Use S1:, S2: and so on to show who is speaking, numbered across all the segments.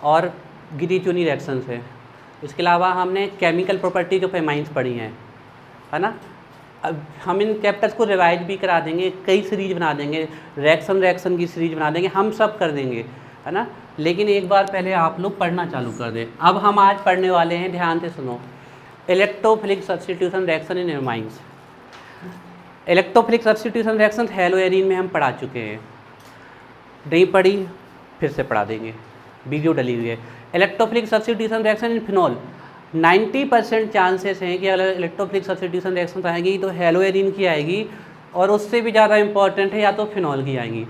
S1: और गिनी चुनी रिएक्शंस है। इसके अलावा हमने केमिकल प्रॉपर्टी ऑफ एमाइंस पढ़ी हैं, है ना। अब हम इन चैप्टर्स को रिवाइज भी करा देंगे, कई सीरीज बना देंगे, रिएक्शन की सीरीज बना देंगे, हम सब कर देंगे, है ना। लेकिन एक बार पहले आप लोग पढ़ना चालू कर दें। अब हम आज पढ़ने वाले हैं, ध्यान से सुनो, electrophilic substitution reaction in amines. Electrophilic substitution reaction haloarene में हम पढ़ा चुके हैं, नहीं पढ़ी फिर से पढ़ा देंगे, वीडियो डली हुई है। इलेक्ट्रोफिलिक सब्स्टिट्यूशन रिएक्शन इन फिनॉल, 90% चांसेस हैं कि अगर इलेक्ट्रोफिलिक सब्स्टिट्यूशन रिएक्शन आएगी तो हैलोएरीन की आएगी, और उससे भी ज़्यादा इंपॉर्टेंट है या तो फिनॉल की आएंगी।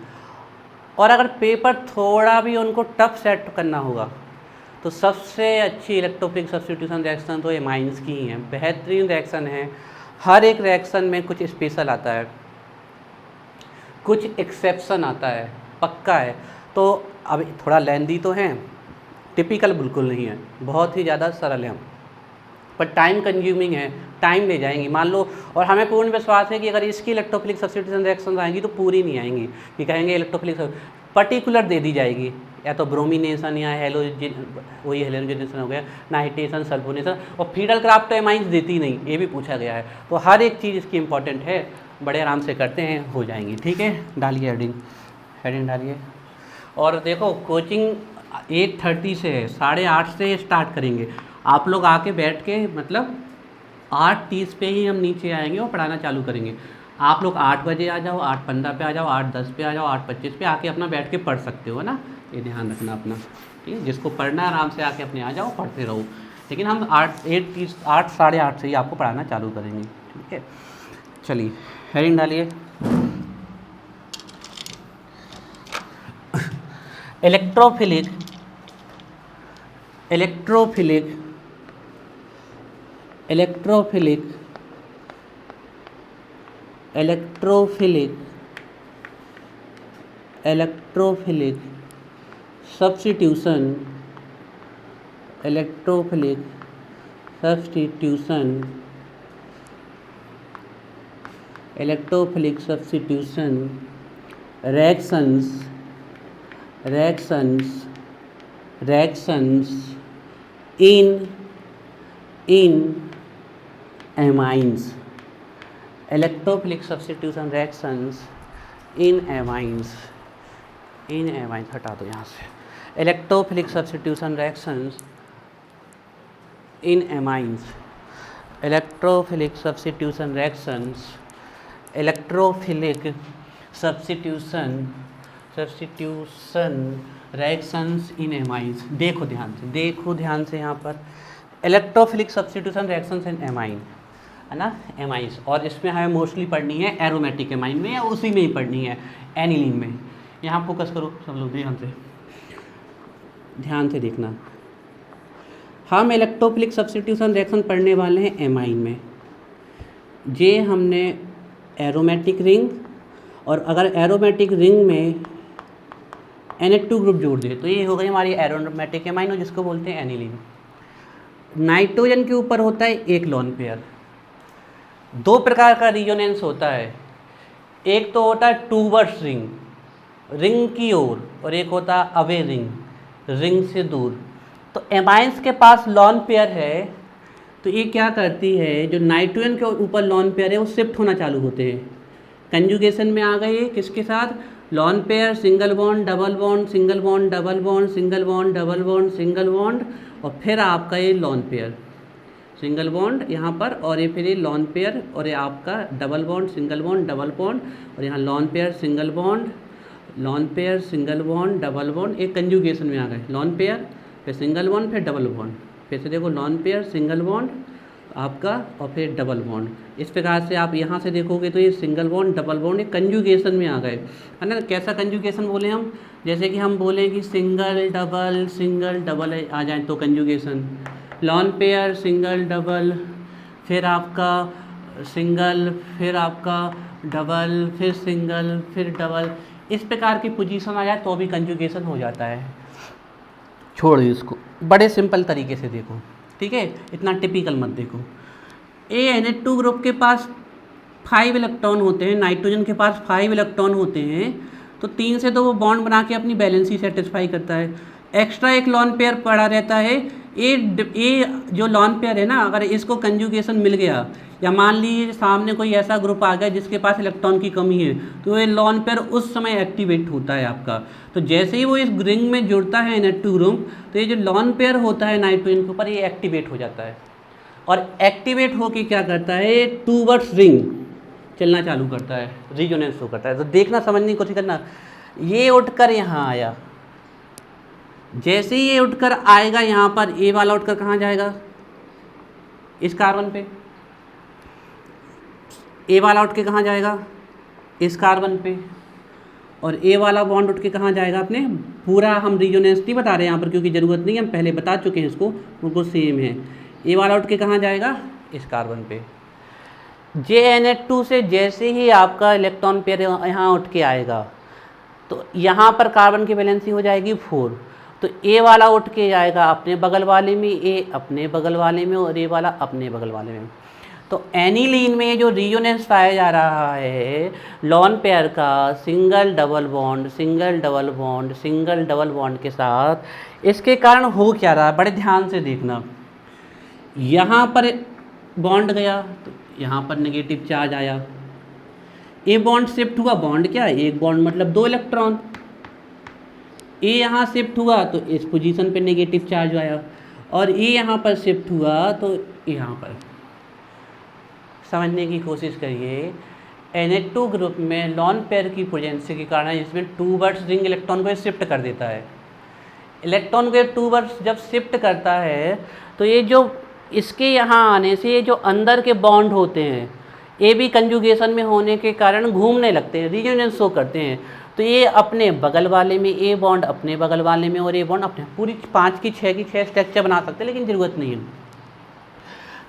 S1: और अगर पेपर थोड़ा भी उनको टफ सेट करना होगा तो सबसे अच्छी इलेक्ट्रोफिलिक सब्स्टिट्यूशन रिएक्शन तो एमाइंस की ही है, बेहतरीन रिएक्शन है। हर एक रिएक्शन में कुछ स्पेशल आता है, कुछ एक्सेप्शन आता है, पक्का है। तो अब थोड़ा लेंदी तो हैं, टिपिकल बिल्कुल नहीं है, बहुत ही ज़्यादा सरल है, पर टाइम कंज्यूमिंग है, टाइम ले जाएंगी मान लो। और हमें पूर्ण विश्वास है कि अगर इसकी इलेक्ट्रोफिलिक सब्स्टिट्यूशन रिएक्शन आएंगी तो पूरी नहीं आएंगी, कि कहेंगे इलेक्ट्रोफिलिक पर्टिकुलर दे दी जाएगी, या तो ब्रोमिनेशन या वही हेलोजनेशन हो गया, नाइट्रेशन, सल्फोनेशन, और फीडल क्राफ्ट तो एमाइंस देती नहीं, ये भी पूछा गया है। तो हर एक चीज़ इसकी इंपॉर्टेंट है, बड़े आराम से करते हैं, हो जाएंगी। ठीक है, डालिए हेडिंग डालिए। और देखो कोचिंग 8:30 से है, 8:30 से स्टार्ट करेंगे। आप लोग आके बैठ के मतलब 8:30 पे ही हम नीचे आएंगे और पढ़ाना चालू करेंगे। आप लोग 8 बजे आ जाओ, 8:15 पे आ जाओ, 8:10 पे आ जाओ, 8:25 पे आके अपना बैठ के पढ़ सकते हो ना, ये ध्यान रखना अपना। ठीक है, जिसको पढ़ना है आराम से आके अपने आ जाओ, पढ़ते रहो। लेकिन हम 8:30 8:30 से ही आपको पढ़ाना चालू करेंगे। ठीक है, चलिए हेडिंग डालिए। Electrophilic substitution reactions in amines। Electrophilic substitution reactions in amines, हटा दो यहाँ से। Electrophilic substitution reactions in amines, electrophilic substitution reactions in amines. देखो ध्यान से यहाँ पर electrophilic substitution reactions in amine, है ना, एमाइंस। और इसमें हमें मोस्टली पढ़नी है एरोमेटिक एमाइन में, या उसी में ही पढ़नी है एनिलीन में। यहाँ फोकस करो सब लोग, ध्यान से देखना। हम इलेक्ट्रोफिलिक सब्स्टिट्यूशन रिएक्शन पढ़ने वाले हैं एमाइन में। ये हमने एरोमेटिक रिंग, और अगर एरोमेटिक रिंग में NH2 ग्रुप जोड़ दे तो ये हो गई हमारी एरोमेटिक एमाइन, जिसको बोलते हैं एनिलीन। नाइट्रोजन के ऊपर होता है एक लोन पेयर। दो प्रकार का रिजोनेंस होता है, एक तो होता है टूवर्ड्स रिंग की ओर, और एक होता है अवे रिंग से दूर। तो एमाइंस के पास लॉन पेयर है, तो ये क्या करती है, जो नाइट्रोजन के ऊपर लॉन पेयर है वो शिफ्ट होना चालू होते हैं। कंजुगेशन में आ गए किसके साथ, lone pair, single bond, double bond, single bond, double bond, single bond, double bond, single bond, और फिर आपका ये लॉन पेयर, सिंगल बॉन्ड यहाँ पर, और ये फिर ये लॉन पेयर, और ये आपका double bond, single bond, double bond, और यहाँ lone pair, single bond, lone pair, single bond, double bond. एक कंजुगेशन में आ गए, लॉन पेयर फिर सिंगल बॉन्ड फिर डबल बॉन्ड, फिर से देखो लॉन पेयर, सिंगल बॉन्ड आपका, और फिर डबल बॉन्ड। इस प्रकार से आप यहाँ से देखोगे तो ये सिंगल बॉन्ड, डबल बॉन्ड, एक कंजुगेशन में आ गए, है ना। कैसा कंजुगेशन बोले हम, जैसे कि हम बोले कि सिंगल डबल आ जाए तो conjugation, lone pair, single double, फिर आपका सिंगल, फिर आपका डबल, फिर सिंगल, फिर डबल, इस प्रकार की पोजीशन आ जाए तो भी कंजुगेशन हो जाता है। छोड़ इसको, बड़े सिंपल तरीके से देखो, ठीक है, इतना टिपिकल मत देखो। NH2 ग्रुप के पास 5 इलेक्ट्रॉन होते हैं, नाइट्रोजन के पास 5 इलेक्ट्रॉन होते हैं, तो 3 से तो वो बॉन्ड बना के अपनी बैलेंसी सेटिस्फाई करता है। एक्स्ट्रा एक लॉन पेयर पड़ा रहता है। ये जो लॉन पेयर है ना, अगर इसको कंजुगेशन मिल गया या मान लीजिए सामने कोई ऐसा ग्रुप आ गया जिसके पास इलेक्ट्रॉन की कमी है, तो ये लॉन पेयर उस समय एक्टिवेट होता है आपका। तो जैसे ही वो इस रिंग में जुड़ता है Na2 ग्रुप, तो ये जो लॉन पेयर होता है नाइट्रोजन के ऊपर, ये एक्टिवेट हो जाता है और एक्टिवेट होके क्या करता है, टूवर्ड्स रिंग चलना चालू करता है, रिजोनेंस शो करता है। तो देखना समझने की कोशिश करना, ये उठकर यहाँ आया, जैसे ही ये उठकर आएगा यहाँ पर, ए वाला उठकर कहाँ जाएगा, इस कार्बन पे। ए वाला उठ के कहाँ जाएगा, इस कार्बन पे। और ए वाला बॉन्ड उठ के कहाँ जाएगा अपने, पूरा हम रिजोनेंस नहीं बता रहे यहाँ पर क्योंकि ज़रूरत नहीं है, हम पहले बता चुके हैं इसको, उनको सेम है। ए वाला उठ के कहाँ जाएगा, इस कार्बन पे। JNH2 से जैसे ही आपका इलेक्ट्रॉन पेयर यहाँ उठ के आएगा, तो यहाँ पर कार्बन की वैलेंसी हो जाएगी 4। तो ए वाला उठ के जाएगा अपने बगल वाले में, ए अपने बगल वाले में, और ए वाला अपने बगल वाले में। तो एनिलीन में जो रिजोनेंस पाया जा रहा है लॉन पेयर का, single double bond single double bond single double bond के साथ, इसके कारण हो क्या रहा है, बड़े ध्यान से देखना। यहाँ पर बॉन्ड गया तो यहाँ पर नेगेटिव चार्ज आया, ए बॉन्ड शिफ्ट हुआ, बॉन्ड क्या है, एक बॉन्ड मतलब 2 इलेक्ट्रॉन। ए यहाँ शिफ्ट हुआ तो इस पोजीशन पे नेगेटिव चार्ज आया, और ए यहाँ पर शिफ्ट हुआ तो यहाँ पर। समझने की कोशिश करिए, Na2 ग्रुप में लॉन पेयर की प्रेजेंसी के कारण इसमें टूवर्ड्स रिंग इलेक्ट्रॉन को शिफ्ट कर देता है। इलेक्ट्रॉन को टूवर्ड्स जब शिफ्ट करता है तो ये जो इसके यहाँ आने से ये जो अंदर के बॉन्ड होते हैं, ए बी कंजुगेशन में होने के कारण घूमने लगते हैं, रिजोनेंस शो करते हैं। तो ये अपने बगल वाले में, ए बॉन्ड अपने बगल वाले में और ए बॉन्ड अपने, पूरी 5 की 6 की 6 स्ट्रक्चर बना सकते हैं, लेकिन ज़रूरत नहीं है।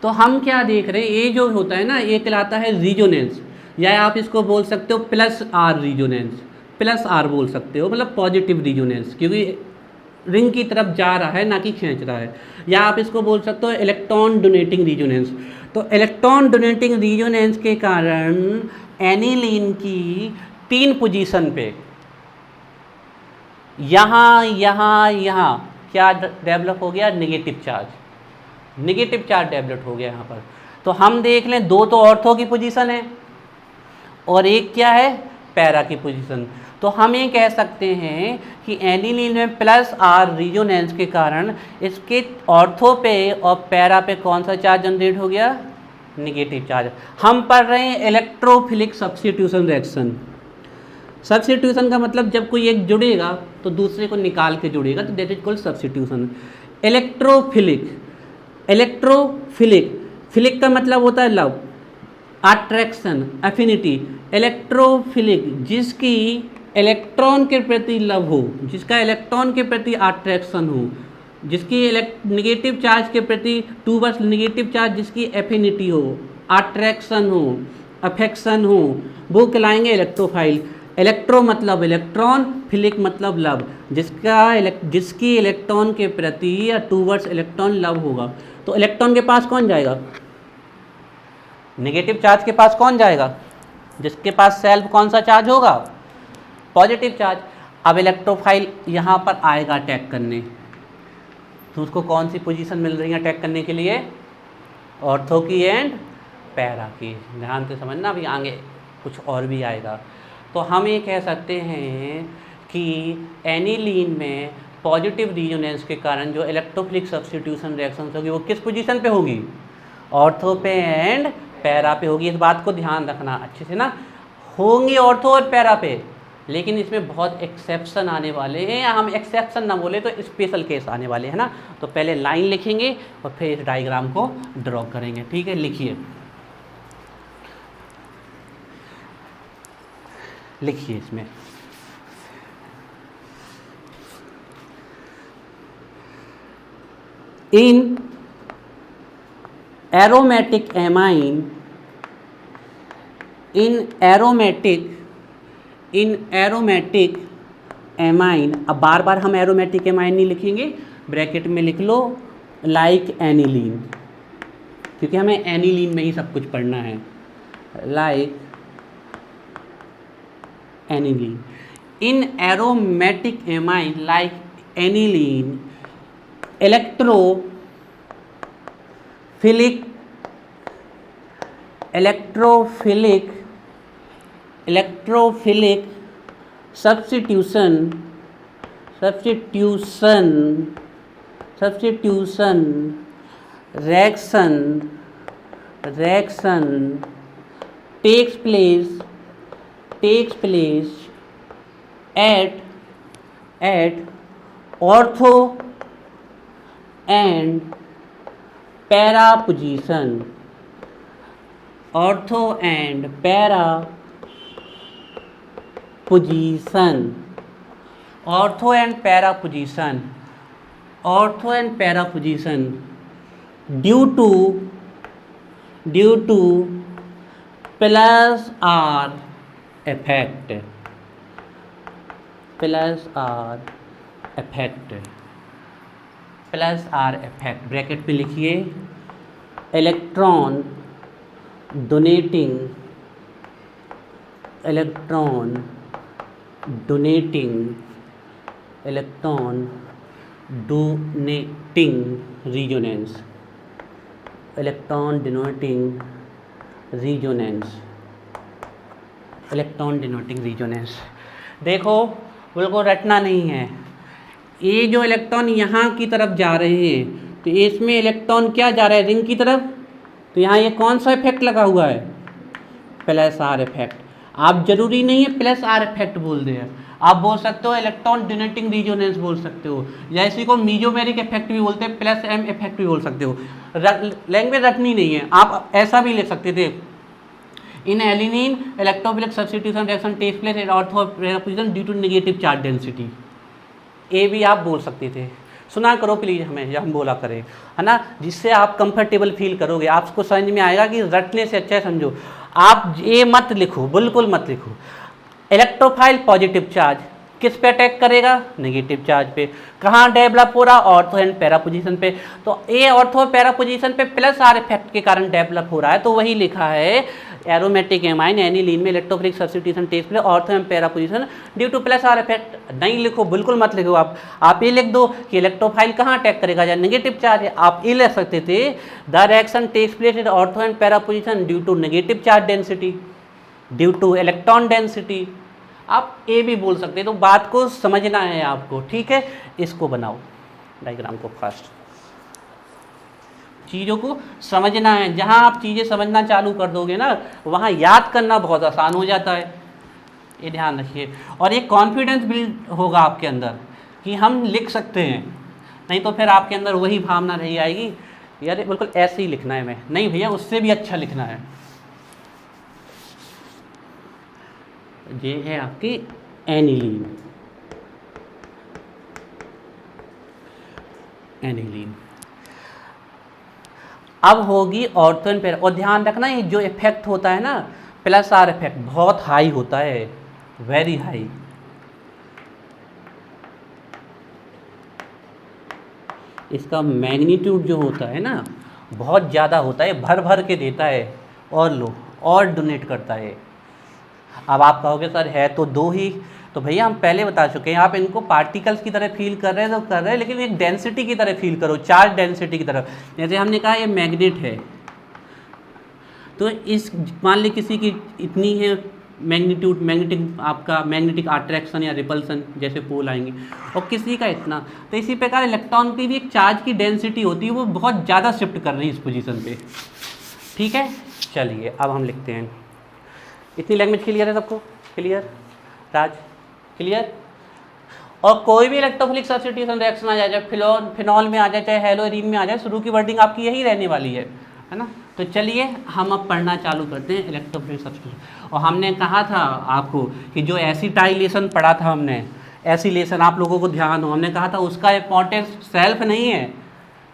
S1: तो हम क्या देख रहे हैं, ये जो होता है ना, ये कहलाता है रिजोनेंस, या आप इसको बोल सकते हो plus R resonance, plus R बोल सकते हो, मतलब पॉजिटिव रिजोनेंस, क्योंकि रिंग की तरफ जा रहा है ना कि खींच रहा है। या आप इसको बोल सकते हो इलेक्ट्रॉन डोनेटिंग रिजोनेंस। तो इलेक्ट्रॉन डोनेटिंग रिजोनेंस के कारण एनिलीन की 3 पोजीशन पे यहाँ यहाँ यहाँ क्या डेवलप हो गया, negative charge, negative charge develop हो गया यहाँ पर। तो हम देख लें, 2 तो ऑर्थो की पोजीशन है और एक क्या है, पैरा की पोजीशन। तो हम ये कह सकते हैं कि एनिलीन में प्लस आर रिजोनेंस के कारण इसके ऑर्थो पे और पैरा पे कौन सा चार्ज जनरेट हो गया, नेगेटिव चार्ज। हम पढ़ रहे हैं इलेक्ट्रोफिलिक सब्स्टिट्यूशन रिएक्शन। सब्स्टिट्यूशन का मतलब जब कोई एक जुड़ेगा तो दूसरे को निकाल के जुड़ेगा, तो that is called substitution. Electrophilic, electrophilic, philic का मतलब होता है लव, अट्रैक्शन, एफिनिटी। इलेक्ट्रोफिलिक जिसकी इलेक्ट्रॉन के प्रति लव हो, जिसका इलेक्ट्रॉन के प्रति अट्रैक्शन हो, जिसकी नेगेटिव चार्ज के प्रति टूवर्ड्स नेगेटिव चार्ज जिसकी एफिनिटी हो, अट्रैक्शन हो, अफेक्शन हो, वो कहलाएंगे इलेक्ट्रोफाइल। इलेक्ट्रो मतलब इलेक्ट्रॉन, फिलिक मतलब लव, जिसकी इलेक्ट्रॉन के प्रति या टूवर्ड्स इलेक्ट्रॉन लव होगा। तो इलेक्ट्रॉन के पास कौन जाएगा, नेगेटिव चार्ज के पास कौन जाएगा, जिसके पास सेल्फ कौन सा चार्ज होगा, पॉजिटिव चार्ज। अब इलेक्ट्रोफाइल यहाँ पर आएगा अटैक करने, तो उसको कौन सी पोजीशन मिल रही है अटैक करने के लिए, ऑर्थो की एंड पैरा की। ध्यान से समझना, अभी आगे कुछ और भी आएगा। तो हम ये कह सकते हैं कि एनिलीन में पॉजिटिव रिजोनेंस के कारण जो इलेक्ट्रोफिलिक सब्स्टिट्यूशन रिएक्शंस होगी वो किस पोजीशन पे होगी, ऑर्थो पे एंड पैरा पे होगी। इस बात को ध्यान रखना अच्छे से ना, होंगी ऑर्थो और पैरा पे, लेकिन इसमें बहुत एक्सेप्शन आने वाले हैं, या हम एक्सेप्शन ना बोले तो स्पेशल केस आने वाले हैं ना। तो पहले लाइन लिखेंगे और फिर इस डायग्राम को ड्रॉ करेंगे, ठीक है। लिखिए, लिखिए इसमें इन एरोमेटिक एमाइन, इन एरोमेटिक एमाइन, अब बार बार हम एरोमेटिक एमाइन नहीं लिखेंगे, ब्रैकेट में लिख लो लाइक एनिलीन, क्योंकि हमें एनिलीन में ही सब कुछ पढ़ना है, like aniline. In aromatic amine like aniline electrophilic substitution reaction takes place at ortho and para position. ortho and para position due to plus R effect bracket पे लिखिए इलेक्ट्रॉन डोनेटिंग रेजोनेंस। देखो बिल्कुल रटना नहीं है, ये जो इलेक्ट्रॉन यहाँ की तरफ जा रहे हैं तो इसमें इलेक्ट्रॉन क्या जा रहा है, रिंग की तरफ, तो यहाँ ये कौन सा इफेक्ट लगा हुआ है, प्लस आर इफेक्ट। आप जरूरी नहीं है प्लस आर इफेक्ट बोल दे, आप बोल सकते हो इलेक्ट्रॉन डोनेटिंग रेजोनेंस बोल सकते हो, या इसी को मीजोमेरिक इफेक्ट भी बोलते हैं, प्लस एम इफेक्ट भी बोल सकते हो। लैंग्वेज रटनी नहीं है, आप ऐसा भी लिख सकते थे, in aniline electrophilic substitution reaction takes place at ortho position due to negative charge density. ए भी आप बोल सकते थे। सुना करो प्लीज़ हमें जब हम बोला करें, है ना, जिससे आप कंफर्टेबल फील करोगे, आपको समझ में आएगा कि रटने से अच्छा है। समझो, आप ये मत लिखो, बिल्कुल मत लिखो। इलेक्ट्रोफाइल पॉजिटिव चार्ज किस पे अटैक करेगा, नेगेटिव चार्ज पे। कहाँ डेवलप हो रहा, ऑर्थो एंड पैरा पोजीशन पे। तो ए ऑर्थो पैरा पोजीशन पे प्लस आर इफेक्ट के कारण डेवलप हो रहा है, तो वही लिखा है एरोमेटिक एमाइन एनिलीन में electrophilic substitution takes place ortho and para position due to plus R effect. नहीं लिखो, बिल्कुल मत लिखो। आप ये लिख दो कि इलेक्ट्रोफाइल कहाँ अटैक करेगा, या नेगेटिव चार्ज है, आप ये लिख सकते थे the reaction takes place at ortho and para position due to negative charge density, due to electron density. आप ए भी बोल सकते हैं। तो बात को समझना है आपको, ठीक है। इसको बनाओ डायग्राम को, फर्स्ट चीज़ों को समझना है। जहाँ आप चीज़ें समझना चालू कर दोगे ना, वहाँ याद करना बहुत आसान हो जाता है, ये ध्यान रखिए। और एक कॉन्फिडेंस बिल्ड होगा आपके अंदर कि हम लिख सकते हैं, नहीं तो फिर आपके अंदर वही भावना रही आएगी, यार बिल्कुल ऐसे ही लिखना है, मैं नहीं भैया उससे भी अच्छा लिखना है। ये है आपकी एनिलीन। अब होगी ऑर्थो एंड पैरा। और ध्यान रखना, ये जो इफेक्ट होता है ना प्लस आर इफेक्ट, बहुत हाई होता है, वेरी हाई। इसका मैग्नीट्यूड जो होता है ना बहुत ज़्यादा होता है, भर भर के देता है और लो और डोनेट करता है। अब आप कहोगे सर है तो दो ही, तो भैया हम पहले बता चुके हैं, आप इनको पार्टिकल्स की तरह फील कर रहे हैं तो कर रहे हैं, लेकिन एक डेंसिटी की तरह फील करो, चार्ज डेंसिटी की तरह। जैसे हमने कहा ये मैग्नेट है, तो इस मान ली किसी की इतनी है मैग्नीट्यूड, मैग्नेटिक अट्रैक्शन या रिपल्सन जैसे पोल आएंगे, और किसी का इतना, तो इसी प्रकार इलेक्ट्रॉन की भी एक चार्ज की डेंसिटी होती है, वो बहुत ज़्यादा शिफ्ट कर रही है इस पोजीशन पे, ठीक है। चलिए अब हम लिखते हैं। इतनी लैंग्वेज क्लियर है सबको? क्लियर राज, क्लियर? और कोई भी इलेक्ट्रोफिलिक सब्स्टिट्यूशन रिएक्शन आ जाए, चाहे फिनॉल में आ जाए, चाहे हेलोरीन में आ जाए, शुरू की वर्डिंग आपकी यही रहने वाली है ना। तो चलिए हम अब पढ़ना चालू करते हैं इलेक्ट्रोफिलिक सब्स्टिट्यूशन। और हमने कहा था आपको कि जो एसिटाइलेशन पढ़ा था हमने, एसिलेशन आप लोगों को ध्यान हो, हमने कहा था उसका इंपॉर्टेंस सेल्फ नहीं है,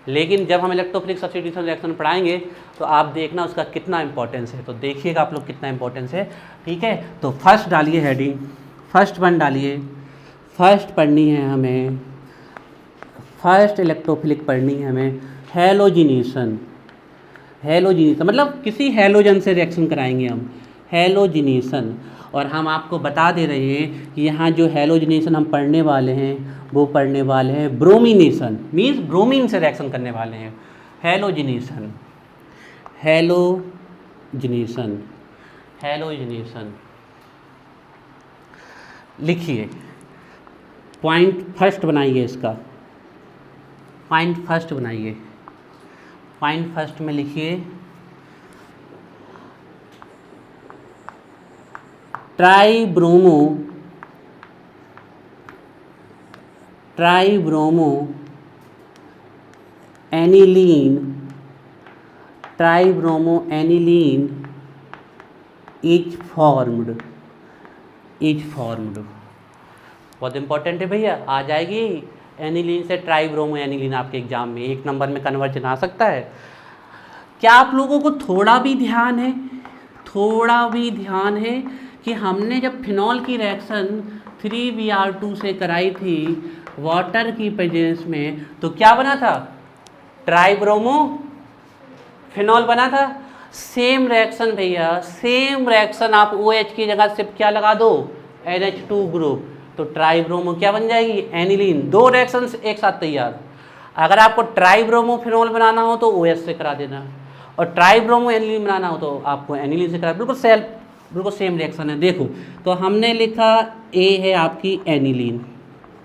S1: लेकिन जब हम इलेक्ट्रोफिलिक सब्स्टिट्यूशन रिएक्शन पढ़ाएंगे तो आप देखना उसका कितना इंपॉर्टेंस है। तो देखिएगा आप लोग कितना इंपॉर्टेंस है, ठीक है। तो फर्स्ट डालिए हेडिंग, फर्स्ट वन डालिए, फर्स्ट पढ़नी है हमें, फर्स्ट इलेक्ट्रोफिलिक पढ़नी है हमें, हेलोजिनेशन। हेलोजिनेशन मतलब किसी हेलोजन से रिएक्शन कराएंगे हम, हैलोजिनेशन। और हम आपको बता दे रहे हैं कि यहाँ जो हैलोजिनेशन हम पढ़ने वाले हैं वो पढ़ने वाले हैं ब्रोमिनेशन, मीन्स ब्रोमीन से रिएक्शन करने वाले हैं। Halogenation, halogenation, halogenation. लिखिए, पॉइंट फर्स्ट बनाइए इसका, पॉइंट फर्स्ट बनाइए। पॉइंट फर्स्ट में लिखिए tribromo, tribromo aniline, tribromo aniline is formed, is formed. बहुत इंपॉर्टेंट है भैया, आ जाएगी एनिलीन से ट्राइब्रोमो एनिलीन आपके एग्जाम में 1 नंबर में कन्वर्जन आ सकता है। क्या आप लोगों को थोड़ा भी ध्यान है, थोड़ा भी ध्यान है कि हमने जब फिनॉल की रिएक्शन 3Br2 से कराई थी वाटर की प्रेजेंस में, तो क्या बना था? ट्राइब्रोमो फिनॉल बना था। सेम रिएक्शन भैया, सेम रिएक्शन आप OH की जगह सिर्फ क्या लगा दो? NH2 ग्रुप, तो ट्राइब्रोमो क्या बन जाएगी? एनिलीन। 2 रिएक्शंस एक साथ तैयार। अगर आपको ट्राइब्रोमो फिनॉल बनाना हो तो OH से करा देना, और ट्राइब्रोमो एनिलीन बनाना हो तो आपको एनिलीन से करा। बिल्कुल सेम रिएक्शन है। देखो, तो हमने लिखा A है आपकी एनिलीन,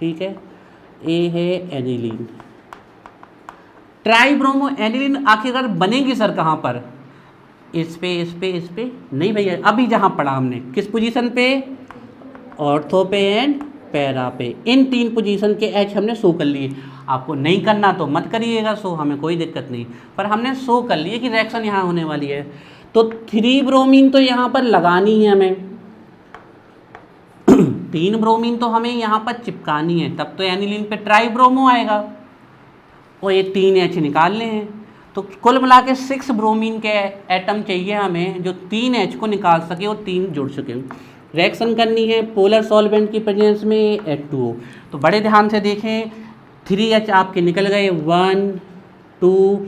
S1: ठीक है, A है एनिलीन। ट्राइब्रोमो एनिलीन आखिरकार बनेगी सर कहाँ पर? इस पे, इस पे, इस पे? नहीं भैया, अभी जहाँ पढ़ा हमने, किस पोजीशन पे? ऑर्थो पे एंड पैरा पे। इन 3 पोजीशन के H हमने शो कर लिए। आपको नहीं करना तो मत करिएगा शो, हमें कोई दिक्कत नहीं, पर हमने शो कर लिए कि रिएक्शन यहाँ होने वाली है। तो 3 ब्रोमीन तो यहाँ पर लगानी है हमें 3 ब्रोमीन तो हमें यहाँ पर चिपकानी है, तब तो एनिलीन पे ट्राइब्रोमो आएगा, और ये 3 H निकालने हैं। तो कुल मिला के 6 ब्रोमीन के एटम चाहिए हमें जो 3 H को निकाल सके और 3 जुड़ सके। रिएक्शन करनी है पोलर सॉल्वेंट की प्रेजेंस में H2O। तो बड़े ध्यान से देखें, 3H आपके निकल गए, 1 2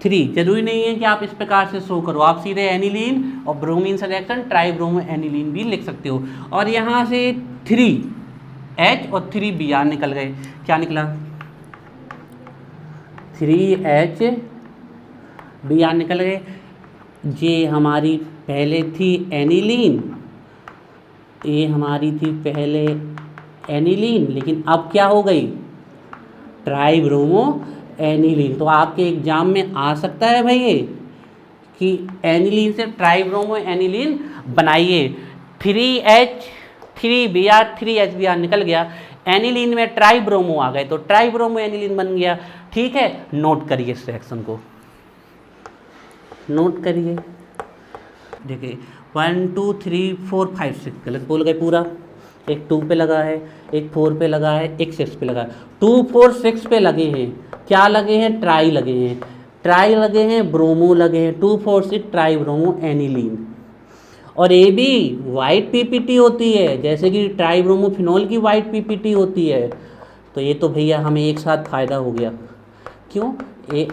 S1: 3। जरूरी नहीं है कि आप इस प्रकार से शो करो, आप सीधे एनिलीन और ब्रोमीन से रिएक्शन ट्राइब्रोमो एनिलीन भी लिख सकते हो। और यहाँ से 3H और 3Br निकल गए। क्या निकला? 3H Br निकल गए। ये हमारी पहले थी एनिलीन, ये हमारी थी पहले एनिलीन, लेकिन अब क्या हो गई? Tribromo aniline. तो आपके एग्जाम में आ सकता है भैया कि एनिलीन से ट्राइब्रोमो एनिलीन बनाइए। 3H 3Br 3HBr निकल गया, एनिलीन में ट्राइब्रोमो आ गए, तो ट्राइब्रोमो एनिलीन बन गया। ठीक है, नोट करिए इस रिएक्शन को, नोट करिए। देखिए 1 2 3 4 5 6 गलत बोल गए पूरा। एक 2 पे लगा है, एक 4 पे लगा है, एक 6 पे लगा है। 2 4 6 पे लगे हैं, क्या लगे हैं? ट्राई लगे हैं, ट्राई लगे हैं, ब्रोमो लगे हैं। 2 4 6 ट्राई ब्रोमो एनिलीन। और ये भी वाइट पीपीटी होती है, जैसे कि ट्राई ब्रोमो फिनॉल की वाइट पीपीटी होती है। तो ये तो भैया हमें एक साथ फ़ायदा हो गया। क्यों?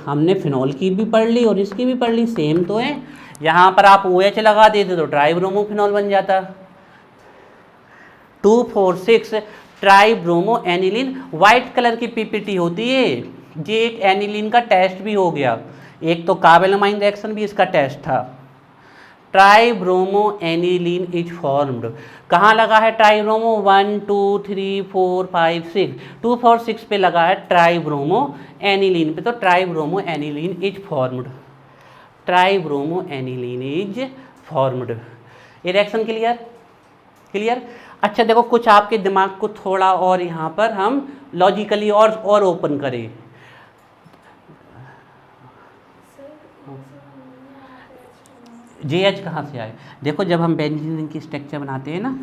S1: हमने फिनॉल की भी पढ़ ली और इसकी भी पढ़ ली, सेम तो है। यहाँ पर आप OH लगा देते तो ट्राइब्रोमो फिनॉल बन जाता। 2 4 6 ट्राइब्रोमो एनिलीन, वाइट कलर की पीपीटी होती है। ये एक एनिलीन का टेस्ट भी हो गया, एक तो कार्बोनामाइन रिएक्शन भी इसका टेस्ट था। Tribromo aniline is formed. कहाँ लगा है ट्राइब्रोमो? 1 2 3 4 5 6, 2 4 6 पे लगा है ट्राइब्रोमो एनिलीन पे, तो tribromo aniline is formed. Tribromo aniline is formed. ये रिएक्शन क्लियर? क्लियर? अच्छा देखो, कुछ आपके दिमाग को थोड़ा और यहाँ पर हम लॉजिकली और ओपन करें। JH कहाँ से आए? देखो, जब हम बेंजीन रिंग की स्ट्रक्चर बनाते हैं ना,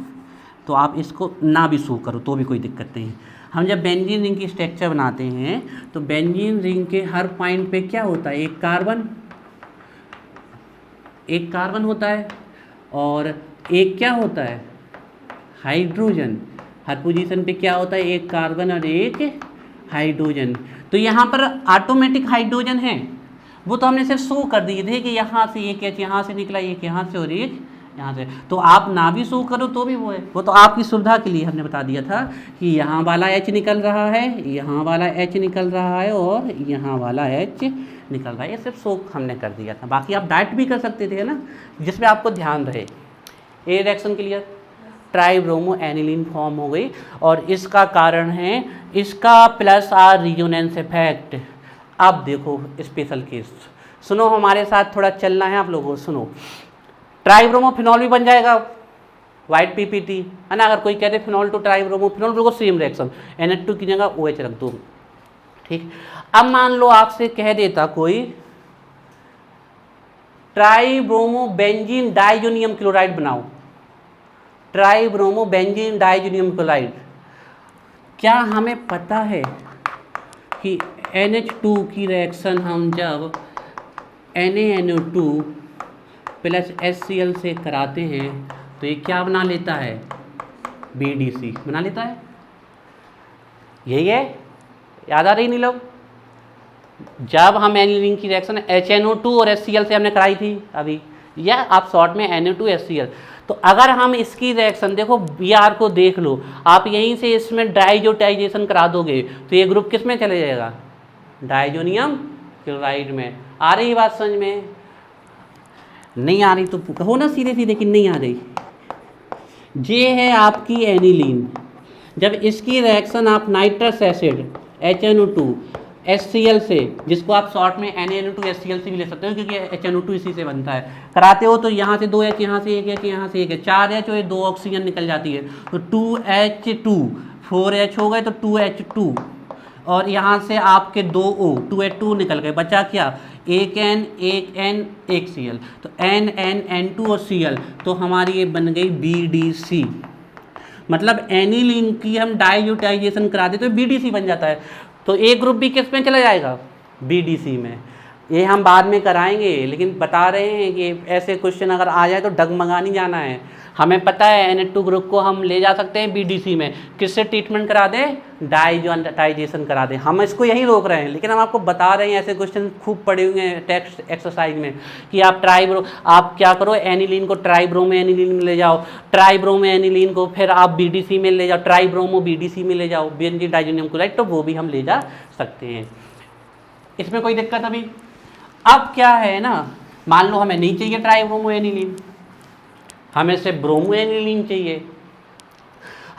S1: तो आप इसको ना भी शो करो तो भी कोई दिक्कत नहीं है। हम जब बेंजीन रिंग की स्ट्रक्चर बनाते हैं तो बेंजीन रिंग के हर पॉइंट पे क्या होता है? एक कार्बन होता है, और एक क्या होता है? हाइड्रोजन। हर पोजीशन पे क्या होता है? एक कार्बन और एक हाइड्रोजन। तो यहाँ पर ऑटोमेटिक हाइड्रोजन है, वो तो हमने सिर्फ शो कर दिए थे कि यहाँ से एक H यहाँ से निकला, एक यहाँ से और एक यहाँ से, तो आप ना भी शो करो तो भी वो है, वो तो आपकी सुविधा के लिए हमने बता दिया था कि यहाँ वाला H निकल रहा है, यहाँ वाला H निकल रहा है और यहाँ वाला H निकल रहा है, ये सिर्फ शो हमने कर दिया था। बाकी आप डायरेक्ट भी कर सकते थे ना, जिसमें आपको ध्यान रहे। ए reaction clear, tribromo aniline form हो गई और इसका कारण है इसका प्लस आर रिजोनेंस इफेक्ट। अब देखो स्पेशल केस सुनो, हमारे साथ थोड़ा चलना है आप लोगों को, सुनो। ट्राइब्रोमो फिनॉल भी बन जाएगा, वाइट पीपीटी है ना। अगर कोई कहते फिनॉल टू ट्राइब्रोमो, फिनॉल बिल्कुल सेम रिएक्शन, NH2 की जगह OH रख दो, ठीक। अब मान लो आपसे कह देता कोई ट्राइब्रोमो बेंजीन डाइजोनियम क्लोराइड बनाओ, ट्राइब्रोमो बेंजीन डाइजोनियम क्लोराइड, क्या हमें पता है कि NH2 की रिएक्शन हम जब NaNO2 प्लस HCl से कराते हैं तो ये क्या बना लेता है, BDC बना लेता है। यही है, याद आ रही नहीं लोग? जब हम एनिलीन की रिएक्शन HNO2 और HCl से हमने कराई थी अभी, या आप शॉर्ट में NO2 HCl, तो अगर हम इसकी रिएक्शन देखो Br को देख लो, आप यहीं से इसमें डाइजोटाइजेशन करा दोगे तो ये ग्रुप किस में चले जाएगा, डाइजोनियम क्लोराइड में। आ रही बात समझ में? नहीं आ रही तो कहो ना सीधे सीधे कि नहीं आ रही। ये है आपकी एनिलीन, जब इसकी रिएक्शन आप नाइट्रस एसिड HNO2 HCl से, जिसको आप शॉर्ट में NaNO2 HCl से भी ले सकते हो क्योंकि HNO2 इसी से बनता है, कराते हो तो यहाँ से 2 H, यहाँ से 1 H, यहाँ से 1 H, 4 H और 2 ऑक्सीजन निकल जाती है, तो 2H2, 4 H हो गए तो 2H2 और यहाँ से आपके 2 O, 2H2 निकल गए, बचा क्या, एक N, एक N, एक Cl, तो N N N2 और Cl, तो हमारी ये बन गई BDC। मतलब एनिलीन की हम डाइजोटाइजेशन करा देते तो BDC बन जाता है, तो ए ग्रुप भी किस में चला जाएगा, BDC में। ये हम बाद में कराएंगे, लेकिन बता रहे हैं कि ऐसे क्वेश्चन अगर आ जाए तो डगमगा नहीं जाना है। हमें पता है NH2 ग्रुप को हम ले जा सकते हैं BDC में, किससे ट्रीटमेंट करा दें, डाइजोटाइजेशन करा दें। हम इसको यहीं रोक रहे हैं, लेकिन हम आपको बता रहे हैं, ऐसे क्वेश्चन खूब पड़े हुए हैं टेक्स्ट एक्सरसाइज में कि आप आप क्या करो, एनिलीन को ट्राइब्रोमो एनिलीन में ले जाओ, ट्राइब्रोमो एनिलीन को फिर आप BDC में ले जाओ, ट्राइब्रोमो BDC में ले जाओ, बेंजीन डाइजोनियम क्लोराइड, तो वो भी हम ले जा सकते हैं, इसमें कोई दिक्कत अभी। अब क्या है ना, मान लो हमें नहीं चाहिए ट्राइब्रोमो एनिलीन, हमें सिर्फ ब्रोमो एनिलीन चाहिए,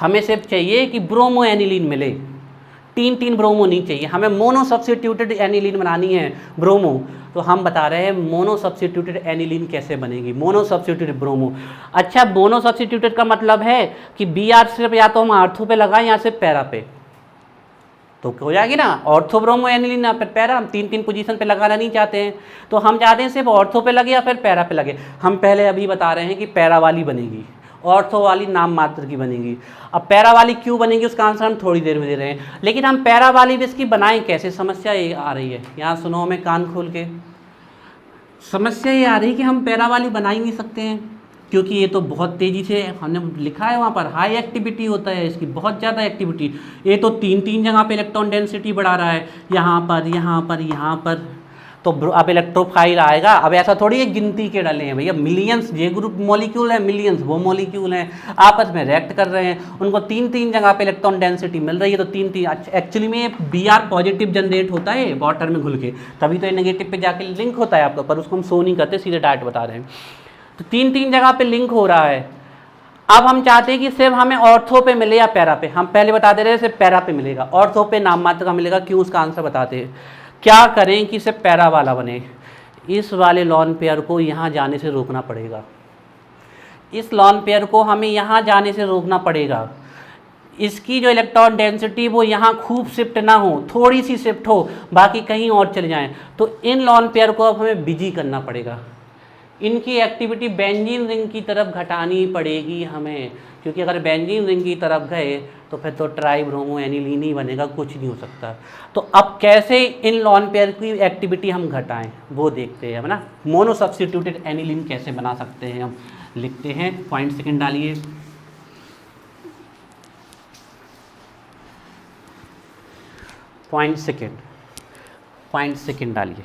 S1: हमें सिर्फ चाहिए कि ब्रोमो एनिलीन मिले, 3 ब्रोमो नहीं चाहिए, हमें मोनो सब्स्टिट्यूटेड एनिलीन बनानी है ब्रोमो। तो हम बता रहे हैं मोनो सब्स्टिट्यूटेड एनिलीन कैसे बनेगी, मोनो सब्स्टिट्यूटेड ब्रोमो। अच्छा, मोनो सब्स्टिट्यूटेड का मतलब है कि Br सिर्फ या तो हम आर्थो पे लगाएं या सिर्फ पैरा पे, तो हो जाएगी ना ऑर्थो ब्रोमो एनिलीन या फिर पैरा। हम 3 पोजीशन पे लगाना नहीं चाहते हैं, तो हम चाहते हैं सिर्फ ऑर्थो पे लगे या फिर पैरा पे लगे। हम पहले अभी बता रहे हैं कि पैरा वाली बनेगी, ऑर्थो वाली नाम मात्र की बनेगी। अब पैरा वाली क्यों बनेगी उसका आंसर हम थोड़ी देर में दे रहे हैं, लेकिन हम पैरा वाली भी इसकी बनाएं कैसे, समस्या ये आ रही है। यहाँ सुनो हमें कान खोल के, समस्या ये आ रही है कि हम पैरा वाली बना ही नहीं सकते हैं, क्योंकि ये तो बहुत तेज़ी से हमने लिखा है वहाँ पर हाई एक्टिविटी होता है इसकी, बहुत ज़्यादा एक्टिविटी। ये तो 3 जगह पे इलेक्ट्रॉन डेंसिटी बढ़ा रहा है, यहाँ पर यहाँ पर यहाँ पर, तो अब इलेक्ट्रोफाइल आएगा। अब ऐसा थोड़ी है गिनती के डले हैं भैया, मिलियंस ये ग्रुप मॉलिक्यूल है, मिलियंस वो मॉलिक्यूल हैं, आपस में रिएक्ट कर रहे हैं, उनको 3 जगह पे इलेक्ट्रॉन डेंसिटी मिल रही है, तो 3 एक्चुअली में Br पॉजिटिव जनरेट होता है वाटर में घुल के, तभी तो ये नेगेटिव पे जाके लिंक होता है आपका, पर उसको हम शो नहीं करते, सीधे डायरेक्ट बता रहे हैं। तो 3 जगह पे लिंक हो रहा है। अब हम चाहते हैं कि सिर्फ हमें ऑर्थो पे मिले या पैरा पे, हम पहले बता दे रहे हैं सिर्फ पैरा पे मिलेगा, ऑर्थो पे नाम मात्र का मिलेगा। क्यों, उसका आंसर बताते हैं। क्या करें कि सिर्फ पैरा वाला बने, इस वाले लॉन पेयर को यहाँ जाने से रोकना पड़ेगा, इस लॉन पेयर को हमें यहाँ जाने से रोकना पड़ेगा। इसकी जो इलेक्ट्रॉन डेंसिटी वो यहाँ खूब शिफ्ट ना हो, थोड़ी सी शिफ्ट हो, बाकी कहीं और चले जाएं, तो इन लॉन पेयर को अब हमें बिजी करना पड़ेगा, इनकी एक्टिविटी बेंजीन रिंग की तरफ घटानी पड़ेगी हमें, क्योंकि अगर बेंजीन रिंग की तरफ गए तो फिर तो ट्राइब्रोमो एनिलीन ही बनेगा, कुछ नहीं हो सकता। तो अब कैसे इन लॉन पेयर की एक्टिविटी हम घटाएं वो देखते हैं, है ना। मोनो सब्स्टिट्यूटेड एनिलीन कैसे बना सकते हैं हम लिखते हैं, पॉइंट सेकंड डालिए। पॉइंट सेकंड डालिए।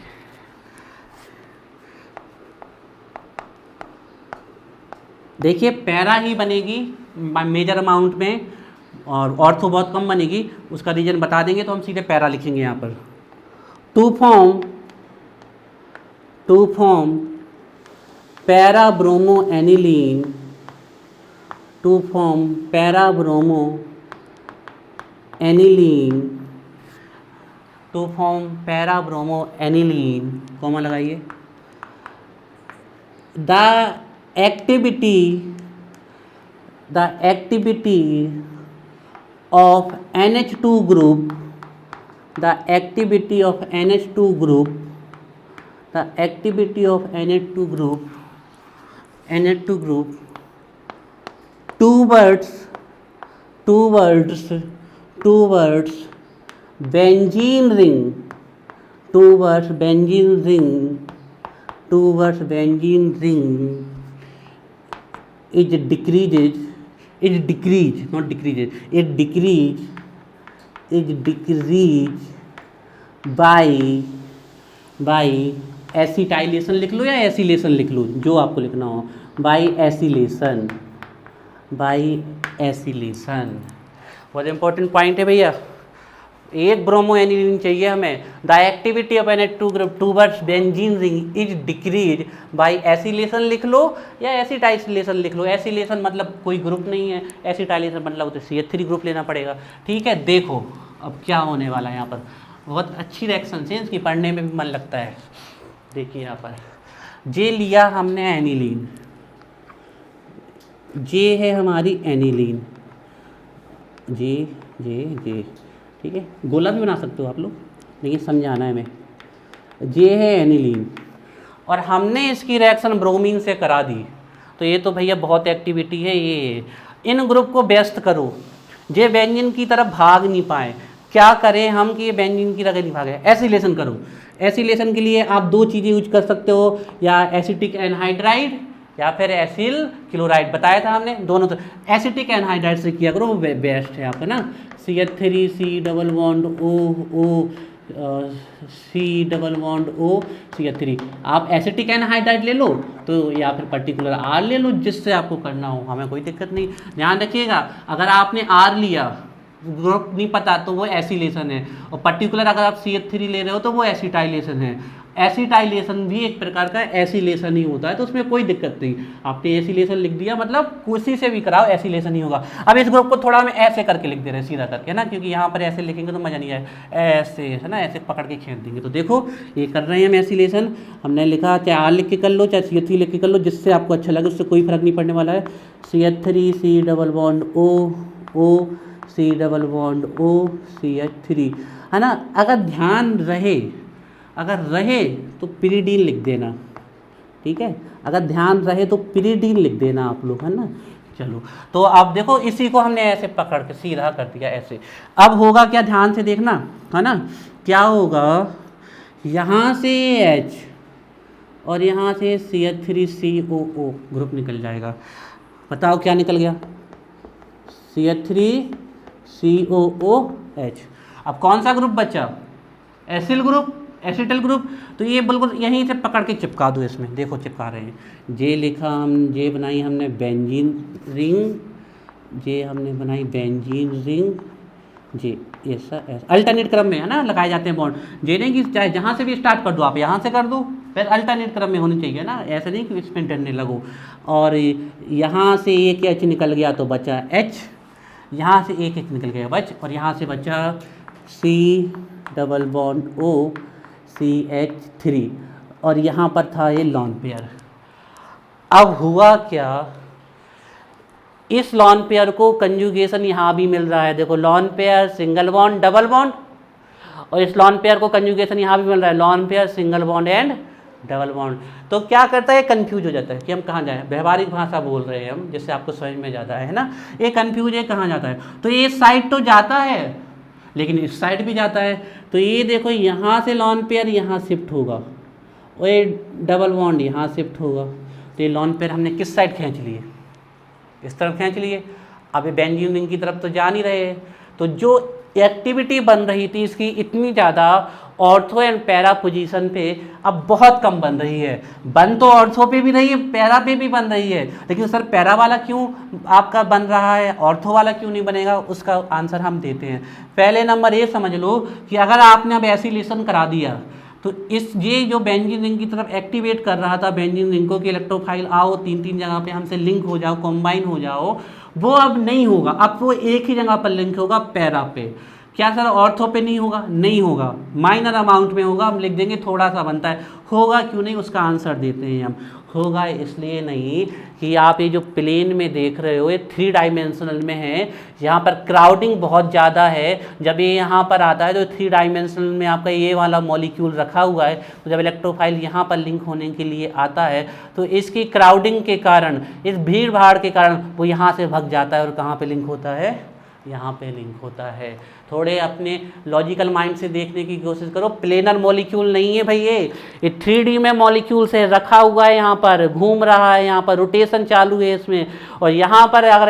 S1: देखिए पैरा ही बनेगी मेजर अमाउंट में, और ऑर्थो बहुत कम बनेगी, उसका रीजन बता देंगे तो हम सीधे पैरा लिखेंगे यहाँ पर। To form para bromo aniline, to form para bromo aniline, to form para bromo aniline, comma लगाइए। The activity of NH2 group, the activity of NH2 group, the activity of NH2 group towards benzene ring, towards benzene ring it decreases by acetylation लिख लो या acylation लिख लो, जो आपको लिखना हो, by acylation. बहुत इंपॉर्टेंट पॉइंट है भैया। एक ब्रोमो एनिलीन चाहिए हमें। The activity of NH2 group towards benzene ring is decrease by acylation लिख लो या एसिटाइलेशन लिख लो। एसिलेशन मतलब कोई ग्रुप नहीं है, एसिटाइलेशन मतलब तो CH3 ग्रुप लेना पड़ेगा। ठीक है, देखो अब क्या होने वाला है यहाँ पर। बहुत अच्छी रिएक्शन है इसकी, पढ़ने में भी मन लगता है। देखिए यहाँ पर जे लिया हमने एनिलीन, जे है हमारी एनिलीन, जे जे जे ठीक है, गोला भी बना सकते हो आप लोग, लेकिन समझाना है हमें। जे है एनिलीन और हमने इसकी रिएक्शन ब्रोमीन से करा दी, तो ये तो भैया बहुत एक्टिविटी है। ये इन ग्रुप को व्यस्त करो, जे बेंजीन की तरफ भाग नहीं पाए। क्या करें हम कि ये बेंजीन की तरफ नहीं भागे? एसिलेशन करो। एसिलेशन के लिए आप दो चीज़ें यूज कर सकते हो, या एसिटिक एनहाइड्राइड या फिर एसिल क्लोराइड, बताया था हमने दोनों। तो एसिटिक एनहाइड्राइड से किया करो, वो बेस्ट है आपका ना। CH3 C double bond O C double bond O CH3। आप एसिटिक एनहाइड्राइड ले लो तो, या फिर पर्टिकुलर R ले लो, जिससे आपको करना हो, हमें कोई दिक्कत नहीं। ध्यान रखिएगा, अगर आपने R लिया, ग्रुप नहीं पता, तो वो एसिलेशन है, और पर्टिकुलर अगर आप CH3 ले रहे हो तो वो एसिटाइलेशन है। एसिटाइलेशन भी एक प्रकार का एसिलेशन ही होता है, तो उसमें कोई दिक्कत नहीं। आपने एसिलेशन लिख दिया मतलब किसी से भी कराओ एसिलेशन ही होगा। अब इस ग्रुप को थोड़ा हम ऐसे करके लिख दे रहे हैं, सीधा करके ना, क्योंकि यहाँ पर ऐसे लिखेंगे तो मज़ा नहीं आएगा। ऐसे है ना, ऐसे पकड़ के खींच देंगे। तो देखो ये कर रहे हैं हम एसिलेशन, हमने लिखा चाहे R लिख के कर लो चाहे CH3 लिख के कर लो, जिससे आपको अच्छा लगे, उससे कोई फर्क नहीं पड़ने वाला है। CH3 C double bond O C double bond O CH3 है ना। अगर रहे तो पिरीडीन लिख देना, ठीक है। अगर ध्यान रहे तो पिरीडीन लिख देना आप लोग, है ना। चलो, तो अब देखो इसी को हमने ऐसे पकड़ के सीधा कर दिया ऐसे। अब होगा क्या, ध्यान से देखना, है ना। क्या होगा, यहाँ से H और यहाँ से CH3COO ग्रुप निकल जाएगा। बताओ क्या निकल गया, CH3COOH। अब कौन सा ग्रुप बचा, एसिल ग्रुप, एसिटल ग्रुप। तो ये बिल्कुल यहीं से पकड़ के चिपका दो इसमें, देखो चिपका रहे हैं। जे लिखा हम, जे बनाई हमने बेंजीन रिंग, जे हमने बनाई बेंजीन रिंग, जे ऐसा अल्टरनेट क्रम में है ना लगाए जाते हैं बॉन्ड। जे नहीं कि चाहे जहाँ से भी स्टार्ट कर दो, आप यहाँ से कर दो, फिर अल्टरनेट क्रम में होनी चाहिए ना, ऐसे नहीं कि इसमें डरने लगो। और यहाँ से एक H निकल गया तो बचा H, यहाँ से एक H निकल गया बच, और यहाँ से बचा C double bond O CH3, और यहाँ पर था ये लॉन पेयर। अब हुआ क्या, इस लॉन पेयर को कंजुगेशन यहाँ भी मिल रहा है। देखो lone pair single bond double bond, और इस लॉन पेयर को कंजुगेशन यहाँ भी मिल रहा है, lone pair single bond and double bond. तो क्या करता है, कंफ्यूज हो जाता है कि हम कहाँ जाएं। व्यवहारिक भाषा बोल रहे हैं हम, जिससे आपको समझ में जाता है ना। ये कंफ्यूज है कहाँ जाता है, तो ये साइड तो जाता है लेकिन इस साइड भी जाता है। तो ये देखो यहाँ से लॉन पेयर यहाँ शिफ्ट होगा, और ये डबल बॉन्ड यहाँ शिफ्ट होगा। तो ये लॉन पेयर हमने किस साइड खींच लिए, इस तरफ खींच लिए। अब ये बेंजीन रिंग की तरफ तो जा नहीं रहे, तो जो एक्टिविटी बन रही थी इसकी इतनी ज़्यादा ऑर्थो एंड पैरा पोजीशन पे, अब बहुत कम बन रही है। बन तो ऑर्थो पे भी रही है, पैरा पे भी बन रही है, लेकिन सर पैरा वाला क्यों आपका बन रहा है, ऑर्थो वाला क्यों नहीं बनेगा, उसका आंसर हम देते हैं। पहले नंबर ये समझ लो कि अगर आपने अब एसिलेशन करा दिया तो इस ये जो बेंजीन रिंग की तरफ एक्टिवेट कर रहा था बेंजीन रिंग को कि इलेक्ट्रोफाइल आओ 3-3 जगह पे हमसे लिंक हो जाओ, कॉम्बाइन हो जाओ, वो अब नहीं होगा। अब वो एक ही जगह पर लिंक होगा, पैरा पे। क्या सर ऑर्थो पे नहीं होगा? नहीं होगा, माइनर अमाउंट में होगा। हम लिख देंगे थोड़ा सा बनता है, होगा क्यों नहीं, उसका आंसर देते हैं हम। होगा इसलिए नहीं कि आप ये जो प्लेन में देख रहे हो ये 3 डायमेंशनल में है, यहाँ पर क्राउडिंग बहुत ज़्यादा है। जब ये यहाँ पर आता है तो 3 डायमेंशनल में आपका ये वाला मॉलिक्यूल रखा हुआ है, तो जब इलेक्ट्रोफाइल यहाँ पर लिंक होने के लिए आता है तो इसकी क्राउडिंग के कारण, इस भीड़ भाड़ के कारण वो यहाँ से भाग जाता है और कहाँ पे लिंक होता है, यहाँ पे लिंक होता है। थोड़े अपने लॉजिकल माइंड से देखने की कोशिश करो। प्लेनर मॉलिक्यूल नहीं है भाई, ये 3D में मॉलिक्यूल से रखा हुआ है, यहाँ पर घूम रहा है, यहाँ पर रोटेशन चालू है इसमें, और यहाँ पर अगर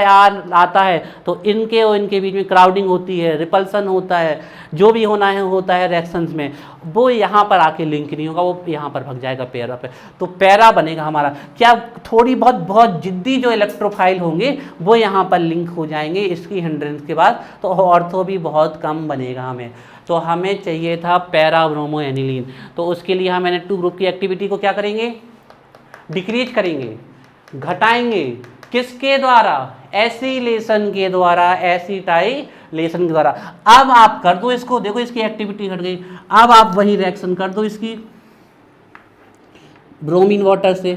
S1: आता है तो इनके और इनके बीच में क्राउडिंग होती है, रिपल्सन होता है, जो भी होना है होता है रिएक्शंस में, वो यहाँ पर आके लिंक नहीं होगा, वो यहाँ पर भाग जाएगा पैरा पे, तो पैरा बनेगा हमारा। क्या थोड़ी बहुत जिद्दी जो इलेक्ट्रोफाइल होंगे वो यहाँ पर लिंक हो जाएंगे इसकी हिंड्रेंस के बाद, तो ऑर्थो भी बहुत कम बनेगा हमें। तो हमें चाहिए था पैरा ब्रोमो एनिलीन, तो उसके लिए हम N2 ग्रुप की एक्टिविटी को क्या करेंगे, डिक्रीज करेंगे, घटाएंगे। किसके द्वारा? एसिलेशन के द्वारा, एसिटाइलेशन के द्वारा। अब आप कर दो इसको, देखो इसकी एक्टिविटी घट गई। अब आप वही रिएक्शन कर दो इसकी ब्रोमीन वाटर से,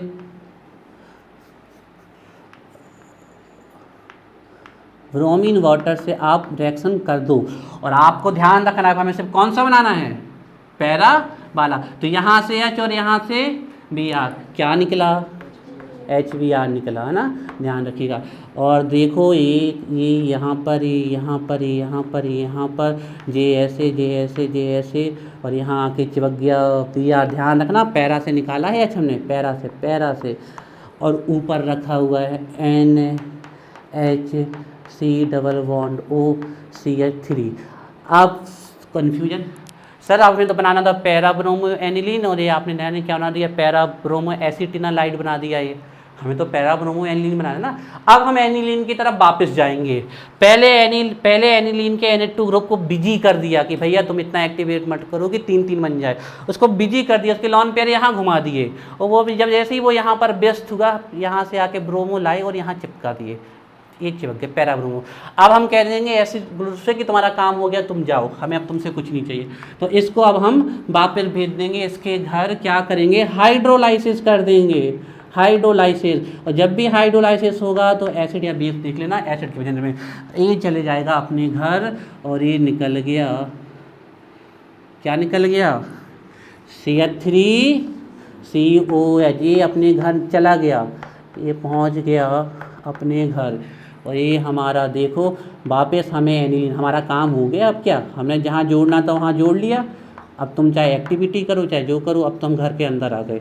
S1: ब्रोमीन वाटर से आप रिएक्शन कर दो। और आपको ध्यान रखना है हमें सिर्फ कौन सा बनाना है, पैरा वाला। तो यहाँ से H और यहाँ से Br, क्या निकला, HBr निकला, है ना, ध्यान रखिएगा। और देखो ये यहाँ पर, ये यहाँ पर, ये यहाँ पर, ये यहाँ पर, जे ऐसे और यहाँ आके चिपक गया Br। ध्यान रखना पैरा से निकाला है H हमने, पैरा से, और ऊपर रखा हुआ है NH डबल बॉन्ड OCH3। अब कन्फ्यूजन, सर आपने तो बनाना था पैरा ब्रोमो एनिलीन और ये आपने नया क्या बना दिया, पैरा ब्रोमो एसिटिनालाइड बना दिया। ये हमें तो पैरा ब्रोमो एनिलीन बनाना ना। अब हम एनिलीन की तरफ वापस जाएंगे। पहले एनिलीन के Na2 ग्रुप को बिजी कर दिया कि भैया तुम इतना एक्टिवेट मत करो कि 3-3 बन जाए, उसको बिजी कर दिया, उसके लॉन पेयर यहाँ घुमा दिए, और वो जब जैसे ही वो यहाँ पर व्यस्त हुआ, यहाँ से आके ब्रोमो लाए और यहाँ चिपका दिए, ये चिपक गए पैरा ब्रोमो। अब हम कह देंगे ऐसे ग्रुप से कि तुम्हारा काम हो गया, तुम जाओ, हमें अब तुमसे कुछ नहीं चाहिए। तो इसको अब हम वापस भेज देंगे इसके घर, क्या करेंगे, हाइड्रोलाइसिस कर देंगे, हाइड्रोलाइसिस। और जब भी हाइड्रोलाइसिस होगा तो एसिड या बेस देख लेना, एसिड के वजह में ये चले जाएगा अपने घर, और ये निकल गया, क्या निकल गया, CH3COH, ये अपने घर चला गया, ये पहुंच गया अपने घर। और ये हमारा देखो वापस हमें एनिलीन, हमारा काम हो गया। अब क्या, हमने जहाँ जोड़ना था वहाँ जोड़ लिया। अब तुम चाहे एक्टिविटी करो चाहे जो करो, अब तुम घर के अंदर आ गए,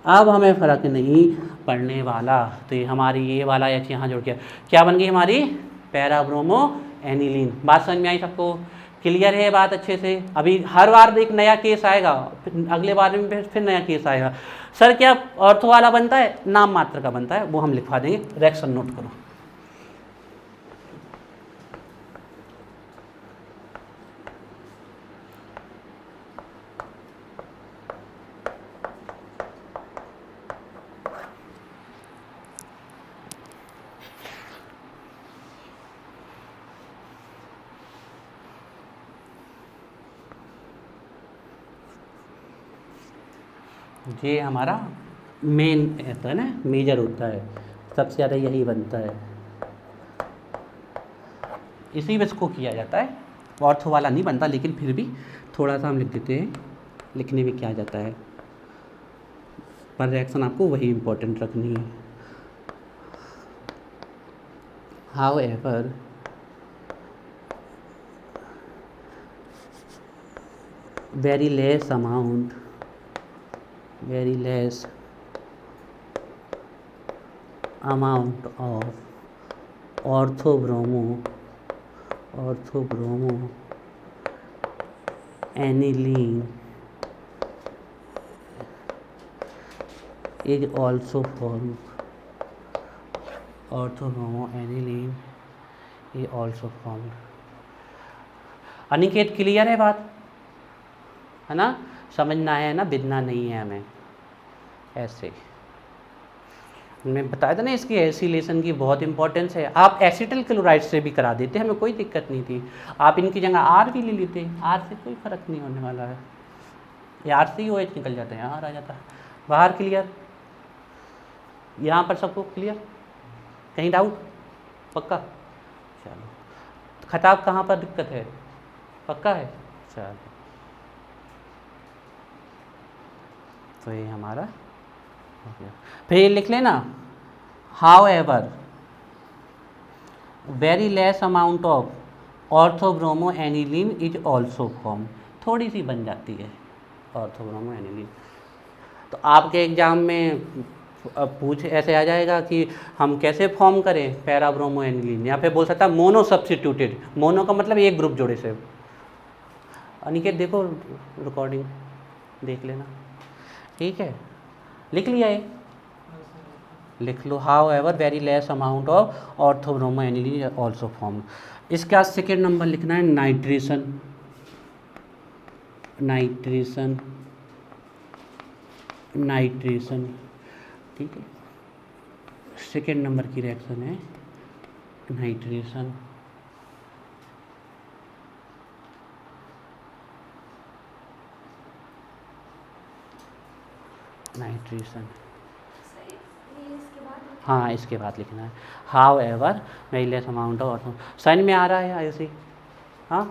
S1: अब हमें फ़र्क नहीं पड़ने वाला। तो ये हमारी ये वाला H यहाँ जुड़ गया, क्या बन गई हमारी पैरा ब्रोमो एनिलीन। बात समझ में आई सबको, क्लियर है बात अच्छे से? अभी हर बार एक नया केस आएगा, फिर अगले बार में फिर नया केस आएगा। सर क्या ऑर्थो वाला बनता है? नाम मात्र का बनता है, वो हम लिखवा देंगे, रिएक्शन नोट करो। ये हमारा मेन होता है ना, मेजर होता है, सबसे ज़्यादा यही बनता है, इसी में इसको किया जाता है। ऑर्थो वाला नहीं बनता, लेकिन फिर भी थोड़ा सा हम लिख देते हैं, लिखने में क्या जाता है, पर रिएक्शन आपको वही इम्पोर्टेंट रखनी है। However very less amount of orthobromo aniline is also formed. Orthobromoaniline is also formed. Aniket clear है बात, है ना? समझना है ना, बिदना नहीं है हमें। ऐसे मैं बताया था ना, इसकी एसिलेशन की बहुत इंपॉर्टेंस है। आप एसिटल क्लोराइड से भी करा देते, हमें कोई दिक्कत नहीं थी। आप इनकी जगह आर भी ले लेते, आर से कोई फर्क नहीं होने वाला है। ये आर से ही OH निकल जाता है, यहाँ आ जाता है बाहर। क्लियर? यहाँ पर सबको क्लियर? कहीं डाउट? पक्का? चलो, खताब कहाँ पर दिक्कत है? पक्का है? चलो, तो ये हमारा हो गया। फिर ये लिख लेना, however very less amount of orthobromoaniline is also form. थोड़ी सी बन जाती है ऑर्थोब्रोमोएनिलीन। तो आपके एग्जाम में पूछ ऐसे आ जाएगा कि हम कैसे फॉर्म करें पैराब्रोमोएनिलीन, या फिर बोल सकता है मोनो सब्स्टिट्यूटेड। मोनो का मतलब एक ग्रुप जोड़े से। अनिकेत देखो रिकॉर्डिंग, देख लेना, ठीक है? लिख लिया है? लिख लो, however very less amount of orthobromoaniline also form. इसका सेकेंड नंबर लिखना है नाइट्रेशन। नाइट्रेशन, नाइट्रेशन, ठीक है? सेकेंड नंबर की रिएक्शन है नाइट्रेशन। नाइट्रेशन, हाँ इसके बाद लिखना है however very less amount of. साइन में आ रहा है ऐसे, हाँ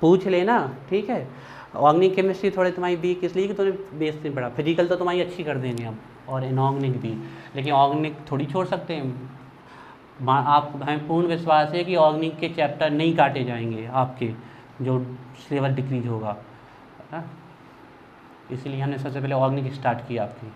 S1: पूछ लेना, ठीक है? ऑर्गेनिक केमिस्ट्री थोड़े तुम्हारी वीक इसलिए कि तुमने बेस नहीं पढ़ा। फिजिकल तो तुम्हारी अच्छी कर देंगे हम, और इनऑर्गेनिक भी, लेकिन ऑर्गेनिक थोड़ी छोड़ सकते हैं। आप हमें पूर्ण विश्वास है कि ऑर्गेनिक के चैप्टर नहीं काटे जाएंगे आपके, जो सिलेबस डिक्रीज होगा, है? इसलिए हमने सबसे पहले ऑर्गेनिक स्टार्ट किया आपकी।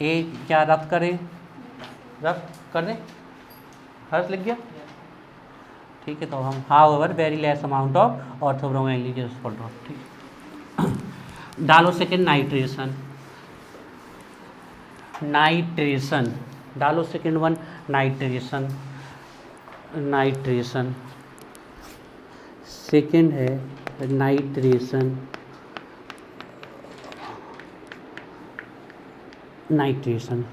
S1: ए क्या रफ करें? रफ कर दें? हर्ष लिख गया? ठीक है, तो हम however very less amount of orthobromoaniline, ठीक। डालो सेकेंड नाइट्रेशन। नाइट्रेशन डालो second one, nitration. Nitration second है नाइट्रेशन। नाइट्रेशन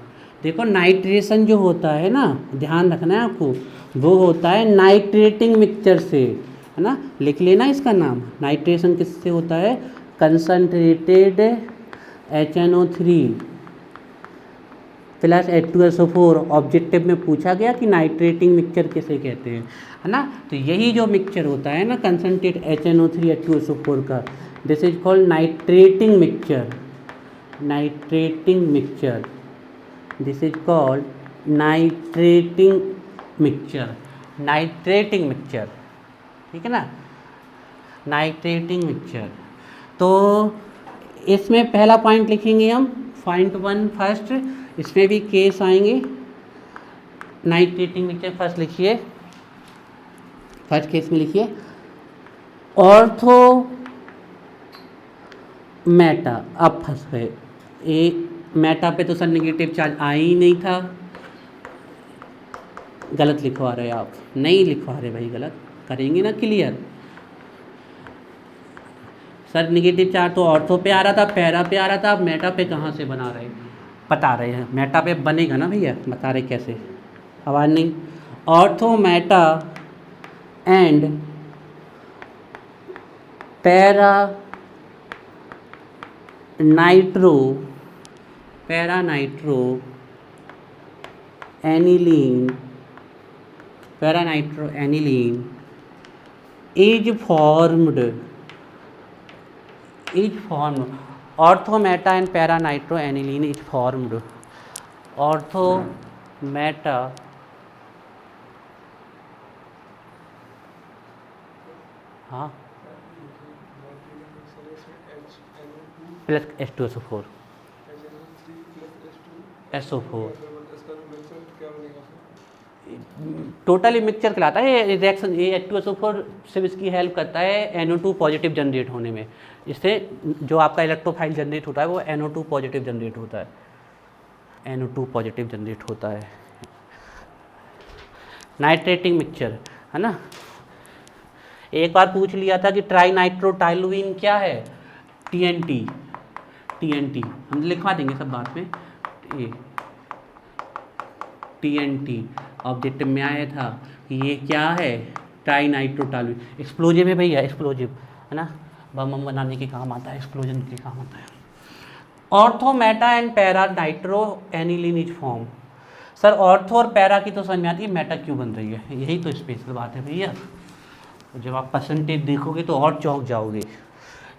S1: देखो, नाइट्रेशन जो होता है ना, ध्यान रखना है आपको, वो होता है नाइट्रेटिंग मिक्सचर से, है ना? लिख लेना इसका नाम। नाइट्रेशन किससे होता है? Concentrated HNO3 plus H2SO4। Objective में पूछा गया कि नाइट्रेटिंग मिक्सचर किसे कहते हैं, है ना? तो यही जो मिक्सचर होता है ना, कंसनट्रेट HNO3 H2SO4 का, this is called nitrating mixture. Nitrating mixture, this is called nitrating mixture. Nitrating mixture, ठीक है ना? Nitrating mixture. तो इसमें पहला पॉइंट लिखेंगे हम, पॉइंट 1 फर्स्ट, इसमें भी केस आएंगे। नाइट्रेटिंग मिक्सचर फर्स्ट लिखिए, फर्स्ट केस में लिखिए ऑर्थो मेटा। अब फंस गए, ए मेटा पे तो सर नेगेटिव चार्ज आ ही नहीं था। गलत लिखवा रहे आप, नहीं लिखवा रहे भाई, गलत करेंगे ना क्लियर। सर नेगेटिव चार्ज तो ऑर्थो पे आ रहा था, पैरा पे आ रहा था, अब मेटा पे कहाँ से बना रहे? बता रहे हैं मेटा पे बनेगा ना भैया, बता रहे कैसे। आवाज़ नहीं। Ortho meta and para nitro, para nitro aniline, para nitro aniline is formed ortho meta and para nitro aniline is formed. Ortho meta हाँ plus H2SO4 SO4 totally mixture कहलाता है ये रिएक्शन। ये H2SO4 सिर्फ इसकी हेल्प करता है NO2 positive generate होने में। इससे जो आपका इलेक्ट्रोफाइल जनरेट होता है वो NO2 पॉजिटिव जनरेट होता है, NO2 पॉजिटिव जनरेट होता है। नाइट्रेटिंग मिक्सचर है ना। एक बार पूछ लिया था कि ट्राई नाइट्रोटाइलुइन क्या है, TNT हम लिखवा देंगे सब बात में। ये TNT ऑब्जेक्टिव में आया था कि ये क्या है, ट्राई नाइट्रोटाइलुइन। एक्सप्लोजिव है भैया, एक्सप्लोजिव है ना, बम बनाने के काम आता है, एक्सप्लोजन के काम आता है। Ortho meta and para nitro aniline is form. Sir ortho और पैरा की तो समझ में आती है, मेटा क्यों बन रही है, यही तो स्पेशल बात है भैया। जब आप परसेंटेज देखोगे तो और चौंक जाओगे।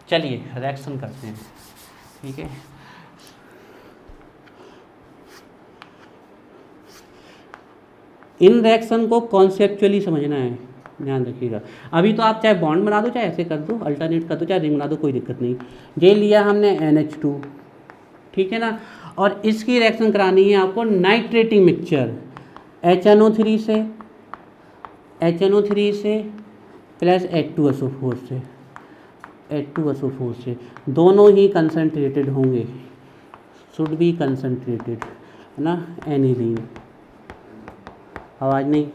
S1: चलिए रिएक्शन करते हैं, ठीक है। इन रिएक्शन को कॉन्सेप्चुअली समझना है, ध्यान रखिएगा। अभी तो आप चाहे बॉन्ड बना दो, चाहे ऐसे कर दो, अल्टरनेट कर दो, चाहे रिंग बना दो, कोई दिक्कत नहीं। ये लिया हमने NH2, ठीक है ना, और इसकी रिएक्शन करानी है आपको नाइट्रेटिंग मिक्सचर HNO3 से प्लस H2SO4 से, दोनों ही कंसनट्रेटेड होंगे, शुड बी कंसनट्रेटेड है ना, एनिलीन। आवाज़ नहीं,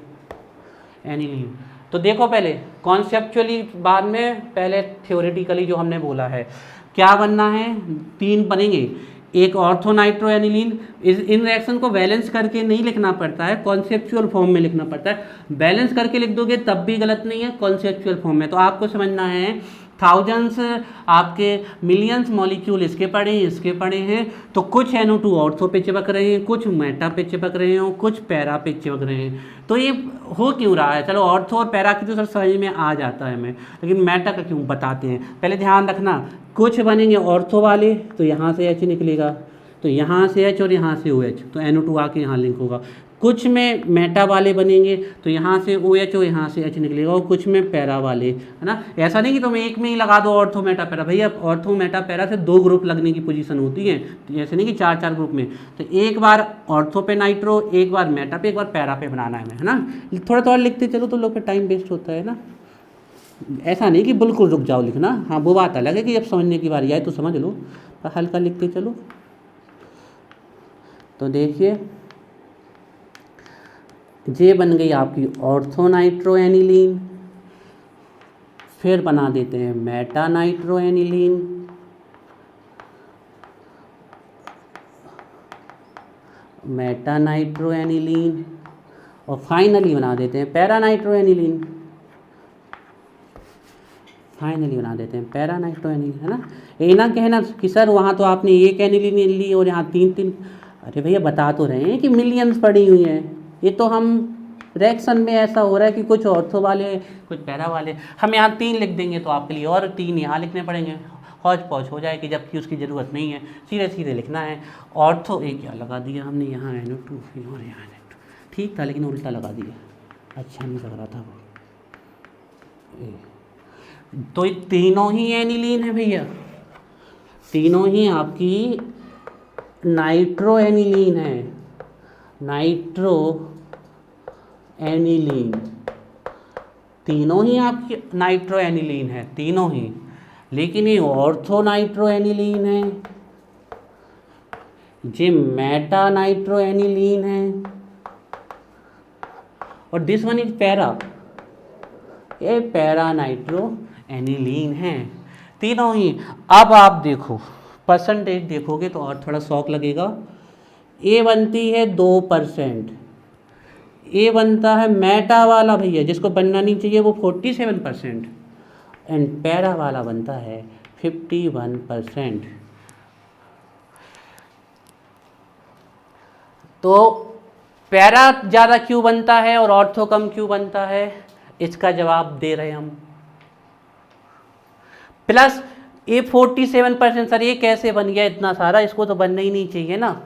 S1: एनिलीन। तो देखो पहले कॉन्सेप्चुअली, बाद में पहले थ्योरेटिकली जो हमने बोला है क्या बनना है, 3 बनेंगे। एक ऑर्थो नाइट्रो एनिलीन। इन रिएक्शन को बैलेंस करके नहीं लिखना पड़ता है, कॉन्सेप्चुअल फॉर्म में लिखना पड़ता है। बैलेंस करके लिख दोगे तब भी गलत नहीं है, कॉन्सेप्चुअल फॉर्म में। तो आपको समझना है थाउजेंड्स आपके मिलियंस मॉलिक्यूल इसके पड़े हैं, इसके पड़े हैं, तो कुछ NO2 ऑर्थो पे चिपक रहे हैं, कुछ मेटा पे चिपक रहे हैं, कुछ पैरा पे चिपक रहे हैं। तो ये हो क्यों रहा है, चलो ऑर्थो और पैरा की तो सर समझ में आ जाता है हमें, लेकिन मेटा का क्यों बताते हैं। पहले ध्यान रखना, कुछ बनेंगे ऑर्थो वाले तो यहाँ से H निकलेगा, तो यहाँ से H और यहाँ से OH, तो NO2 आके यहाँ लिंक होगा। कुछ में मेटा वाले बनेंगे तो यहाँ से OH और यहाँ से H निकलेगा, और कुछ में पैरा वाले, है ना। ऐसा नहीं कि तुम एक में ही लगा दो ऑर्थो मेटा पैरा, भैया ऑर्थो मेटा पैरा से 2 ग्रुप लगने की पोजीशन होती है, तो ऐसे नहीं कि 4-4 ग्रुप में। तो एक बार ऑर्थो पे नाइट्रो, एक बार मेटा पे, एक बार पैरा पे बनाना है ना। थोड़ा थोड़ा लिखते चलो तो लोग का टाइम वेस्ट होता है ना। ऐसा नहीं कि बिल्कुल रुक जाओ लिखना, हाँ वो बात अलग है कि जब समझने की बारी आए तो समझ लो, पर हल्का लिखते चलो। तो देखिए ये बन गई आपकी ऑर्थो नाइट्रो एनिलीन, फिर बना देते हैं Meta nitro aniline, Meta nitro aniline, और फाइनली बना देते हैं पैरा नाइट्रो एनिलीन, फाइनली बना देते हैं पैरा नाइट्रो एनिलीन, है ना। ये ना कहना कि सर वहाँ तो आपने एक एनिलीन ली और यहाँ 3-3, अरे भैया बता तो रहे हैं कि मिलियंस पड़ी हुई हैं। ये तो हम रिएक्शन में ऐसा हो रहा है कि कुछ ऑर्थो वाले, कुछ पैरा वाले, हम यहाँ 3 लिख देंगे तो आपके लिए और 3 यहाँ लिखने पड़ेंगे, हौच पौच हो जाएगी, जबकि उसकी ज़रूरत नहीं है, सीधे सीधे लिखना है। ऑर्थो एक क्या लगा दिया हमने, यहाँ NO2 और यहाँ NO2, ठीक था लेकिन उल्टा लगा दिया, अच्छा नहीं लग रहा था वो। तो ये तीनों ही एनिलीन है भैया, तीनों ही आपकी नाइट्रो एनिलीन है, नाइट्रो एनिलीन, तीनों ही आपकी नाइट्रो एनिलीन है, तीनों ही। लेकिन ये ऑर्थो नाइट्रो एनिलीन है, ये मेटा नाइट्रो एनिलीन है, और दिस वन इज पैरा, ये पैरा नाइट्रो एनिलीन है, तीनों ही। अब आप देखो परसेंटेज देखोगे तो और थोड़ा शौक लगेगा। ए बनती है 2%, ए बनता है मेटा वाला भैया जिसको बनना नहीं चाहिए वो 47%, एंड पैरा वाला बनता है 51%। तो पैरा ज़्यादा क्यों बनता है और ऑर्थो कम क्यों बनता है, इसका जवाब दे रहे हम। प्लस ये 47%, सर ये कैसे बन गया इतना सारा, इसको तो बनना ही नहीं चाहिए ना।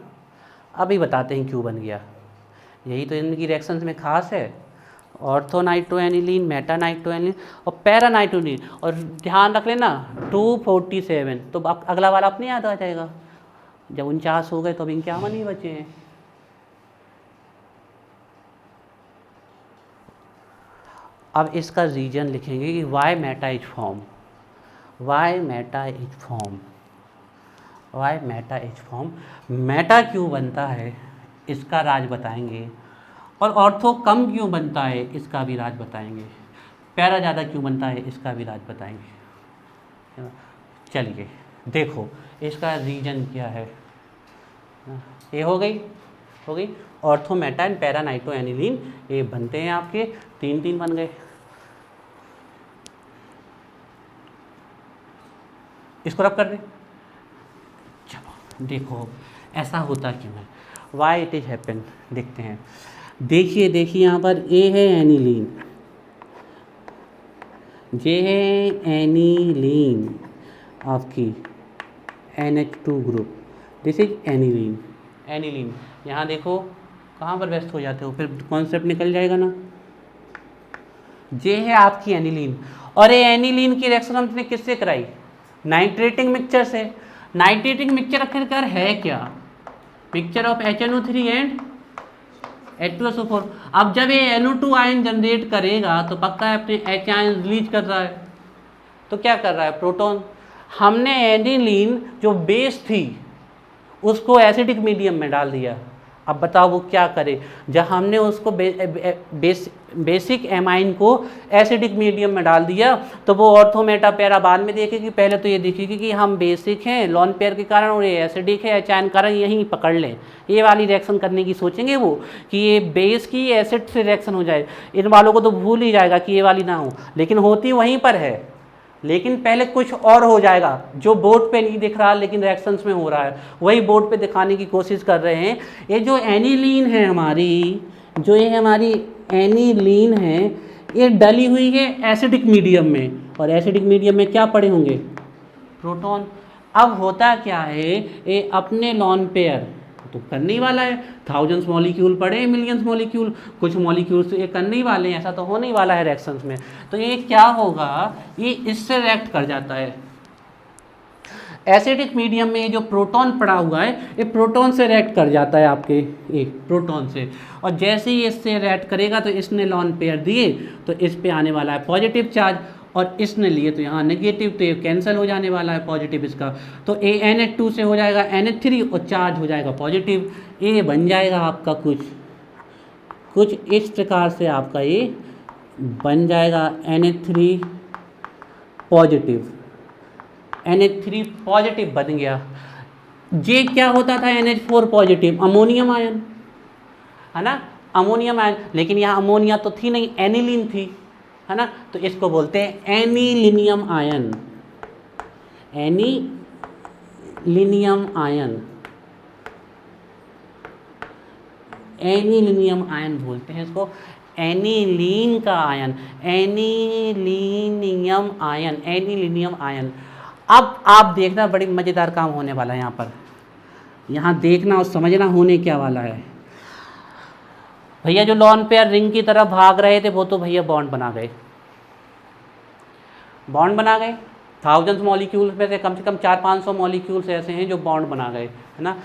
S1: अभी बताते हैं क्यों बन गया, यही तो इनकी रिएक्शंस में खास है, ऑर्थोनाइट्रोएनिलीन, मेटानाइट्रोएनिलीन और पैरानाइट्रोनिलीन। और ध्यान रख लेना 247, तो अगला वाला अपने याद आ जाएगा। जब 49 हो गए तो अब 51 ही बचे हैं। अब इसका रीजन लिखेंगे कि why meta is form, why meta is form, why meta is form. Meta क्यों बनता है इसका राज बताएंगे, और ऑर्थो कम क्यों बनता है इसका भी राज बताएंगे, पैरा ज़्यादा क्यों बनता है इसका भी राज बताएंगे। चलिए देखो इसका रीजन क्या है। ये हो गई ऑर्थो मेटा एंड पैरा नाइट्रोएनिलीन, ये बनते हैं आपके 3 बन गए। इसको रब कर दें। चलो देखो ऐसा होता क्यों है, वाई इट इज हैपन, देखते हैं। देखिए यहाँ पर ए है एनिलीन, जे है एनिलीन आपकी NH2 group, this is aniline. Aniline यहाँ देखो कहाँ पर व्यस्त हो जाते हो, फिर कॉन्सेप्ट निकल जाएगा ना। जे है आपकी एनिलीन, और ये एनिलीन की रिएक्शन हमने किससे कराई, नाइट्रेटिंग मिक्सचर से। नाइट्रेटिंग मिक्सचर आखिरकार है क्या, mixture of HNO3 and H2SO4। अब जब ये NO2 आयन जनरेट करेगा तो पक्का है अपने H आयन रिलीज कर रहा है, तो क्या कर रहा है, प्रोटॉन। हमने एनिलीन जो बेस थी उसको एसिडिक मीडियम में डाल दिया। अब बताओ वो क्या करे, जब हमने उसको बेसिक एमाइन को एसिडिक मीडियम में डाल दिया तो वो ऑर्थो मेटा पैरा बाद में देखेगी, पहले तो ये देखेगी कि हम बेसिक हैं लॉन पेयर के कारण और ये एसिडिक है एच आयन कारण, यहीं पकड़ लें। ये वाली रिएक्शन करने की सोचेंगे वो कि ये बेस की एसिड से रिएक्शन हो जाए। इन वालों को तो भूल ही जाएगा कि ये वाली ना हो, लेकिन होती वहीं पर है, लेकिन पहले कुछ और हो जाएगा जो बोर्ड पे नहीं दिख रहा लेकिन रिएक्शंस में हो रहा है, वही बोर्ड पे दिखाने की कोशिश कर रहे हैं। ये जो एनिलीन है हमारी, जो ये हमारी एनिलीन है, ये डली हुई है एसिडिक मीडियम में, और एसिडिक मीडियम में क्या पड़े होंगे, प्रोटॉन। अब होता क्या है, ये अपने लॉन पेयर तो करने ही वाला है, थाउजेंड्स मॉलिक्यूल पड़े हैं, मिलियंस मॉलिक्यूल, कुछ मॉलिक्यूल्स ये करने ही वाले हैं, ऐसा तो होने ही वाला है रिएक्शंस में। तो ये क्या होगा, ये इससे रिएक्ट कर जाता है। एसिडिक मीडियम में जो प्रोटॉन पड़ा हुआ है ये प्रोटॉन से रिएक्ट कर जाता है आपके एक प्रोटॉन से, और जैसे ही इससे रिएक्ट करेगा तो इसने लॉन पेयर दिए तो इस पे आने वाला है पॉजिटिव चार्ज, और इसने लिए तो यहाँ नेगेटिव, तो ये कैंसिल हो जाने वाला है पॉजिटिव इसका, तो NH2 से हो जाएगा NH3 और चार्ज हो जाएगा पॉजिटिव। ये बन जाएगा आपका कुछ इस प्रकार से, आपका ये बन जाएगा NH3 पॉजिटिव, NH3 पॉजिटिव बन गया। जे क्या होता था, NH4 पॉजिटिव, अमोनियम आयन है ना, अमोनियम आयन, लेकिन यहाँ अमोनिया तो थी नहीं, एनिलीन थी, है ना, तो इसको बोलते हैं anilinium ion, anilinium ion, anilinium ion बोलते हैं इसको, एनिलीन का ion, anilinium ion, anilinium ion. अब आप देखना बड़ी मज़ेदार काम होने वाला है यहाँ पर, यहाँ देखना और समझना होने क्या वाला है। भैया जो लॉन पेयर रिंग की तरफ भाग रहे थे वो तो भैया बॉन्ड बना गए, बॉन्ड बना गए, थाउजेंड्स मॉलिक्यूल्स में से कम 400-500 मॉलिक्यूल्स ऐसे हैं जो बॉन्ड बना गए, है ना।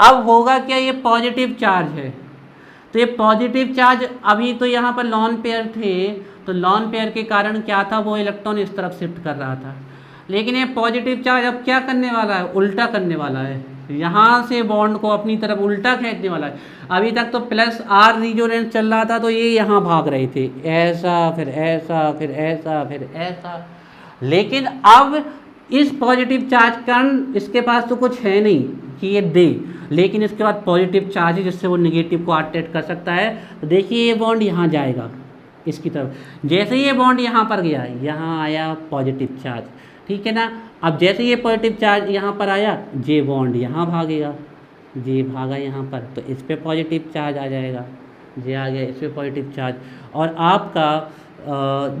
S1: अब होगा क्या, ये पॉजिटिव चार्ज है, तो ये पॉजिटिव चार्ज अभी तो यहाँ पर लॉन पेयर थे, तो लॉन पेयर के कारण क्या था, वो इलेक्ट्रॉन इस तरफ शिफ्ट कर रहा था, लेकिन ये पॉजिटिव चार्ज अब क्या करने वाला है, उल्टा करने वाला है, यहाँ से बॉन्ड को अपनी तरफ उल्टा खींचने वाला है। अभी तक तो प्लस R रिजोनेंस चल रहा था, तो ये यहाँ भाग रहे थे, ऐसा फिर ऐसा फिर ऐसा फिर ऐसा, लेकिन अब इस पॉजिटिव चार्ज कारण इसके पास तो कुछ है नहीं कि ये दे, लेकिन इसके बाद पॉजिटिव चार्ज है जिससे वो नेगेटिव को अट्रैक्ट कर सकता है। तो देखिए ये बॉन्ड यहाँ जाएगा इसकी तरफ, जैसे ये बॉन्ड यहाँ पर गया, यहाँ आया पॉजिटिव चार्ज, ठीक है ना। अब जैसे ये पॉजिटिव चार्ज यहाँ पर आया, जे बॉन्ड यहाँ भागेगा, जे भागा यहाँ पर, तो इस पर पॉजिटिव चार्ज आ जाएगा, जे आ गया इस पर पॉजिटिव चार्ज, और आपका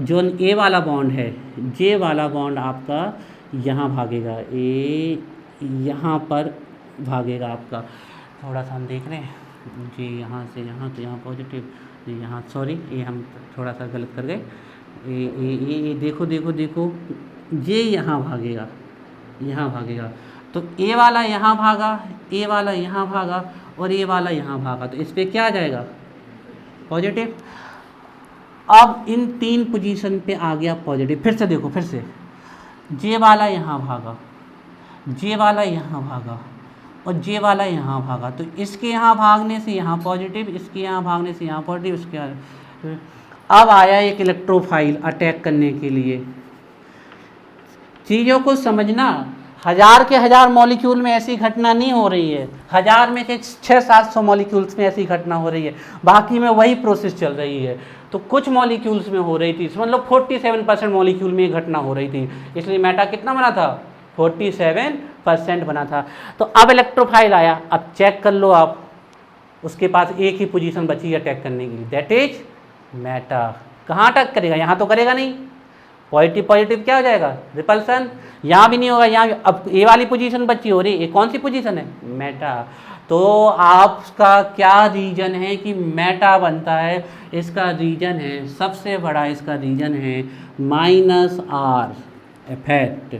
S1: जो ए वाला बॉन्ड है, जे वाला बॉन्ड आपका यहाँ भागेगा, ए यहाँ पर भागेगा आपका, थोड़ा सा हम देख रहे हैं, जे यहाँ से यहाँ, तो यहाँ पॉजिटिव, ये यहाँ सॉरी, ये हम थोड़ा सा गलत कर गए। ये देखो देखो देखो, ये यहाँ भागेगा, यहाँ भागेगा, तो ए वाला यहाँ भागा, ए वाला यहाँ भागा और ए वाला यहाँ भागा, तो इस पर क्या आ जाएगा? पॉजिटिव। अब इन तीन पोजीशन पे आ गया पॉजिटिव। फिर से देखो, फिर से जे वाला यहाँ भागा, जे वाला यहाँ भागा और जे वाला यहाँ भागा, तो इसके यहाँ भागने से यहाँ पॉजिटिव, इसके यहाँ भागने से यहाँ पॉजिटिव, इसके यहाँ। अब आया एक इलेक्ट्रोफाइल अटैक करने के लिए। चीज़ों को समझना, हज़ार के हज़ार मॉलिक्यूल में ऐसी घटना नहीं हो रही है, हज़ार में से 600-700 मॉलिक्यूल्स में ऐसी घटना हो रही है, बाकी में वही प्रोसेस चल रही है। तो कुछ मॉलिक्यूल्स में हो रही थी, मतलब 47% मॉलिक्यूल में ये घटना हो रही थी, इसलिए मेटा कितना बना था? 47% बना था। तो अब इलेक्ट्रोफाइल आया, अब चेक कर लो आप, उसके पास एक ही पोजीशन बची है अटैक करने की, दैट इज मेटा। कहाँ अटैक करेगा? यहाँ तो करेगा नहीं, पॉजिटिव पॉजिटिव क्या हो जाएगा? रिपल्सन। यहाँ भी नहीं होगा, यहाँ भी। अब ए वाली पोजीशन बची हो रही, ये कौन सी पोजीशन है? मेटा। तो आपका क्या रीजन है कि मेटा बनता है? इसका रीजन है, सबसे बड़ा इसका रीजन है -R effect,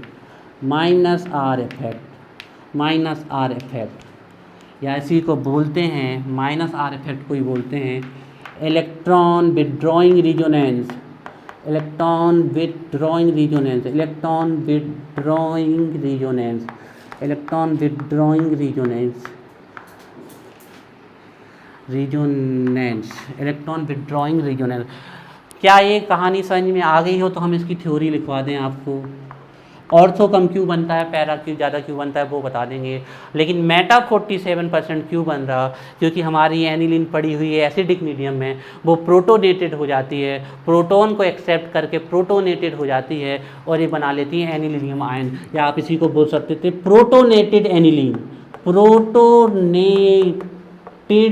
S1: -R effect, -R effect, या इसी को बोलते हैं -R इफेक्ट को ही बोलते हैं electron withdrawing resonance, electron withdrawing resonance, electron withdrawing resonance, electron withdrawing resonance, resonance, electron withdrawing resonance. क्या ये कहानी समझ में आ गई हो तो हम इसकी थ्योरी लिखवा दें आपको? ऑर्थो कम क्यों बनता है, पैरा क्यों ज़्यादा क्यों बनता है, वो बता देंगे। लेकिन मेटा 47% क्यों बन रहा? क्योंकि हमारी एनिलीन पड़ी हुई है एसिडिक मीडियम में, वो प्रोटोनेटेड हो जाती है, प्रोटॉन को एक्सेप्ट करके प्रोटोनेटेड हो जाती है और ये बना लेती है एनिलीनियम आयन, या आप इसी को बोल सकते थे प्रोटोनेटेड एनिलीन, प्रोटोनेटेड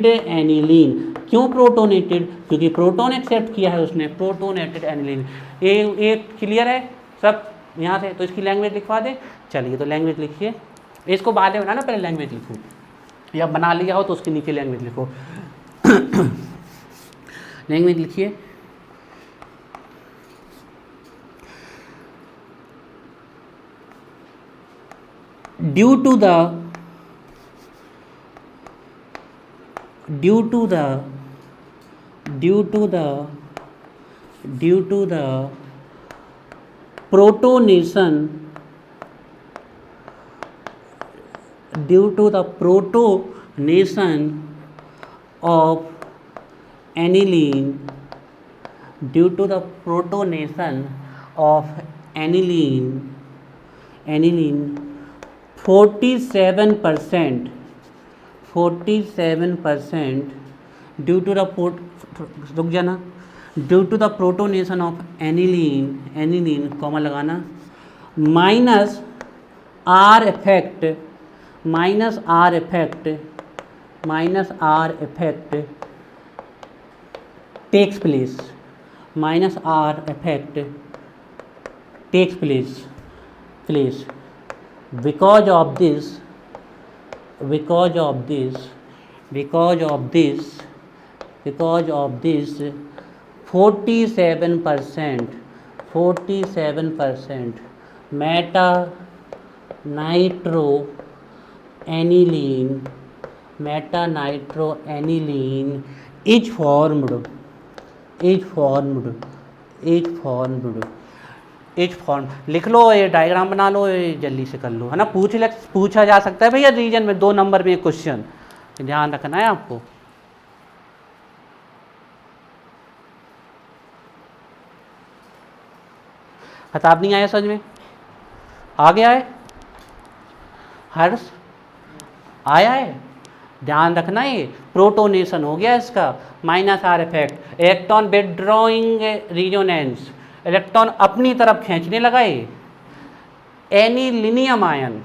S1: एनिलीन। क्यों प्रोटोनेटेड? क्योंकि प्रोटॉन एक्सेप्ट किया है उसने, प्रोटोनेटेड एनिलीन। ये क्लियर है सब यहाँ से? तो इसकी लैंग्वेज लिखवा दें। चलिए, तो लैंग्वेज लिखिए, इसको बाद में बनाना, पहले लैंग्वेज लिखो, या बना लिया हो तो उसके नीचे लैंग्वेज लिखो। लैंग्वेज लिखिए, due to the protonation, due to the protonation of aniline, due to the protonation of aniline 47% due to the रुक जाना, due to the protonation of aniline comma लगाना, -R effect takes place, -R effect takes place because of this 47% meta nitro aniline is formed लिख लो, ये diagram बना लो, ये जल्दी से कर लो, है ना। पूछा जा सकता है भैया रीजन में 2 नंबर में क्वेश्चन, ध्यान रखना है आपको। खताब नहीं आया समझ में? आ गया है हर्ष? आया है? ध्यान रखना, ये प्रोटोनेशन हो गया इसका, -R effect, electron withdrawing resonance, electron अपनी तरफ खींचने लगा ये एनिलीनियम आयन,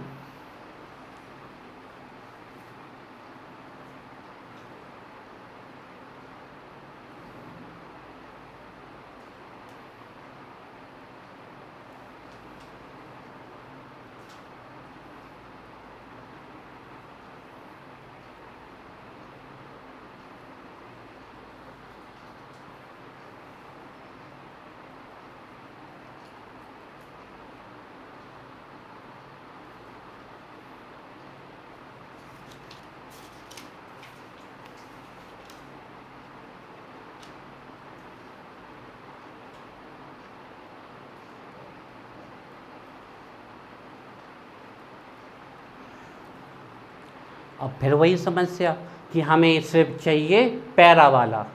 S1: अब फिर वही समस्या कि हमें सिर्फ चाहिए पैरा वाला,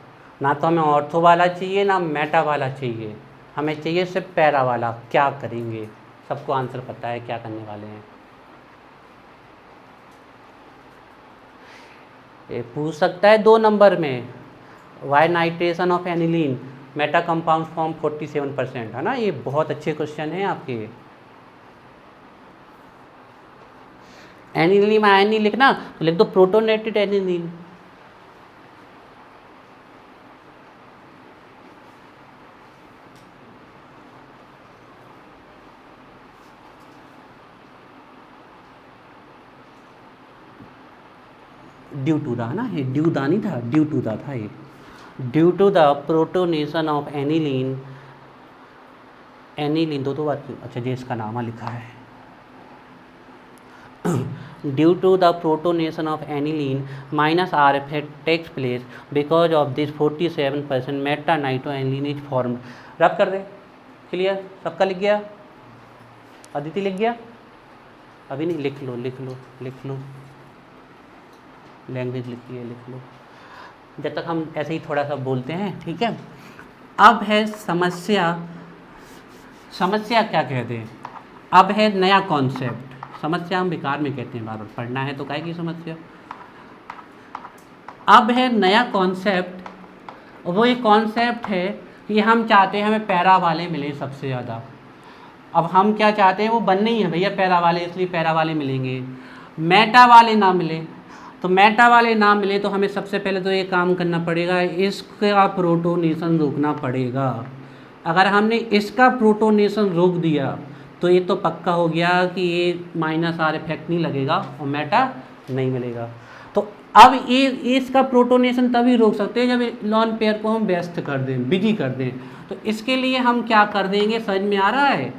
S1: ना तो हमें ऑर्थो वाला चाहिए ना मेटा वाला चाहिए, हमें चाहिए सिर्फ पैरा वाला। क्या करेंगे? सबको आंसर पता है क्या करने वाले हैं। ये पूछ सकता है 2 नंबर में, why nitration of aniline meta compound form 47%, है ना। ये बहुत अच्छे क्वेश्चन हैं आपके। एनिलीन में आयन नहीं लिखना तो लिख दो प्रोटोनेटेड एनिलीन। ड्यू टू दा, है ना, ये ड्यू दा नहीं था, ड्यू टू दा था ये। Due to the protonation of aniline, aniline दो बार, अच्छा जी इसका नाम लिखा है। Due to the protonation of aniline minus R effect takes place because of this 47% meta nitro aniline is formed. रब कर दे, क्लियर, सबका लिख गया? अदिति लिख गया? अभी नहीं, लिख लो लिख लो लिख लो, लैंग्वेज लिखी है, लिख लो जब तक हम ऐसे ही थोड़ा सा बोलते हैं, ठीक है। अब है समस्या, समस्या क्या कहते हैं? अब है नया कॉन्सेप्ट। समस्या हम बेकार में कहते हैं, बार बार पढ़ना है तो काहे की समस्या। अब है नया कॉन्सेप्ट, वो एक कॉन्सेप्ट है कि हम चाहते हैं हमें पैरा वाले मिले सबसे ज़्यादा। अब हम क्या चाहते हैं, वो बनने ही है भैया पैरा वाले, इसलिए पैरा वाले मिलेंगे, मेटा वाले ना मिले। तो मेटा वाले ना मिले तो हमें सबसे पहले तो ये काम करना पड़ेगा, इसका प्रोटोनेशन रोकना पड़ेगा। अगर हमने इसका प्रोटोनेशन रोक दिया तो ये तो पक्का हो गया कि ये माइनस आर इफेक्ट नहीं लगेगा और मेटा नहीं मिलेगा। तो अब ये इसका प्रोटोनेशन तभी रोक सकते हैं जब लॉन पेयर को हम व्यस्त कर दें, बिजी कर दें। तो इसके लिए हम क्या कर देंगे, समझ में आ रहा है?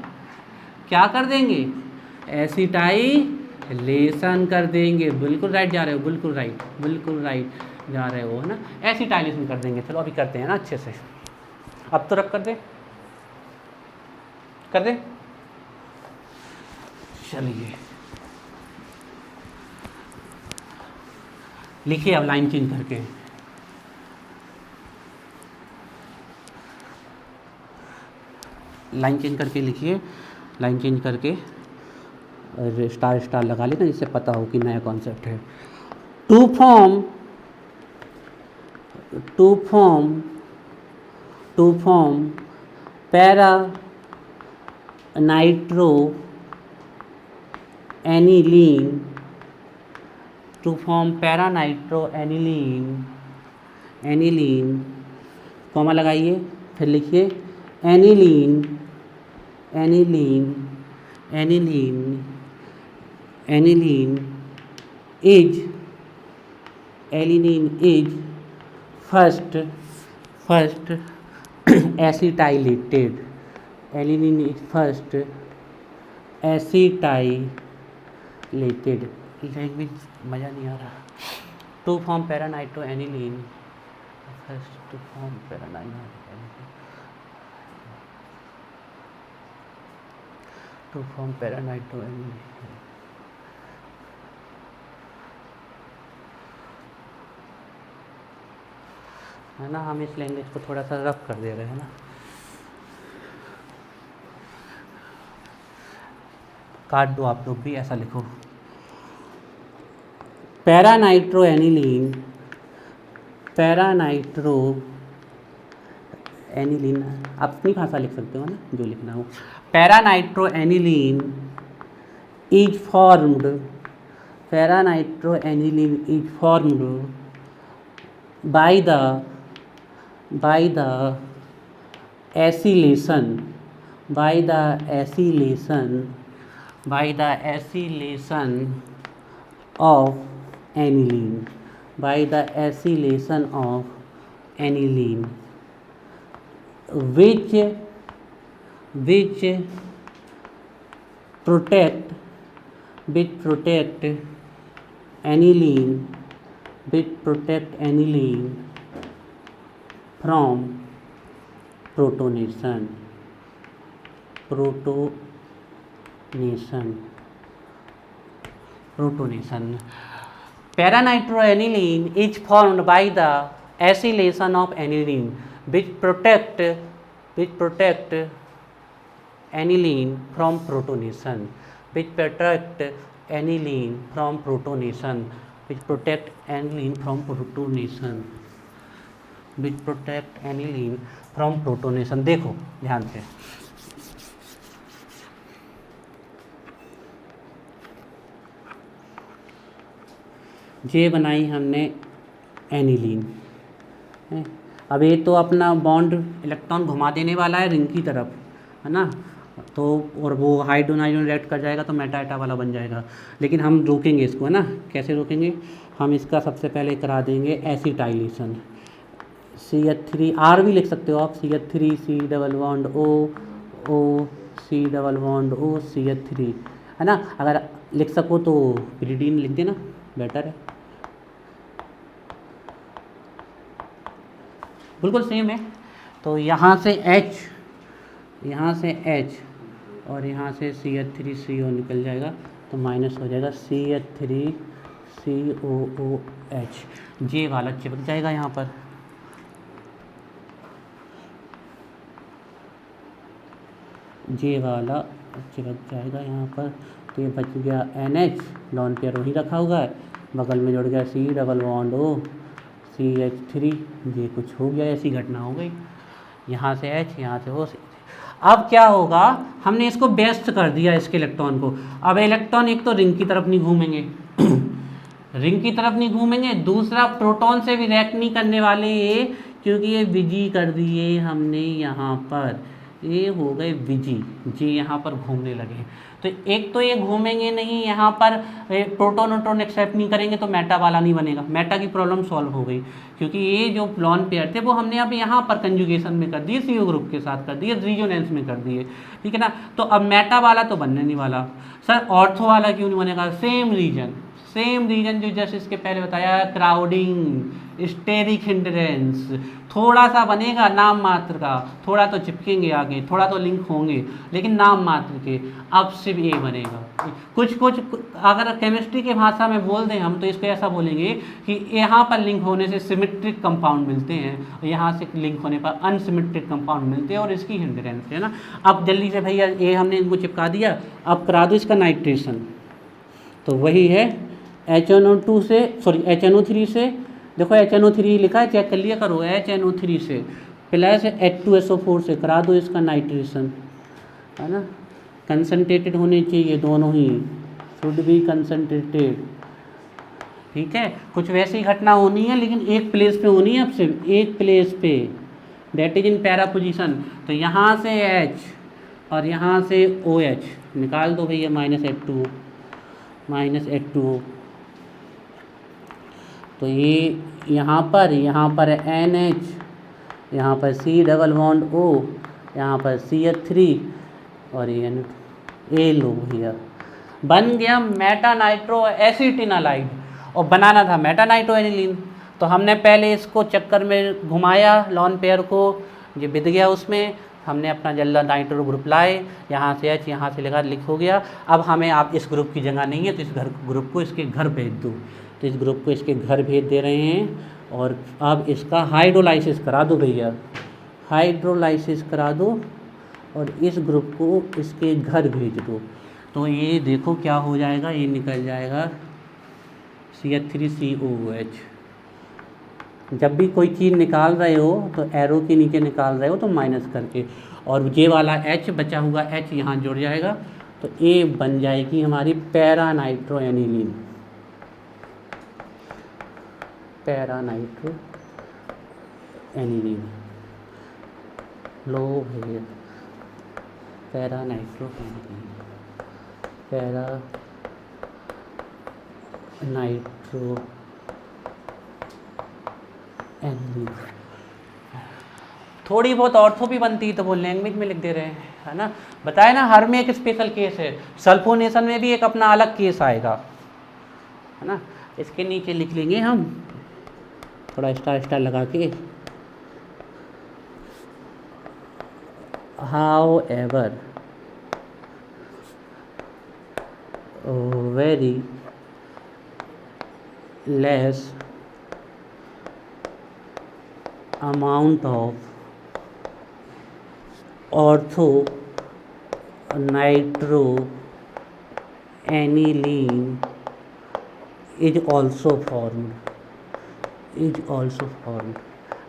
S1: क्या कर देंगे? एसिटाइलेशन कर देंगे। बिल्कुल राइट जा रहे हो, बिल्कुल राइट, बिल्कुल राइट जा रहे हो, है ना। एसिटाइलेशन कर देंगे। चलो अभी करते हैं ना अच्छे से। अब तो रब कर दे, कर दे। चलिए लिखिए अब लाइन चेंज करके। लाइन चेंज करके लिखिए, लाइन चेंज करके और स्टार स्टार लगा लेना जिससे पता हो कि नया कॉन्सेप्ट है। To form para nitro aniline, to form para nitro aniline, comma लगाइए, फिर लिखिए aniline is first acetylated, aniline is first acetylated. Language मज़ा नहीं आ रहा। To form para nitro aniline first, to form para to form para nitro aniline, है ना। हम इस लैंग्वेज को थोड़ा सा रफ कर दे रहे हैं ना। काट दो आप लोग भी, ऐसा लिखो पैरा नाइट्रो एनिलीन आप अपनी भाषा लिख सकते हो ना, जो लिखना हो। Para nitro aniline is formed by the acylation of aniline, which protect aniline from protonation। Paranitroaniline is formed by the acylation of aniline which protect aniline from protonation, which protect aniline from protonation, which protect aniline from protonation, which protect aniline from protonation। देखो ध्यान से, ये बनाई हमने aniline. अब ये तो अपना बॉन्ड इलेक्ट्रॉन घुमा देने वाला है रिंग की तरफ, है ना, तो और वो हाइड्रोजन हाइड्रोजन रिएक्ट कर जाएगा तो मेटा एटा वाला बन जाएगा। लेकिन हम रोकेंगे इसको, है ना, कैसे रोकेंगे, हम इसका सबसे पहले करा देंगे एसिटाइलेशन। CH3 R भी लिख सकते हो आप, CH3 C double bond O C double bond O CH3, है ना। अगर लिख सको तो पिरिडीन लिख देना, बेटर है। बिल्कुल सेम है। तो यहाँ से H, यहाँ से H और यहाँ से CH3CO निकल जाएगा तो माइनस हो जाएगा CH3COOH। ये वाला चिपक जाएगा यहाँ पर, ये वाला चिपक जाएगा यहाँ पर। तो ये बच गया NH, लॉन पेयर वहीं रखा हुआ है, बगल में जुड़ गया C double bond O CH3। ये कुछ हो गया, ऐसी घटना हो गई, यहाँ से H यहाँ से O। अब क्या होगा, हमने इसको व्यस्त कर दिया इसके इलेक्ट्रॉन को। अब इलेक्ट्रॉन एक तो रिंग की तरफ नहीं घूमेंगे रिंग की तरफ नहीं घूमेंगे, दूसरा प्रोटॉन से भी रिएक्ट नहीं करने वाले ये, क्योंकि ये विजी कर दिए हमने यहाँ पर, ये हो गए विजी, जी यहाँ पर घूमने लगे। तो एक तो ये घूमेंगे नहीं यहाँ पर, प्रोटॉन न्यूट्रॉन एक्सेप्ट नहीं करेंगे तो मेटा वाला नहीं बनेगा, मेटा की प्रॉब्लम सॉल्व हो गई, क्योंकि ये जो लॉन पेयर थे वो हमने अब यहाँ पर कंजुगेशन में कर दिए, CO ग्रुप के साथ कर दिए, रिजोनेंस में कर दिए, ठीक है ना। तो अब मेटा वाला तो बनने नहीं वाला। सर ऑर्थो वाला क्यों नहीं बनेगा, सेम रीजन जो जैसे इसके पहले बताया, क्राउडिंग, स्टेरिक हिंड्रेंस, थोड़ा सा बनेगा नाम मात्र का, थोड़ा तो चिपकेंगे आगे, थोड़ा तो लिंक होंगे, लेकिन नाम मात्र के। अब सिर्फ ये बनेगा। कुछ अगर केमिस्ट्री के भाषा में बोल दें हम तो इसको ऐसा बोलेंगे कि यहाँ पर लिंक होने से सिमेट्रिक कंपाउंड मिलते हैं, यहाँ से लिंक होने पर अनसिमेट्रिक कंपाउंड मिलते हैं, और इसकी हिंड्रेंस है ना। अब जल्दी से भैया ये हमने इनको चिपका दिया, अब करा दो इसका नाइट्रेशन। तो वही है HNO2 से, सॉरी HNO3 से, देखो HNO3 लिखा है, चेक कर लिया करो, HNO3 से प्लस H2SO4 से करा दो इसका नाइट्रेशन, है ना। कंसनट्रेटेड होने चाहिए दोनों ही, शुड बी कंसनट्रेटेड, ठीक है। कुछ वैसी घटना होनी है लेकिन एक प्लेस पे होनी है, अब सिर्फ एक प्लेस पे, that is in para position. तो यहाँ से H और यहाँ से OH निकाल दो भैया, -H2O। तो ये यहाँ पर NH, यहाँ पर C डबल बॉन्ड O, यहाँ पर CH3 और ये लो भैया, बन गया मेटा नाइट्रो एसिटिनालाइड। और बनाना था मेटा नाइट्रो एनिलीन, तो हमने पहले इसको चक्कर में घुमाया लॉन पेयर को, ये बिद गया उसमें, हमने अपना जल्दा नाइट्रो ग्रुप लाए, यहाँ से H यहाँ से लगा, लिख हो गया। अब हमें आप इस ग्रुप की जगह नहीं है तो इस ग्रुप को इसके घर भेज दो, तो इस ग्रुप को इसके घर भेज दे रहे हैं। और अब इसका हाइड्रोलाइसिस करा दो भैया, हाइड्रोलाइसिस करा दो और इस ग्रुप को इसके घर भेज दो। तो ये देखो क्या हो जाएगा, ये निकल जाएगा CH3COOH। जब भी कोई चीज़ निकाल रहे हो तो एरो के नीचे निकाल रहे हो तो माइनस करके, और ये वाला H बचा हुआ H यहाँ जुड़ जाएगा, तो ये बन जाएगी हमारी para nitro aniline, para nitro aniline. लो भैया, para nitro aniline, para nitro aniline. थोड़ी बहुत ऑर्थो भी बनती है तो वो लैंग्वेज में लिख दे रहे हैं, है ना। बताया ना, हर में एक स्पेशल केस है, सल्फोनेशन में भी एक अपना अलग केस आएगा, है ना। इसके नीचे लिख लेंगे हम थोड़ा स्टार लगा के, however very less amount of ortho nitroaniline is also formed,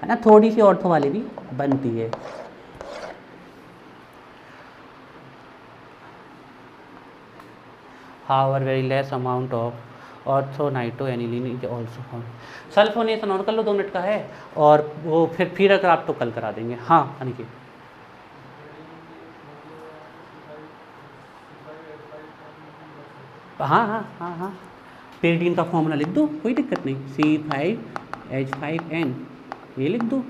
S1: है ना, थोड़ी सी ऑर्थो वाली भी बनती है। However, very less amount of orthonitroaniline is also found. Sulphonation और कर लो, 2 मिनट का है, और वो फिर अगर आप तो कल करा देंगे। हाँ अनिकेत, हाँ पेरिडीन का फॉर्मूला लिख दो, कोई दिक्कत नहीं, C5H5N ये लिख दो।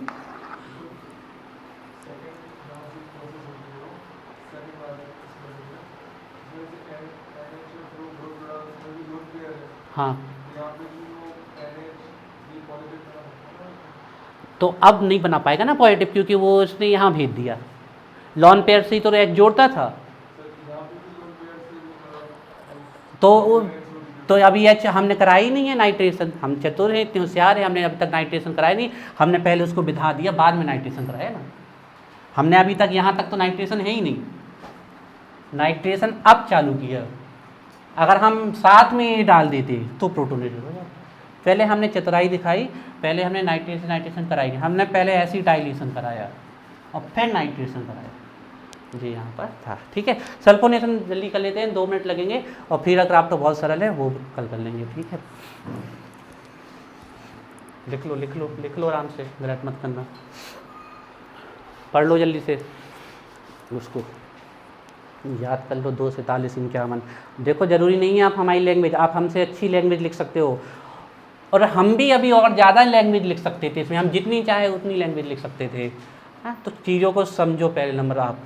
S1: हाँ तो अब नहीं बना पाएगा ना पॉजिटिव, क्योंकि वो उसने यहाँ भेज दिया, लॉन पेयर से ही तो एक जोड़ता था। तो अभी एच हमने कराई नहीं है नाइट्रेशन, हम चतुर हैं, इतने होशियार हैं, हमने अभी तक नाइट्रेशन कराई नहीं, हमने पहले उसको बिठा दिया, बाद में नाइट्रेशन कराया ना। हमने अभी तक यहाँ तक तो नाइट्रेशन है ही नहीं, नाइट्रेशन अब चालू किया। अगर हम साथ में डाल देते तो प्रोटोनेटेड हो जाता। पहले हमने चतुराई दिखाई, पहले हमने नाइट्रेशन कराई, हमने पहले एसिटाइलेशन कराया और फिर नाइट्रेशन कराया जी, यहाँ पर था। ठीक है, सल्फोनेशन जल्दी कर लेते हैं, 2 मिनट लगेंगे, और फिर अगर आप तो बहुत सरल है वो कल कर लेंगे। ठीक है, लिख लो आराम से, गलत मत करना, पढ़ लो जल्दी से, उसको याद कर लो। 2 से 43 देखो, ज़रूरी नहीं है आप हमारी लैंग्वेज, आप हमसे अच्छी लैंग्वेज लिख सकते हो, और हम भी अभी और ज़्यादा लैंग्वेज लिख सकते थे इसमें, हम जितनी चाहे उतनी लैंग्वेज लिख सकते थे। हाँ, तो चीज़ों को समझो पहले नंबर। आप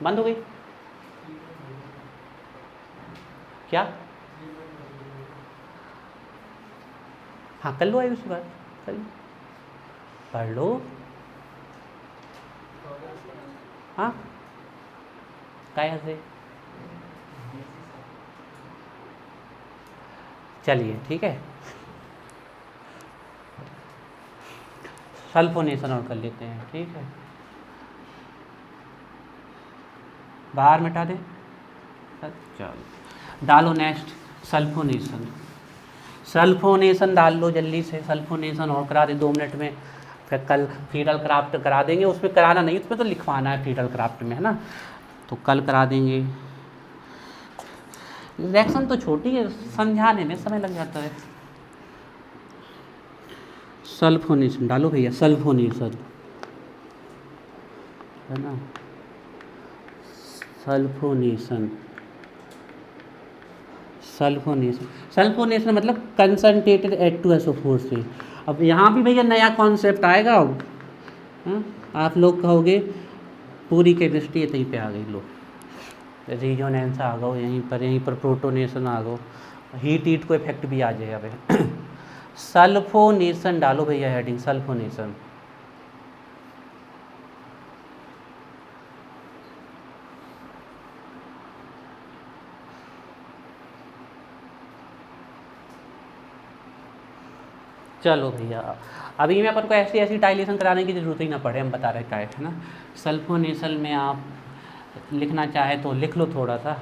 S1: बंद हो गई क्या? हाँ कर लो, आयुष बात कर लो, पढ़ लो। हाँ क्या से चलिए, ठीक है, सल्फोनेशन और कर लेते हैं। ठीक है, बाहर मिटा दें, चलो डालो नेक्स्ट सल्फोनेशन डाल लो जल्दी से, सल्फोनेशन और करा दे 2 मिनट में, फिर कल फीडल क्राफ्ट करा देंगे। उसमें कराना नहीं, उसमें तो लिखवाना है फीडल क्राफ्ट में, है ना, तो कल करा देंगे। रिएक्शन तो छोटी है, समझाने में समय लग जाता है। सल्फोनेशन डालो भैया, सल्फोनेशन है ना, सल्फोनेशन मतलब कंसंट्रेटेड H2SO4 से। अब यहाँ भी भैया नया कॉन्सेप्ट आएगा। अब आप लोग कहोगे पूरी केमिस्ट्री यहीं पे आ गई, लो रिजोनेंस आ गो, यहीं पर प्रोटोनेशन आ गो, हीट को इफेक्ट भी आ जाएगा भाई। सल्फोनेशन डालो भैया, हेडिंग सल्फोनेशन। चलो भैया, अभी में अपन को ऐसी टाइलेशन कराने की जरूरत ही ना पड़े, हम बता रहे क्या है ना। सल्फोनेशन में आप लिखना चाहे तो लिख लो थोड़ा सा।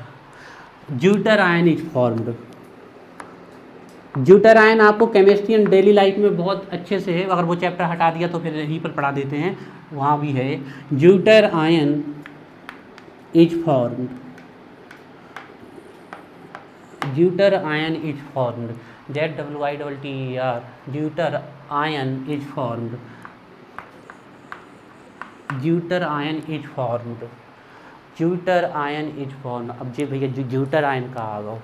S1: Zwitter ion is formed. Zwitter ion आपको केमिस्ट्री एंड डेली लाइफ में बहुत अच्छे से है, अगर वो चैप्टर हटा दिया तो फिर यहीं पर पढ़ा देते हैं, वहाँ भी है। Zwitter ion is formed, zwitter ion is formed, ZWITTER, zwitter ion is formed, zwitter ion is formed, zwitter ion is formed. अब जी भैया ज्यूटर आयन का आ गया,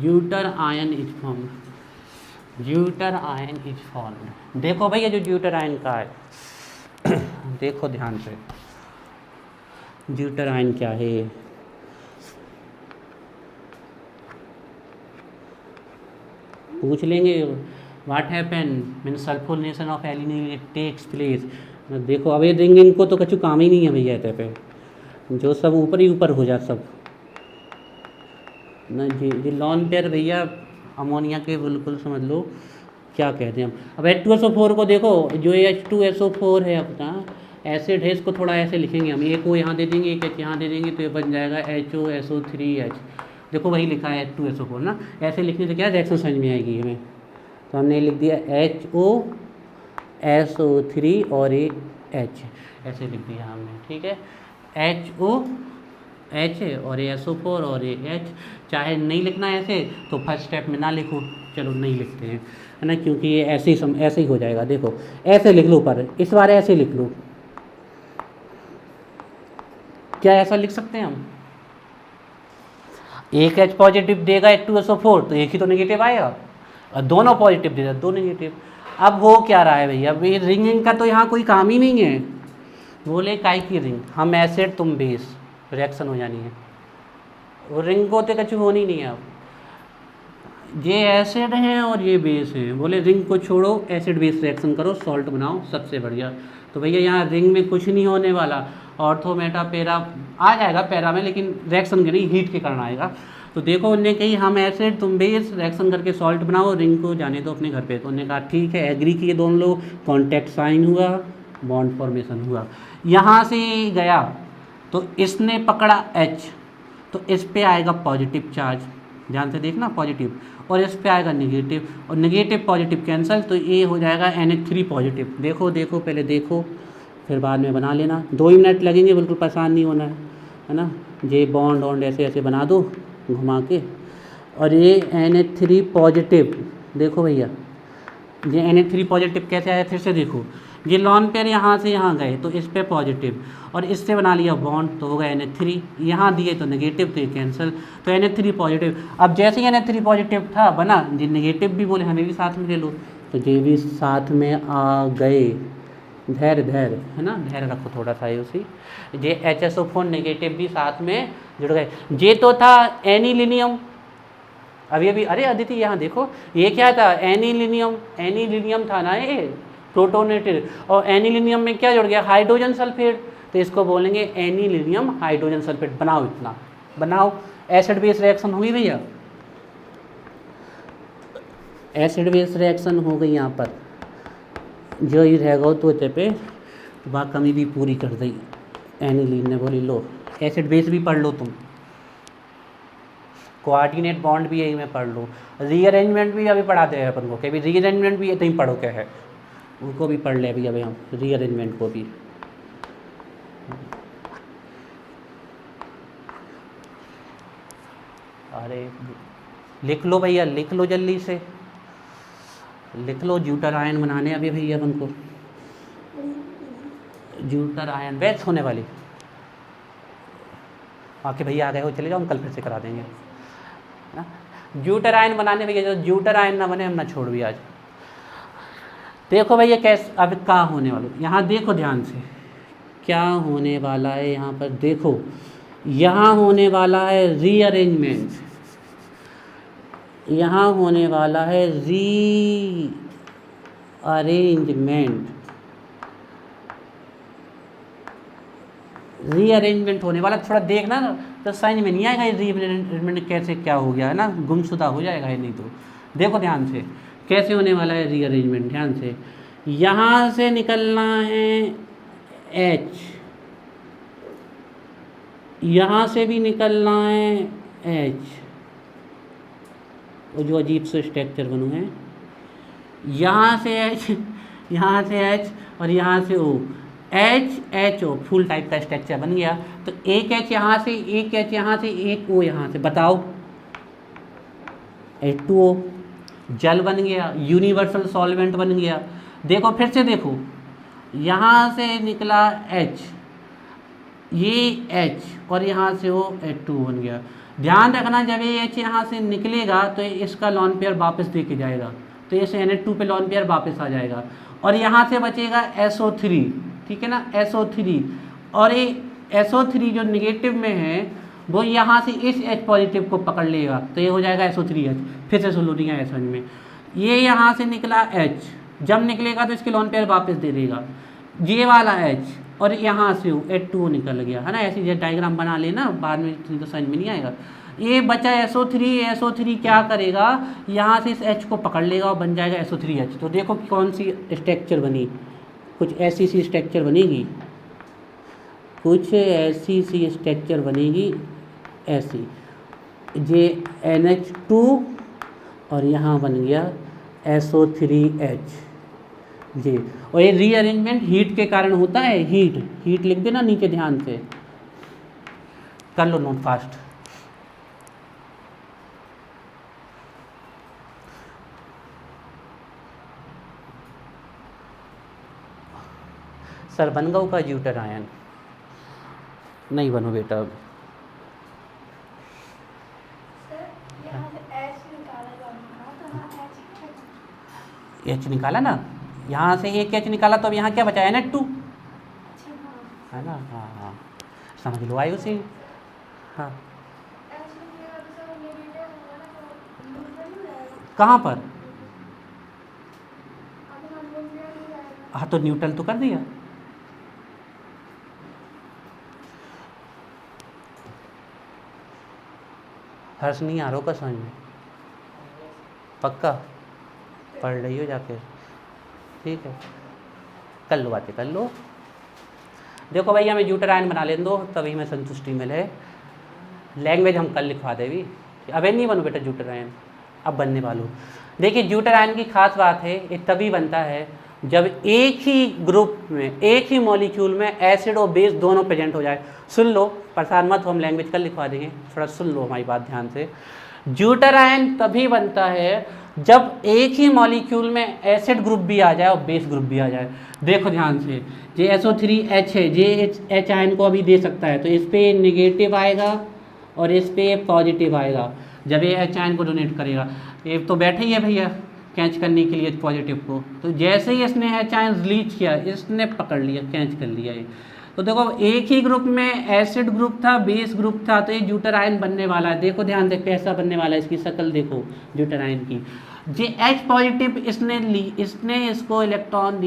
S1: zwitter ion is formed, zwitter ion is formed. देखो भैया जो zwitter ion का है देखो ध्यान से, ज्यूटर आयन क्या है। पूछ लेंगे what happen mean sulphonation of aniline it takes place. देखो अब ये देंगे इनको तो कछु काम ही नहीं है भैया, पे जो सब ऊपर ही ऊपर हो जाए सब। ना जी लॉन पेयर भैया अमोनिया के बिल्कुल समझ लो क्या कहते हैं हम। अब H2SO4 को देखो, जो H2SO4 है अपना एसिड है, इसको थोड़ा ऐसे लिखेंगे हम, एक ओ यहाँ दे देंगे, एक एच यहाँ दे देंगे, तो ये बन जाएगा HOSO3H। देखो वही लिखा है H2SO4 ना, ऐसे लिखने से क्या रिएक्शन समझ में आएगी हमें। तो हमने लिख दिया HOSO3 और ये H, ऐसे लिख दिया हमने, ठीक है। HOH और ये SO4 और ये H। चाहे नहीं लिखना ऐसे तो फर्स्ट स्टेप में ना लिखो, चलो नहीं लिखते हैं, है ना, क्योंकि ये ऐसे ही हो जाएगा। देखो ऐसे लिख लो, पर इस बार ऐसे लिख लो। क्या ऐसा लिख सकते हैं हम? एक H पॉजिटिव देगा H2SO4 तो एक ही तो नेगेटिव आएगा, और दोनों पॉजिटिव देगा दो नेगेटिव। अब हो क्या रहा है भैया, अभी रिंगिंग का तो यहाँ कोई काम ही नहीं है। बोले काई की रिंग, हम एसिड तुम बेस, रिएक्शन हो जानी है, वो रिंग को तो कुछ होनी नहीं है। अब ये एसिड हैं और ये बेस हैं, बोले रिंग को छोड़ो, एसिड बेस रिएक्शन करो, सॉल्ट बनाओ, सबसे बढ़िया। तो भैया यहाँ रिंग में कुछ नहीं होने वाला, ऑर्थो मेटा पैरा आ जाएगा पैरा में, लेकिन रिएक्शन के नहीं, हीट के कारण आएगा। तो देखो उनने कही हम एसिड तुम बेस, रिएक्शन करके सॉल्ट बनाओ, रिंग को जाने दो अपने घर पे। तो उन्होंने कहा ठीक है, एग्री किए दोनों लोग, कॉन्टैक्ट साइन हुआ, बॉन्ड फॉर्मेशन हुआ। यहाँ से गया तो इसने पकड़ा H, तो इस पे आएगा पॉजिटिव चार्ज, ध्यान से देखना पॉजिटिव, और इस पे आएगा नेगेटिव, और नेगेटिव पॉजिटिव कैंसिल, तो ये हो जाएगा NH3 पॉजिटिव। देखो देखो पहले देखो, फिर बाद में बना लेना, 2 ही मिनट लगेंगे, बिल्कुल परेशान नहीं होना है ना। ये बॉन्ड वॉन्ड ऐसे ऐसे बना दो घुमा के, और ये NH3 पॉजिटिव, देखो भैया ये NH3 पॉजिटिव कैसे आया, फिर से देखो, ये लॉन पेयर यहाँ से यहाँ गए तो इस पे पॉजिटिव, और इससे बना लिया बॉन्ड तो होगा NH3, यहाँ दिए तो नेगेटिव, तो ये कैंसिल, तो NH3 पॉजिटिव। अब जैसे ही NH3 पॉजिटिव था बना, ये नेगेटिव भी बोले हमें भी साथ में ले लो, तो ये भी साथ में आ गए। धैर्य धैर्य है ना, धैर्य रखो थोड़ा सा ही उसी। ये HSO4 नेगेटिव भी साथ में जुड़ गए। ये तो था एनिलिनियम, अभी अरे अदिति यहाँ देखो, ये क्या था, एनिलिनियम था ना, ये प्रोटोनेटेड, और एनिलिनियम में क्या जुड़ गया, हाइड्रोजन सल्फेट, तो इसको बोलेंगे एनिलिनियम हाइड्रोजन सल्फेट। बनाओ इतना बनाओ, एसिड बेस रिएक्शन होगी भैया, एसिड बेस रिएक्शन हो गई यहाँ पर। जो ही रहेगा तो पे वह कमी भी पूरी कर दी एनिलीन ने, बोली लो एसिड बेस भी पढ़ लो तुम, कोऑर्डिनेट बॉन्ड भी यही में पढ़ लो, रीअरेंजमेंट भी अभी पढ़ाते हैं अपन को, कभी रीअरेंजमेंट भी इतना ही पढ़ो क्या है, उनको भी पढ़ ले अभी हम रीअरेंजमेंट को भी। अरे लिख लो भैया, लिख लो जल्दी से लिख लो, ज्यूटर आयन बनाने अभी भैया अपन को, ज्यूटर आयन बैच होने वाली। आके भैया आ गए हो, चले जाओ, हम कल फिर से करा देंगे ना। ज्यूटर आयन बनाने भैया, जो ज्यूटर आयन ना बने हम ना छोड़ भी आज। देखो भैया कैसे अब क्या होने वाला, यहाँ देखो ध्यान से क्या होने वाला है, यहाँ पर देखो, यहाँ होने वाला है रीअरेंजमेंट, यहाँ होने वाला है रीअरेंजमेंट होने वाला। थोड़ा देखना तो समझ में नहीं आएगा ये रीअरेंजमेंट कैसे क्या हो गया है ना, गुमशुदा हो जाएगा ये नहीं तो। देखो ध्यान से कैसे होने वाला है रीअरेंजमेंट, ध्यान से, यहाँ से निकलना है H, यहाँ से भी निकलना है H, वो जो अजीब से स्ट्रक्चर बने हैं, यहाँ से H, यहाँ से H और यहाँ से O, HHO फुल टाइप का स्ट्रक्चर बन गया। तो एक H यहाँ से, एक H यहाँ से, एक O यहाँ से, बताओ H2O जल बन गया, यूनिवर्सल सॉल्वेंट बन गया। देखो फिर से देखो, यहाँ से निकला H, ये H और यहाँ से वो H2O बन गया। ध्यान रखना जब ये H यहाँ से निकलेगा तो इसका लॉन पेयर वापस दे के जाएगा, तो ये NH2 पे लॉन पेयर वापस आ जाएगा, और यहाँ से बचेगा SO3, ठीक है ना, SO3, और ये SO3 जो निगेटिव में है वो यहाँ से इस H पॉजिटिव को पकड़ लेगा, तो ये हो जाएगा SO3H। फिर से सुन लो नहीं है समझ में, ये यहाँ से निकला H, जब निकलेगा तो इसके लॉन पेयर वापस दे देगा, ये वाला H, और यहाँ से H2O निकल गया, है ना। ऐसी जो डायग्राम बना लेना, बाद में तो समझ में नहीं आएगा। ये बचा SO3 क्या करेगा, यहाँ से इस H को पकड़ लेगा और बन जाएगा SO3H। तो देखो कौन सी स्ट्रक्चर बनी, कुछ ऐसी सी स्ट्रक्चर बनेगी, कुछ ऐसी सी स्ट्रक्चर बनेगी, ऐसी ये NH2 और यहाँ बन गया SO3H जी। और ये रीअरेंजमेंट हीट के कारण होता है, हीट लिख देना नीचे ध्यान से, कर लो नोट फास्ट। सर बन गऊ का ज्यूटर आयन, नहीं बनो बेटा अब। H निकाला ना, यहाँ से एक H निकाला तो अब यहाँ क्या बचा NH2 है ना। हाँ हाँ समझ लो आयु से। हाँ कहाँ पर, हाँ तो न्यूट्रल तो कर दिया। हर्ष नहीं आ रहा होगा समझ में, पक्का पढ़ रही हो जाके, ठीक है कर लो बातें कर लो। देखो भैया हमें ज्यूटर आयन बना लेने दो तभी हमें संतुष्टि मिले। लैंग्वेज हम कल लिखवा देवी, अबे नहीं बनो बेटा ज्यूटर आयन, अब बनने वालों। देखिए ज्यूटर आयन की खास बात है, ये तभी बनता है जब एक ही ग्रुप में, एक ही मॉलिक्यूल में एसिड और बेस दोनों प्रेजेंट हो जाए। सुन लो, परेशान मत हो, हम लैंग्वेज कल लिखवा देंगे, थोड़ा सुन लो हमारी बात ध्यान से। ज्यूटर आयन तभी बनता है जब एक ही मॉलिक्यूल में एसिड ग्रुप भी आ जाए और बेस ग्रुप भी आ जाए। देखो ध्यान से, जे SO3H है, जे H आयन को अभी दे सकता है, तो इस पे नेगेटिव आएगा और इस पे पॉजिटिव आएगा जब ये H आयन को डोनेट करेगा। ये तो बैठे ही है भैया कैच करने के लिए पॉजिटिव को, तो जैसे ही इसने H आयन रिलीज किया, इसने पकड़ लिया, कैच कर लिया ये। तो देखो एक ही ग्रुप में एसिड ग्रुप था, बेस ग्रुप था, तो ये ज्यूटर आयन बनने वाला है। देखो ध्यान से कैसा बनने वाला है, इसकी शक्ल देखो ज्यूटर आयन की। जे H पॉजिटिव इसने ली, इसने इसको इलेक्ट्रॉन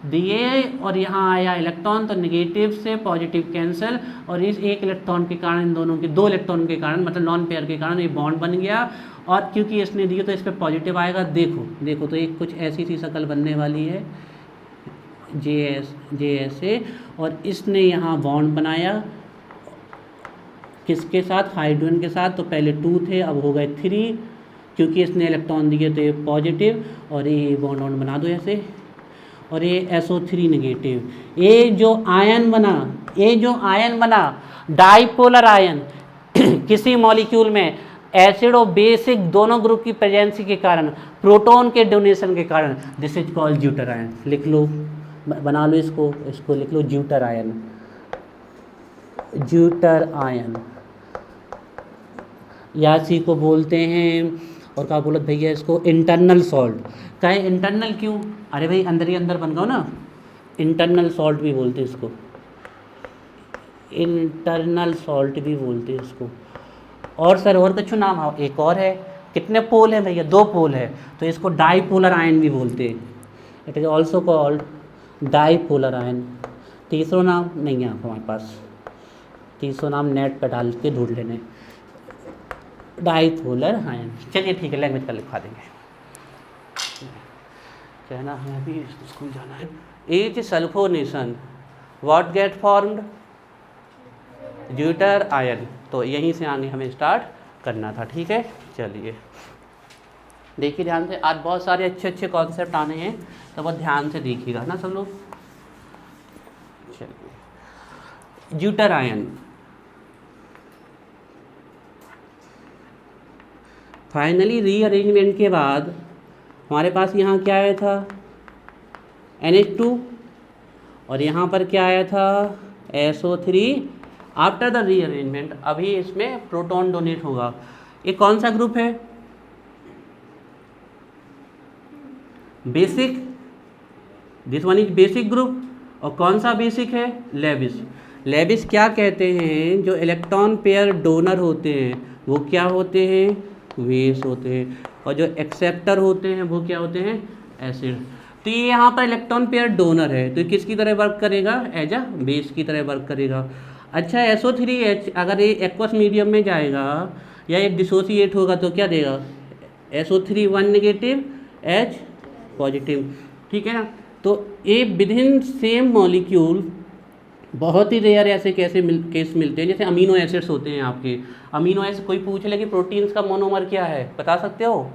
S1: दिए और यहाँ आया इलेक्ट्रॉन, तो नेगेटिव से पॉजिटिव कैंसिल, और इस एक इलेक्ट्रॉन के कारण, इन दोनों के दो इलेक्ट्रॉन के कारण, मतलब नॉन पेयर के कारण ये बॉन्ड बन गया, और क्योंकि इसने दिए तो इस पर पॉजिटिव आएगा। देखो तो एक कुछ ऐसी सी शक्ल बनने वाली है JS, और इसने यहाँ बॉन्ड बनाया किसके साथ, हाइड्रोजन के साथ। तो पहले 2 थे, अब हो गए 3, क्योंकि इसने इलेक्ट्रॉन दिए तो ये पॉजिटिव, और ये बॉन्ड बना दो ऐसे, और ये SO3 नेगेटिव। ये जो आयन बना डाइपोलर आयन किसी मॉलिक्यूल में एसिड और बेसिक दोनों ग्रुप की प्रेजेंसी के कारण, प्रोटॉन के डोनेशन के कारण, this is called zwitter ion. लिख लो, बना लो इसको लिख लो ज्यूटर आयन या इसी को बोलते हैं, और क्या बोलते भैया इसको, इंटरनल सॉल्ट। कहे इंटरनल क्यों, अरे भाई अंदर ही अंदर बन गया ना, इंटरनल सॉल्ट भी बोलते हैं इसको, इंटरनल सॉल्ट भी बोलते हैं इसको। और सर और कुछ नाम एक और है, कितने पोल हैं भैया, 2 पोल है, तो इसको डाइपोलर आयन भी बोलते हैं। It is also called dipolar ion. तीसरा नाम नहीं है हमारे पास, तीसरा नाम नेट पर डाल के ढूंढ लेने, डाइपोलर आयन। चलिए ठीक है, लैंग्वेज का लिखवा देंगे, कहना है अभी स्कूल जाना है। Each sulphonation what get formed, zwitter ion. तो यहीं से आगे हमें स्टार्ट करना था, ठीक है। चलिए देखिए ध्यान से, आज बहुत सारे अच्छे कॉन्सेप्ट आने हैं, तो बहुत ध्यान से देखिएगा ना सब लोग। चलिए ज्यूटर आयन, फाइनली रीअरेंजमेंट के बाद हमारे पास यहाँ क्या आया था, NH2, और यहाँ पर क्या आया था, SO3। आफ्टर द रीअरेंजमेंट अभी इसमें प्रोटॉन डोनेट होगा। ये कौन सा ग्रुप है, basic, this one is basic group. और कौन सा बेसिक है, लेविस क्या कहते हैं, जो इलेक्ट्रॉन पेयर डोनर होते हैं वो क्या होते हैं, बेस होते हैं, और जो एक्सेप्टर होते हैं वो क्या होते हैं, एसिड। तो ये यहाँ पर इलेक्ट्रॉन पेयर डोनर है, तो किसकी तरह वर्क करेगा, एज अ बेस की तरह वर्क करेगा। अच्छा SO3H अगर ये एक्वस मीडियम में जाएगा या एक डिसोसिएट होगा तो क्या देगा, SO3 1 नेगेटिव H पॉजिटिव, ठीक है ना। तो ये विद इन सेम मॉलिक्यूल बहुत ही रेयर ऐसे केस मिलते हैं, जैसे अमीनो एसिड्स होते हैं आपके। अमीनो एसिड कोई पूछ ले कि प्रोटीन्स का मोनोमर क्या है, बता सकते हो?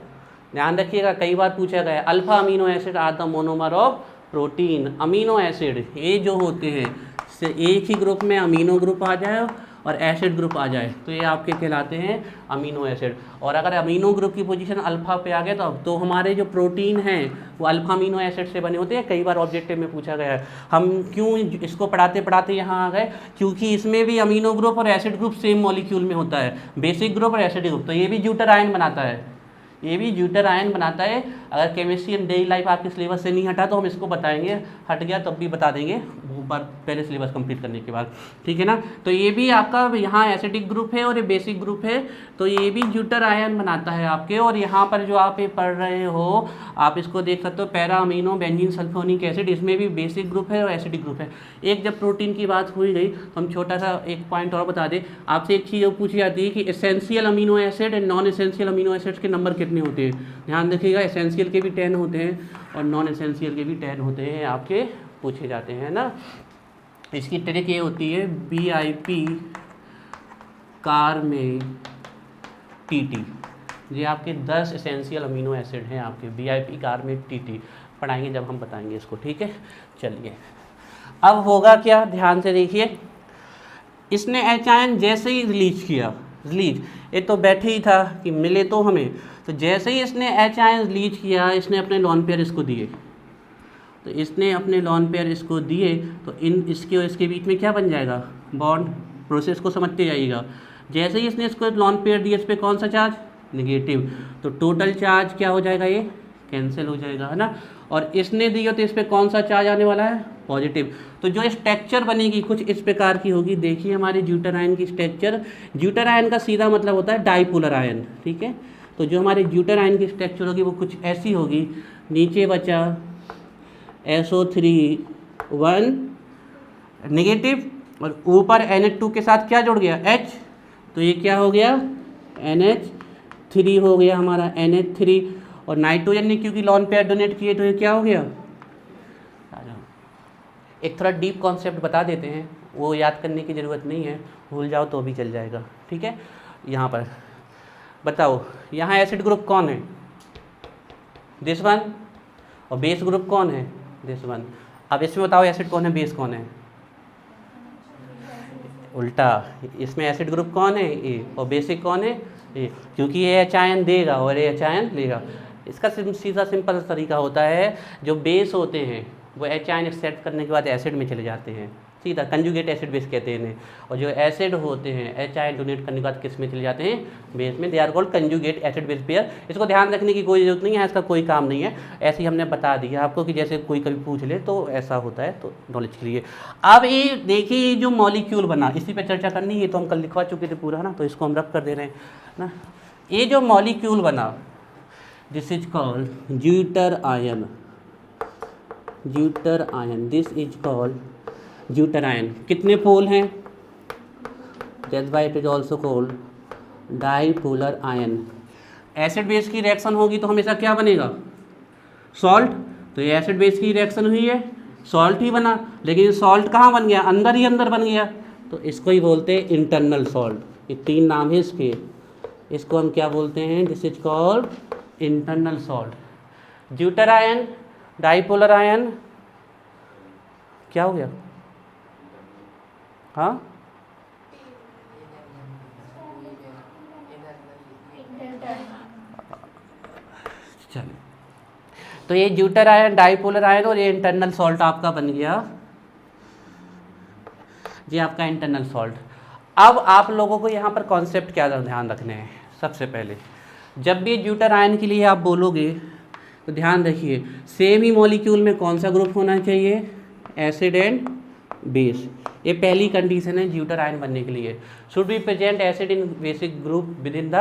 S1: ध्यान रखिएगा, कई बार पूछा गया है, alpha amino acid are the monomer of protein. Amino acid ये जो होते हैं से एक ही ग्रुप में अमीनो ग्रुप आ जाए और एसिड ग्रुप आ जाए तो ये आपके कहलाते हैं अमीनो एसिड। और अगर अमीनो ग्रुप की पोजीशन अल्फा पे आ गया तो हमारे जो प्रोटीन हैं वो अल्फा अमीनो एसिड से बने होते हैं। कई बार ऑब्जेक्टिव में पूछा गया है। हम क्यों इसको पढ़ाते पढ़ाते यहाँ आ गए, क्योंकि इसमें भी अमीनो ग्रुप और एसिड ग्रुप सेम मॉलिक्यूल में होता है, बेसिक ग्रुप और एसिड ग्रुप। तो ये भी ज्यूटर आयन बनाता है, ये भी ज्यूटर आयन बनाता है। अगर केमिस्ट्री एंड डेली लाइफ आपके सिलेबस से नहीं हटा तो हम इसको बताएंगे, हट गया तब भी बता देंगे वो बार पहले सिलेबस कंप्लीट करने के बाद, ठीक है ना। तो ये भी आपका यहाँ एसिडिक ग्रुप है और ये बेसिक ग्रुप है, तो ये भी ज्यूटर आयन बनाता है आपके। और यहाँ पर जो आप ये पढ़ रहे हो आप इसको देख सकते हो, para amino benzene sulphonic acid, इसमें भी बेसिक ग्रुप है और एसिडिक ग्रुप है। एक जब प्रोटीन की बात हुई गई तो हम छोटा सा एक पॉइंट और बता दें आपसे। एक चीज़ पूछी जाती है कि essential amino acid and non essential amino acids के नंबर कितने होते हैं। ध्यान रखिएगा, एसेंशियल के भी 10 होते हैं और नॉन एसेंशियल के भी 10 होते हैं, आपके पूछे जाते हैं ना। इसकी ट्रिक ये होती है BIP कार में TT, ये आपके 10 एसेंशियल अमीनो एसिड हैं आपके BIP कार में TT, पढ़ाएंगे जब हम बताएंगे इसको, ठीक है। चलिए अब होगा क्या, ध्यान से देखिए। इसने H आयन जैसे ही रिलीज किया, ये तो बैठे ही था कि मिले तो हमें, तो जैसे ही इसने H आयन रिलीज किया इसने अपने लॉन पेयर इसको दिए, तो इसने अपने लॉन पेयर इसको दिए तो इसके और इसके बीच में क्या बन जाएगा, बॉन्ड। प्रोसेस को समझते जाइएगा। जैसे ही इसने इसको लॉन पेयर दिया इस पर कौन सा चार्ज, नेगेटिव, तो टोटल चार्ज क्या हो जाएगा, ये कैंसिल हो जाएगा, है ना। और इसने दिया तो इस पर कौन सा चार्ज आने वाला है, पॉजिटिव। तो जो स्ट्रक्चर बनेगी कुछ इस प्रकार की होगी। देखिए हमारे ज्यूटर आयन की स्ट्रक्चर, ज्यूटर आयन का सीधा मतलब होता है डाइपोलर आयन, ठीक है। तो जो हमारे ज्यूटर आयन की स्ट्रक्चर होगी वो कुछ ऐसी होगी। नीचे बचा SO3 1 नेगेटिव और ऊपर NH2 के साथ क्या जुड़ गया, H, तो ये क्या हो गया, NH3 हो गया हमारा, NH3। और नाइट्रोजन ने क्योंकि लॉन पेयर डोनेट किए तो ये क्या हो गया। एक थोड़ा डीप कॉन्सेप्ट बता देते हैं, वो याद करने की ज़रूरत नहीं है, भूल जाओ तो भी चल जाएगा, ठीक है। यहाँ पर बताओ, यहाँ एसिड ग्रुप कौन है, दिस वन, और बेस ग्रुप कौन है, दिस वन। अब इसमें बताओ एसिड कौन है, बेस कौन है, उल्टा। इसमें एसिड ग्रुप कौन है, ए, और बेसिक कौन है, ए, क्योंकि ये H आयन देगा और ये H आयन लेगा। इसका सीधा सिंपल तरीका होता है, जो बेस होते हैं वो H आयन एक्सेप्ट करने के बाद एसिड में चले जाते हैं, सीधा कंजुगेट एसिड बेस कहते हैं इन्हें। और जो एसिड होते हैं H आयन डोनेट करने के बाद किस में चले जाते हैं, बेस में। They are called conjugate acid base pair. इसको ध्यान रखने की कोई ज़रूरत नहीं है, इसका कोई काम नहीं है, ऐसे ही हमने बता दिया आपको कि जैसे कोई कभी पूछ ले तो ऐसा होता है, तो नॉलेज के लिए। अब ये देखिए, ये जो मॉलिक्यूल बना इसी पे चर्चा करनी है, तो हम कल लिखवा चुके थे पूरा, है ना, तो इसको हम रब कर दे रहे हैं ना। ये जो मॉलिक्यूल बना this is called zwitter ion, zwitter ion, this is called zwitter ion. कितने पोल हैं, that's why it is also called dipolar ion. Acid base की रिएक्शन होगी तो हमेशा क्या बनेगा, सॉल्ट। तो ये एसिड बेस की रिएक्शन हुई है, सॉल्ट ही बना, लेकिन सॉल्ट कहाँ बन गया, अंदर ही अंदर बन गया, तो इसको ही बोलते हैं इंटरनल सॉल्ट। ये 3 नाम है इसके, इसको हम क्या बोलते हैं, this is called internal salt. Zwitter ion, dipolar ion, क्या हो गया, हाँ, चलिए। तो ये ज्यूटर आयन, डाइपोलर आयन और ये इंटरनल सॉल्ट आपका बन गया, ये आपका इंटरनल सॉल्ट। अब आप लोगों को यहाँ पर कॉन्सेप्ट क्या ध्यान रखने हैं। सबसे पहले जब भी ज्यूटर आयन के लिए आप बोलोगे तो ध्यान रखिए, सेम ही मॉलिक्यूल में कौन सा ग्रुप होना चाहिए, एसिड एंड बेस। ये पहली कंडीशन है ज्यूटर आयन बनने के लिए। Should be present acid in basic group with in the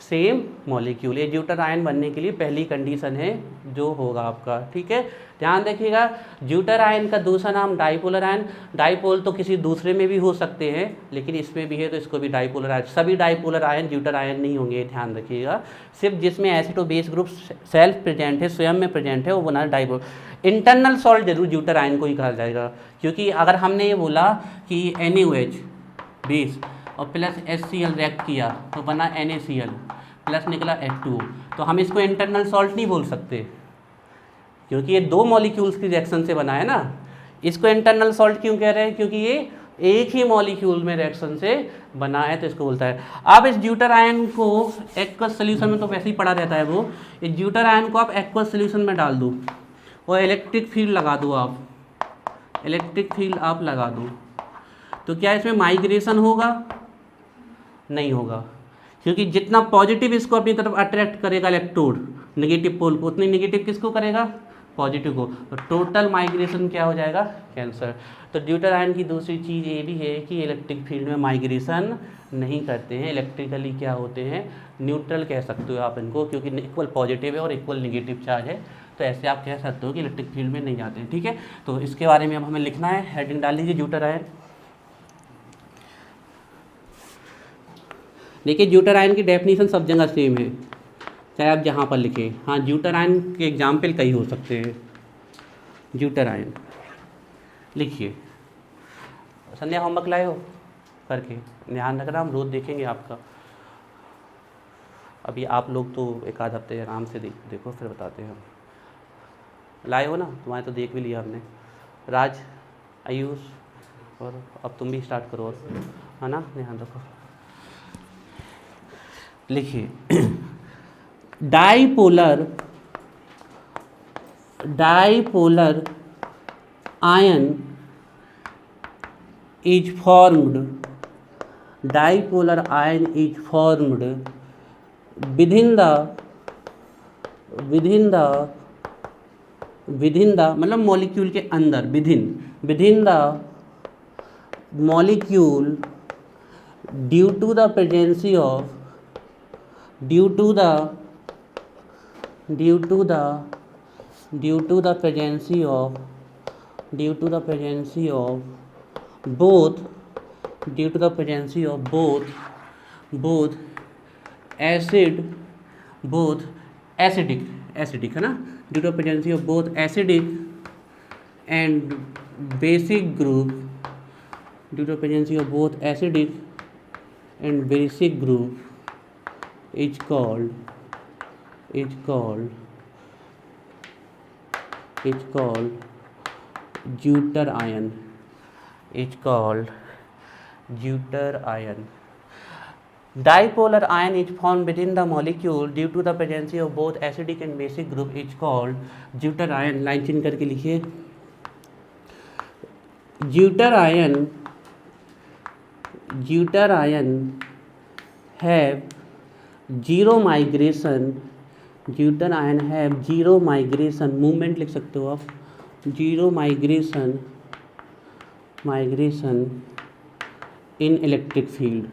S1: same molecule. ये ज्यूटर आयन बनने के लिए पहली कंडीशन है जो होगा आपका, ठीक है। ध्यान रखिएगा, ज्यूटर आयन का दूसरा नाम डाइपोलर आयन। डाइपोल तो किसी दूसरे में भी हो सकते हैं, लेकिन इसमें भी है तो इसको भी डाइपोलर आयन। सभी डाइपोलर आयन ज्यूटर आयन नहीं होंगे, ध्यान रखिएगा। सिर्फ जिसमें एसिड और बेस ग्रुप सेल्फ प्रेजेंट है, स्वयं में प्रेजेंट है, वो बना डाइपोल। इंटरनल सॉल्ट जरूर ज्यूटर आयन को ही कहा जाएगा, क्योंकि अगर हमने ये बोला कि NaOH बेस और प्लस HCl रिएक्ट किया तो बना NaCl प्लस निकला H2O, तो हम इसको इंटरनल सॉल्ट नहीं बोल सकते, क्योंकि ये दो मॉलिक्यूल्स की रिएक्शन से बना है ना। इसको इंटरनल सॉल्ट क्यों कह रहे हैं? क्योंकि ये एक ही मॉलिक्यूल में रिएक्शन से बना है, तो इसको बोलता है। अब इस ज्यूटर आयन को एक्वस सोल्यूशन में तो वैसे ही पड़ा रहता है वो, इस ज्यूटर आयन को आप एक्वस सोल्यूशन में डाल दो और इलेक्ट्रिक फील्ड लगा दो, आप इलेक्ट्रिक फील्ड आप लगा दो, तो क्या इसमें माइग्रेशन होगा? नहीं होगा, क्योंकि जितना पॉजिटिव इसको अपनी तरफ अट्रैक्ट करेगा इलेक्ट्रोड नेगेटिव पोल को, उतनी नेगेटिव किसको करेगा? पॉजिटिव को। तो टोटल माइग्रेशन क्या हो जाएगा? कैंसर। तो ड्यूटर आयन की दूसरी चीज़ ये भी है कि इलेक्ट्रिक फील्ड में माइग्रेशन नहीं करते हैं, इलेक्ट्रिकली क्या होते हैं? न्यूट्रल कह सकते हो आप इनको, क्योंकि इक्वल पॉजिटिव है और इक्वल नेगेटिव चार्ज है, तो ऐसे आप कह सकते हो कि इलेक्ट्रिक फील्ड में नहीं जाते हैं, ठीक है। तो इसके बारे में अब हमें लिखना है, हेडिंग डाल लीजिए ड्यूटर आयन। देखिए ज्यूटर आयन की डेफिनेशन सब जगह सेम है, चाहे आप जहाँ पर लिखें। हाँ, ज्यूटर आयन के एग्जाम्पल कई हो सकते हैं। ज्यूटर आयन लिखिए, संध्या होमवर्क लाए हो करके, ध्यान रखना, हम रोज देखेंगे आपका। अभी आप लोग तो एक आध हफ्ते आराम से देखो, फिर बताते हैं हम। लाए हो ना? तुम्हारे तो देख भी लिया हमने। राज, आयुष, और अब तुम भी स्टार्ट करो, है ना, ध्यान रखो। लिखिए dipolar ion is formed within the मतलब मॉलिक्यूल के अंदर, within the molecule due to the presence of both acidic है ना, due to presence of both acidic and basic group, is called zwitter ion. Dipolar ion is formed within the molecule due to the presence of both acidic and basic group is called zwitter ion. Line change करके लिखिए, zwitter ion have zero migration, movement लिख सकते हो आप, zero migration in electric field,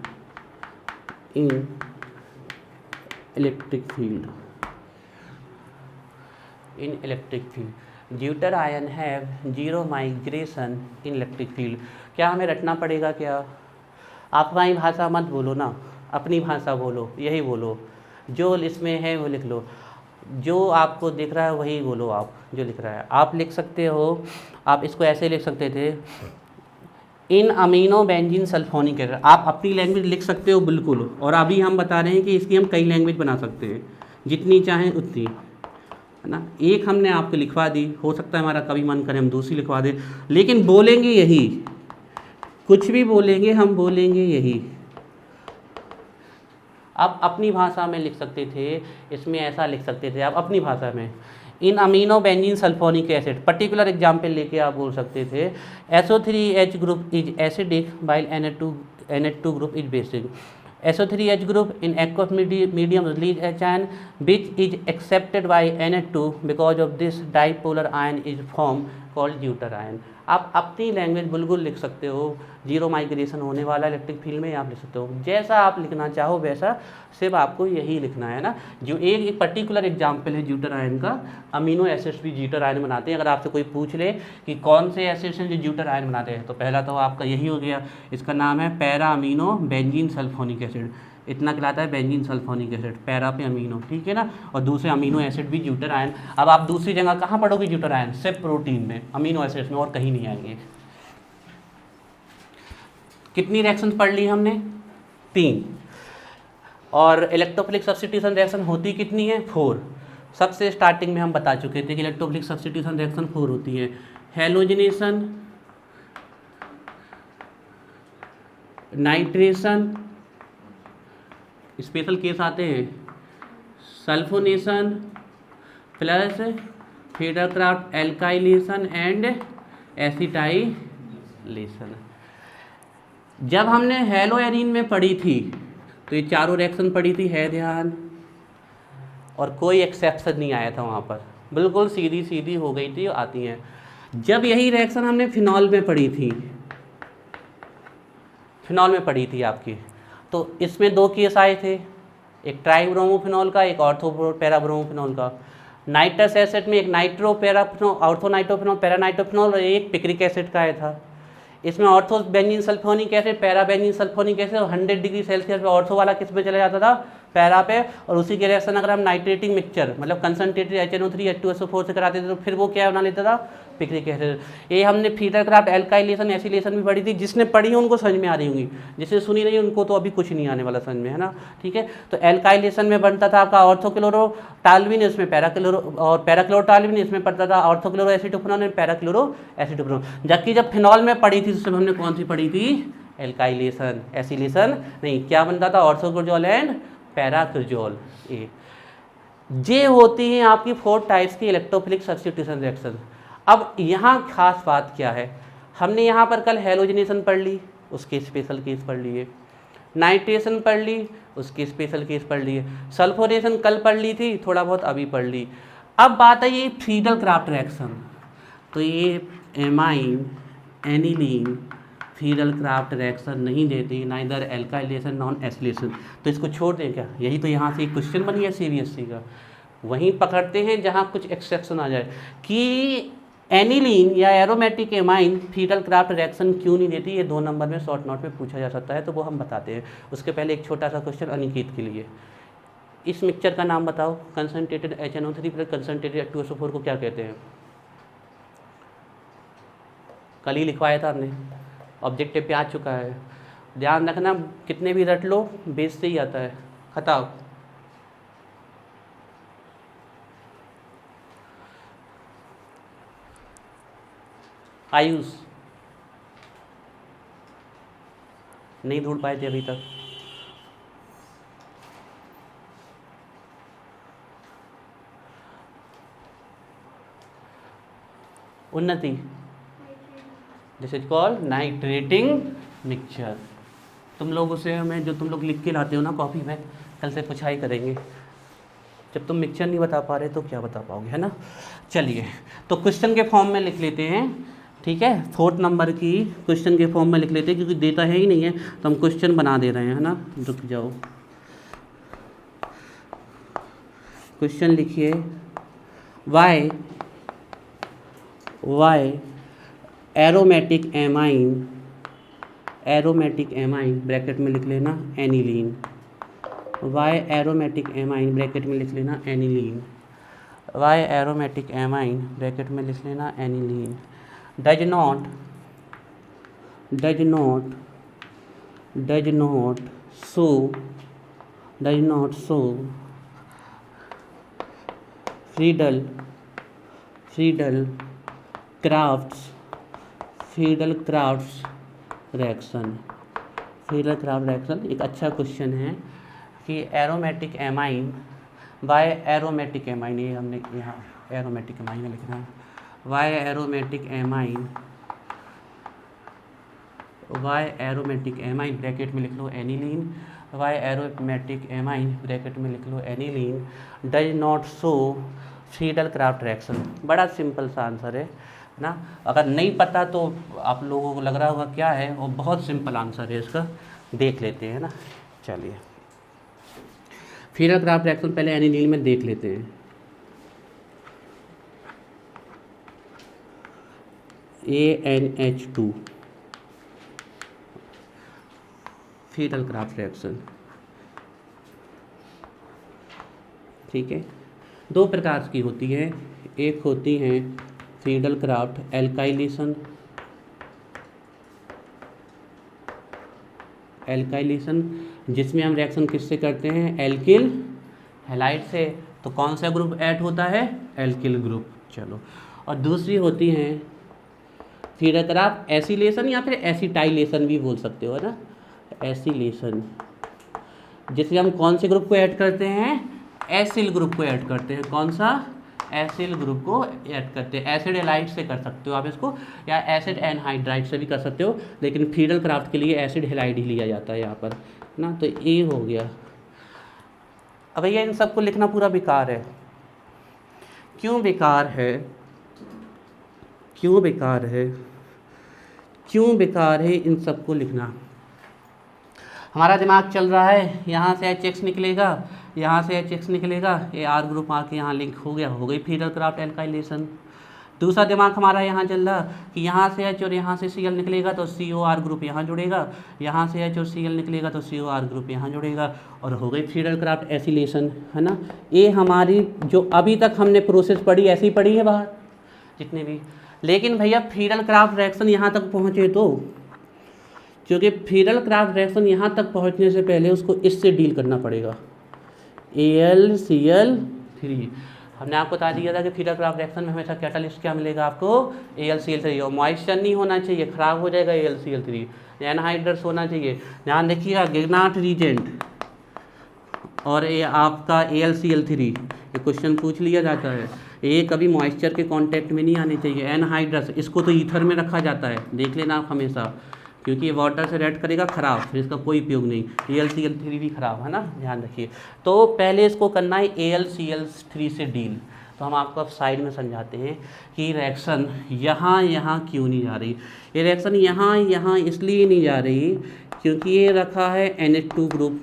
S1: zwitter ion have zero migration in electric field. क्या हमें रटना पड़ेगा? क्या आप अपनी भाषा मत बोलो ना, अपनी भाषा बोलो, यही बोलो, जो इसमें है वो लिख लो, जो आपको दिख रहा है वही बोलो, आप जो लिख रहा है। आप लिख सकते हो, आप इसको ऐसे लिख सकते थे, इन अमीनो बेंजीन सल्फोनिक एसिड, आप अपनी लैंग्वेज लिख सकते हो बिल्कुल। और अभी हम बता रहे हैं कि इसकी हम कई लैंग्वेज बना सकते हैं, जितनी चाहें उतनी, है ना। एक हमने आपको लिखवा दी, हो सकता है हमारा कभी मन करे हम दूसरी लिखवा दें, लेकिन बोलेंगे यही, कुछ भी बोलेंगे हम बोलेंगे यही। आप अपनी भाषा में लिख सकते थे, इसमें ऐसा लिख सकते थे आप अपनी भाषा में, in amino benzene sulphonic acid. Particular example लेके आप बोल सकते थे SO3H group is acidic while NH2 group is basic. SO3H group in aqueous medium release H ion which is accepted by NH2, because of this dipolar ion is formed called zwitterion. आप अपनी language बिल्कुल लिख सकते हो, zero migration होने वाला electric field में आप लिख सकते हो, जैसा आप लिखना चाहो वैसा, सिर्फ आपको यही लिखना है ना। जो एक पर्टिकुलर एग्जाम्पल है ड्यूटरायन का, अमीनो एसिड्स भी ड्यूटरायन बनाते हैं। अगर आपसे कोई पूछ ले कि कौन से एसिड्स हैं जो ड्यूटरायन बनाते हैं, तो पहला तो आपका यही हो गया, इसका नाम है para amino benzene sulphonic acid, इतना कहलाता है बेंजीन सल्फोनिक एसिड, पैरा पे अमीनो, ठीक है ना। और दूसरे अमीनो एसिड भी ड्यूटरायन। अब आप दूसरी जगह कहाँ पढ़ोगे ड्यूटरायन? सिर्फ प्रोटीन में, अमीनो एसिड्स में, और कहीं नहीं आएंगे। कितनी रिएक्शन पढ़ ली हमने? 3। और इलेक्ट्रोफिलिक सब्स्टिट्यूशन रिएक्शन होती कितनी है? 4। सबसे स्टार्टिंग में हम बता चुके थे कि इलेक्ट्रोफिलिक सब्स्टिट्यूशन रिएक्शन 4 होती है। हैलोजिनेशन, नाइट्रेशन, स्पेशल केस आते हैं, sulphonation plus Friedel Crafts alkylation and acetylation. जब हमने हेलोएरिन में पढ़ी थी तो ये चारों रिएक्शन पढ़ी थी, है ध्यान, और कोई एक्सेप्शन नहीं आया था वहाँ पर, बिल्कुल सीधी सीधी हो गई थी, आती हैं। जब यही रिएक्शन हमने फिनॉल में पढ़ी थी, फिनॉल में पढ़ी थी आपकी, तो इसमें 2 केस आए थे, एक ट्राइब्रोमोफिनॉल का, एक ऑर्थो पैराब्रोमोफिनॉल का। नाइट्रस एसिड में एक नाइट्रो पैराफिनॉल, ऑर्थो नाइट्रोफिनॉल, पैरानाइट्रोफिनॉल, और एक पिक्रिक एसिड का आया था। इसमें ortho benzene sulphonic acid, para benzene sulphonic acid, 100 degree Celsius पे ऑर्थो वाला किस पे चला जाता था? पैरा पे। और उसी के रिएक्शन अगर हम नाइट्रेटिंग मिक्सचर मतलब कंसनट्रेटेड HNO3 H2SO4 से कराते थे तो फिर वो क्या बना लेता था? Picric acid. ये हमने फेडरक्राफ्ट एल्काइलेशन एसिलेशन भी पढ़ी थी, जिसने पढ़ी है उनको समझ में आ रही होंगी, जिसने सुनी नहीं उनको तो अभी कुछ नहीं आने वाला समझ में, है ना, ठीक है। तो एल्काइलेशन में बनता था आपका ऑर्थोक्लोरोटाल्विन, इसमें पैराक्लोरो, और पैराक्लोरोटाल्विन इसमें पड़ता था ऑर्थोक्लोरो एसिटोफिनॉल एंड पैराक्लोरो एसिटोफिनॉल। जबकि जब फिनॉल में पढ़ी थी तो हमने कौन सी पढ़ी थी? एल्काइलेशन, एसिलेशन नहीं, क्या बनता था? ऑर्थोक्लोरोजोल एंड पैराक्लोरोजोल। ये होती हैं आपकी 4 टाइप्स की इलेक्ट्रोफिलिक सब्स्टिट्यूशन रिएक्शन। अब यहाँ खास बात क्या है, हमने यहाँ पर कल हेलोजिनेशन पढ़ ली, उसके स्पेशल केस पढ़ लिए, नाइट्रेशन पढ़ ली, उसके स्पेशल केस पढ़ लिए, सल्फोनेशन कल पढ़ ली थी, थोड़ा बहुत अभी पढ़ ली। अब बात है ये फ्रीडल-क्राफ्ट रिएक्शन, तो ये एमाइन एनिलीन फ्रीडल-क्राफ्ट रिएक्शन नहीं देती, नाइदर एल्काइलेशन नॉन एसिलेशन, तो इसको छोड़ दें क्या? यही तो यहाँ से एक क्वेश्चन बन गया CBSE का। वहीं पकड़ते हैं जहाँ कुछ एक्सेप्शन आ जाए कि एनिलीन या एरोमेटिक एमाइन फ्रीडल-क्राफ्ट रिएक्शन क्यों नहीं देती। ये 2 नंबर में शॉर्ट नोट में पूछा जा सकता है, तो वो हम बताते हैं। उसके पहले एक छोटा सा क्वेश्चन अनिकेत के लिए, इस मिक्सचर का नाम बताओ, concentrated HNO3 plus concentrated H2SO4 को क्या कहते हैं? कल ही लिखवाया था हमने, ऑब्जेक्टिव पे आ चुका है, ध्यान रखना, कितने भी रट लो बेस से ही आता है। खताओ, आयुष नहीं ढूंढ पाए थे अभी तक। उन्नति, this is called nitrating mixture. तुम लोग उसे हमें जो तुम लोग लिख के लाते हो ना कॉपी में, कल से पुछाई करेंगे। जब तुम मिक्सचर नहीं बता पा रहे तो क्या बता पाओगे, है ना। चलिए, तो क्वेश्चन के फॉर्म में लिख लेते हैं, ठीक है। 4th नंबर की क्वेश्चन के फॉर्म में लिख लेते हैं, क्योंकि देता है ही नहीं है तो हम क्वेश्चन बना दे रहे हैं, है ना। रुक जाओ, क्वेश्चन लिखिए, वाई एरोमेटिक एमाइन ब्रैकेट में लिख लेना aniline, why aromatic amine bracket में लिख लेना aniline, why aromatic amine bracket में लिख लेना aniline, does not show Friedel Crafts reaction. एक अच्छा क्वेश्चन है कि aromatic amine, why aromatic amine, ये हमने यहाँ एरोमेटिक एमाइन में लिखना है, वाई एरोमेटिक एमाइन ब्रैकेट में लिख लो aniline, why aromatic amine bracket में लिख लो aniline, does not show Friedel Crafts reaction. बड़ा सिंपल सा आंसर है, ना। अगर नहीं पता तो आप लोगों को लग रहा होगा क्या है, और बहुत सिंपल आंसर है इसका, देख लेते हैं ना। चलिए फिर क्राफ्ट रिएक्शन पहले एनिलीन में देख लेते हैं। ANH2 फीडल क्राफ्ट रिएक्शन, ठीक है। दो प्रकार की होती है, एक होती है फीडल क्राफ्ट एल्काइलेशन, जिसमें हम रिएक्शन किससे करते हैं, एल्किल हैलाइड से। तो कौन सा ग्रुप ऐड होता है, एल्किल ग्रुप। चलो, और दूसरी होती है फीडल क्राफ्ट एसिलेशन या फिर एसिटाइलेशन भी बोल सकते हो ना, एसिलेशन, जिसमें हम कौन से ग्रुप को ऐड करते हैं, एसिल ग्रुप को ऐड करते हैं। कौन सा, एसिल ग्रुप को ऐड करते हैं। एसिड हैलाइड से कर सकते हो आप इसको, या एसिड एनहाइड्राइड से भी कर सकते हो, लेकिन फीडल क्राफ्ट के लिए एसिड हैलाइड ही लिया जाता है यहाँ पर ना। तो ये हो गया। अब भैया इन सबको लिखना पूरा बेकार है। क्यों बेकार है, क्यों बेकार है, क्यों बेकार है इन सबको लिखना। हमारा दिमाग चल रहा है, यहाँ से HX निकलेगा, यहाँ से HX निकलेगा, ये R ग्रुप आके यहाँ लिंक हो गया, हो गई फीडल क्राफ्ट एल्काइलेशन। दूसरा दिमाग हमारा यहाँ चल रहा कि यहाँ से H और यहाँ से Cl निकलेगा तो COR ग्रुप यहाँ जुड़ेगा, यहाँ से H और Cl निकलेगा तो COR ग्रुप यहाँ जुड़ेगा, और हो गई फीडल क्राफ्ट एसिलेशन, है ना। ये हमारी जो अभी तक हमने प्रोसेस पढ़ी ऐसी पढ़ी है बाहर जितने भी। लेकिन भैया फीडल क्राफ्ट रिएक्शन यहाँ तक पहुँचे तो, क्योंकि फीडल क्राफ्ट रिएक्शन यहाँ तक पहुँचने से पहले उसको इससे डील करना पड़ेगा, AlCl3। हमने आपको बता दिया था कि फीडल क्राफ्ट रिएक्शन में हमेशा कैटालिस्ट क्या मिलेगा आपको, AlCl3, और मॉइस्चर नहीं होना चाहिए, खराब हो जाएगा AlCl3, एनहाइड्रस होना चाहिए। ध्यान रखिएगा, गिग्नाट रीजेंट और ये आपका AlCl3, ये क्वेश्चन पूछ लिया जाता है, ये कभी मॉइस्चर के कांटेक्ट में नहीं आने चाहिए। एनहाइड्रस, इसको तो ईथर में रखा जाता है, देख लेना आप हमेशा, क्योंकि ये वाटर से रिएक्ट करेगा, खराब, फिर इसका कोई उपयोग नहीं। AlCl3 भी खराब, है ना, ध्यान रखिए। तो पहले इसको करना है AlCl3 से डील। तो हम आपको अब साइड में समझाते हैं कि रिएक्शन यहाँ क्यों नहीं जा रही। ये रिएक्शन यहाँ इसलिए नहीं जा रही क्योंकि ये रखा है NH2 ग्रुप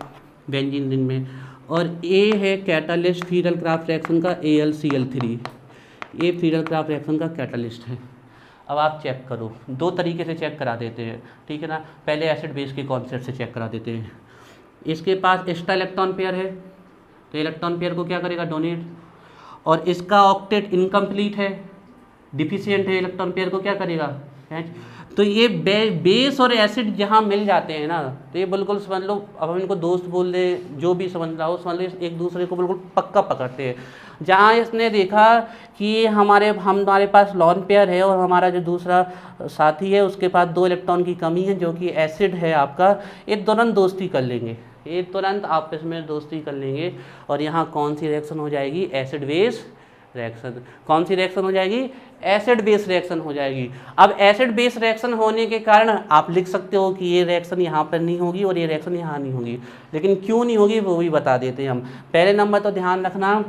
S1: बेंजीन रिंग में, और ये है कैटालिस्ट फीडल क्राफ्ट रिएक्शन का AlCl3, ये फीडल क्राफ्ट रिएक्शन का कैटालिस्ट है। अब आप चेक करो, दो तरीके से चेक करा देते हैं, ठीक है ना। पहले एसिड बेस के कॉन्सेप्ट से चेक करा देते हैं। इसके पास एक्स्ट्रा इलेक्ट्रॉन पेयर है, तो इलेक्ट्रॉन पेयर को क्या करेगा, डोनेट, और इसका ऑक्टेट इनकम्प्लीट है, डिफिशिएंट है, इलेक्ट्रॉन पेयर को क्या करेगा, तो ये बेस और एसिड जहाँ मिल जाते हैं ना, तो ये बिल्कुल समझ लो, अब हम इनको दोस्त बोल दे, जो भी समझ रहा हो समझ लो, एक दूसरे को बिल्कुल पक्का पकड़ते हैं। जहाँ इसने देखा कि हमारे पास लॉन पेयर है और हमारा जो दूसरा साथी है उसके पास 2 इलेक्ट्रॉन की कमी है, जो कि एसिड है आपका, ये तुरंत दोस्ती कर लेंगे, ये तुरंत आपस में दोस्ती कर लेंगे, और यहाँ कौन सी रिएक्शन हो जाएगी, एसिड बेस रिएक्शन। कौन सी रिएक्शन हो जाएगी, एसिड बेस रिएक्शन हो जाएगी। अब एसिड बेस रिएक्शन होने के कारण आप लिख सकते हो कि ये रिएक्शन यहाँ पर नहीं होगी और ये रिएक्शन यहाँ नहीं होगी, लेकिन क्यों नहीं होगी वो भी बता देते हैं हम। पहले नंबर तो ध्यान रखना,